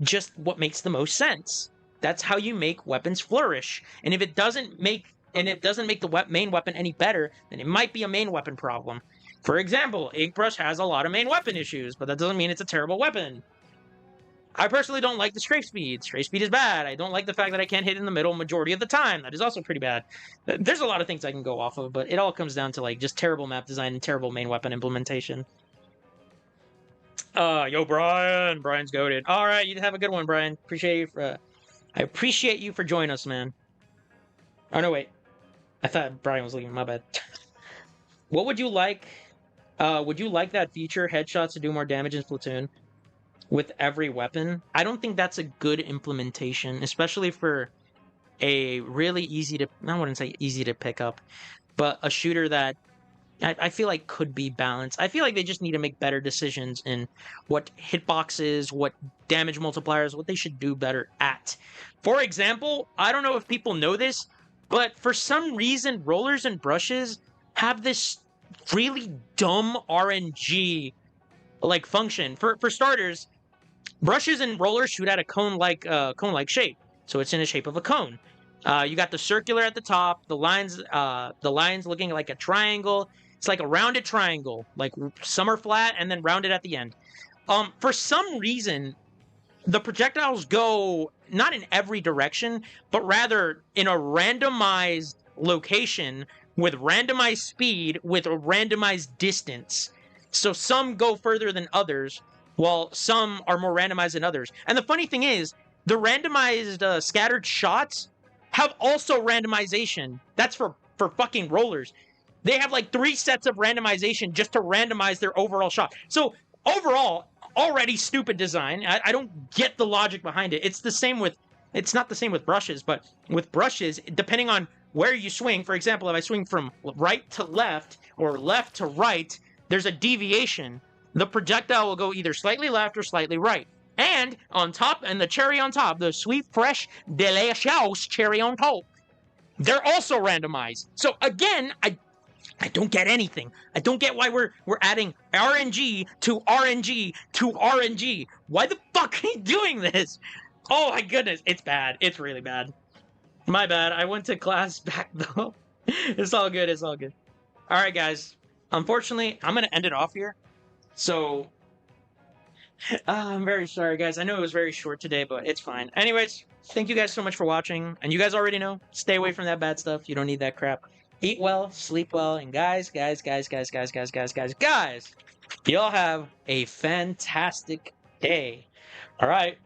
just what makes the most sense. That's how you make weapons flourish. And if it doesn't make the main weapon any better, then it might be a main weapon problem. For example, Inkbrush has a lot of main weapon issues, but that doesn't mean it's a terrible weapon. I personally don't like the strafe speed. Strafe speed is bad. I don't like the fact that I can't hit in the middle majority of the time. That is also pretty bad. There's a lot of things I can go off of, but it all comes down to like just terrible map design and terrible main weapon implementation. Yo, Brian. Brian's goated. All right, you have a good one, Brian. I appreciate you for joining us, man. Oh, no, wait. I thought Brian was leaving. My bad. What would you like? Would you like that feature, headshots, to do more damage in Splatoon with every weapon? I don't think that's a good implementation, especially for a really I wouldn't say easy to pick up, but a shooter that I feel like could be balanced. I feel like they just need to make better decisions in what hitboxes, what damage multipliers, what they should do better at. For example, I don't know if people know this, but for some reason, rollers and brushes have this really dumb RNG like function. For starters, brushes and rollers shoot at a cone-like shape, so it's in the shape of a cone. You got the circular at the top, the lines looking like a triangle. It's like a rounded triangle, like some are flat and then rounded at the end. For some reason, the projectiles go not in every direction, but rather in a randomized location with randomized speed with a randomized distance. So some go further than others, while some are more randomized than others. And the funny thing is, the randomized scattered shots have also randomization. That's for fucking rollers. They have like 3 sets of randomization just to randomize their overall shot. So overall, already stupid design. I don't get the logic behind it. It's not the same with brushes, but with brushes, depending on where you swing, for example, if I swing from right to left or left to right, there's a deviation. The projectile will go either slightly left or slightly right. And on top, and the cherry on top, the sweet, fresh, delicious cherry on top, they're also randomized. So again, I don't get anything. I don't get why we're adding RNG to RNG to RNG. Why the fuck are you doing this? Oh my goodness, it's bad. It's really bad. My bad. I went to class back though. It's all good. It's all good. All right, guys. Unfortunately, I'm gonna end it off here. So I'm very sorry, guys. I know it was very short today, but it's fine. Anyways, thank you guys so much for watching. And you guys already know, stay away from that bad stuff. You don't need that crap. Eat well, sleep well, and guys, y'all have a fantastic day. All right.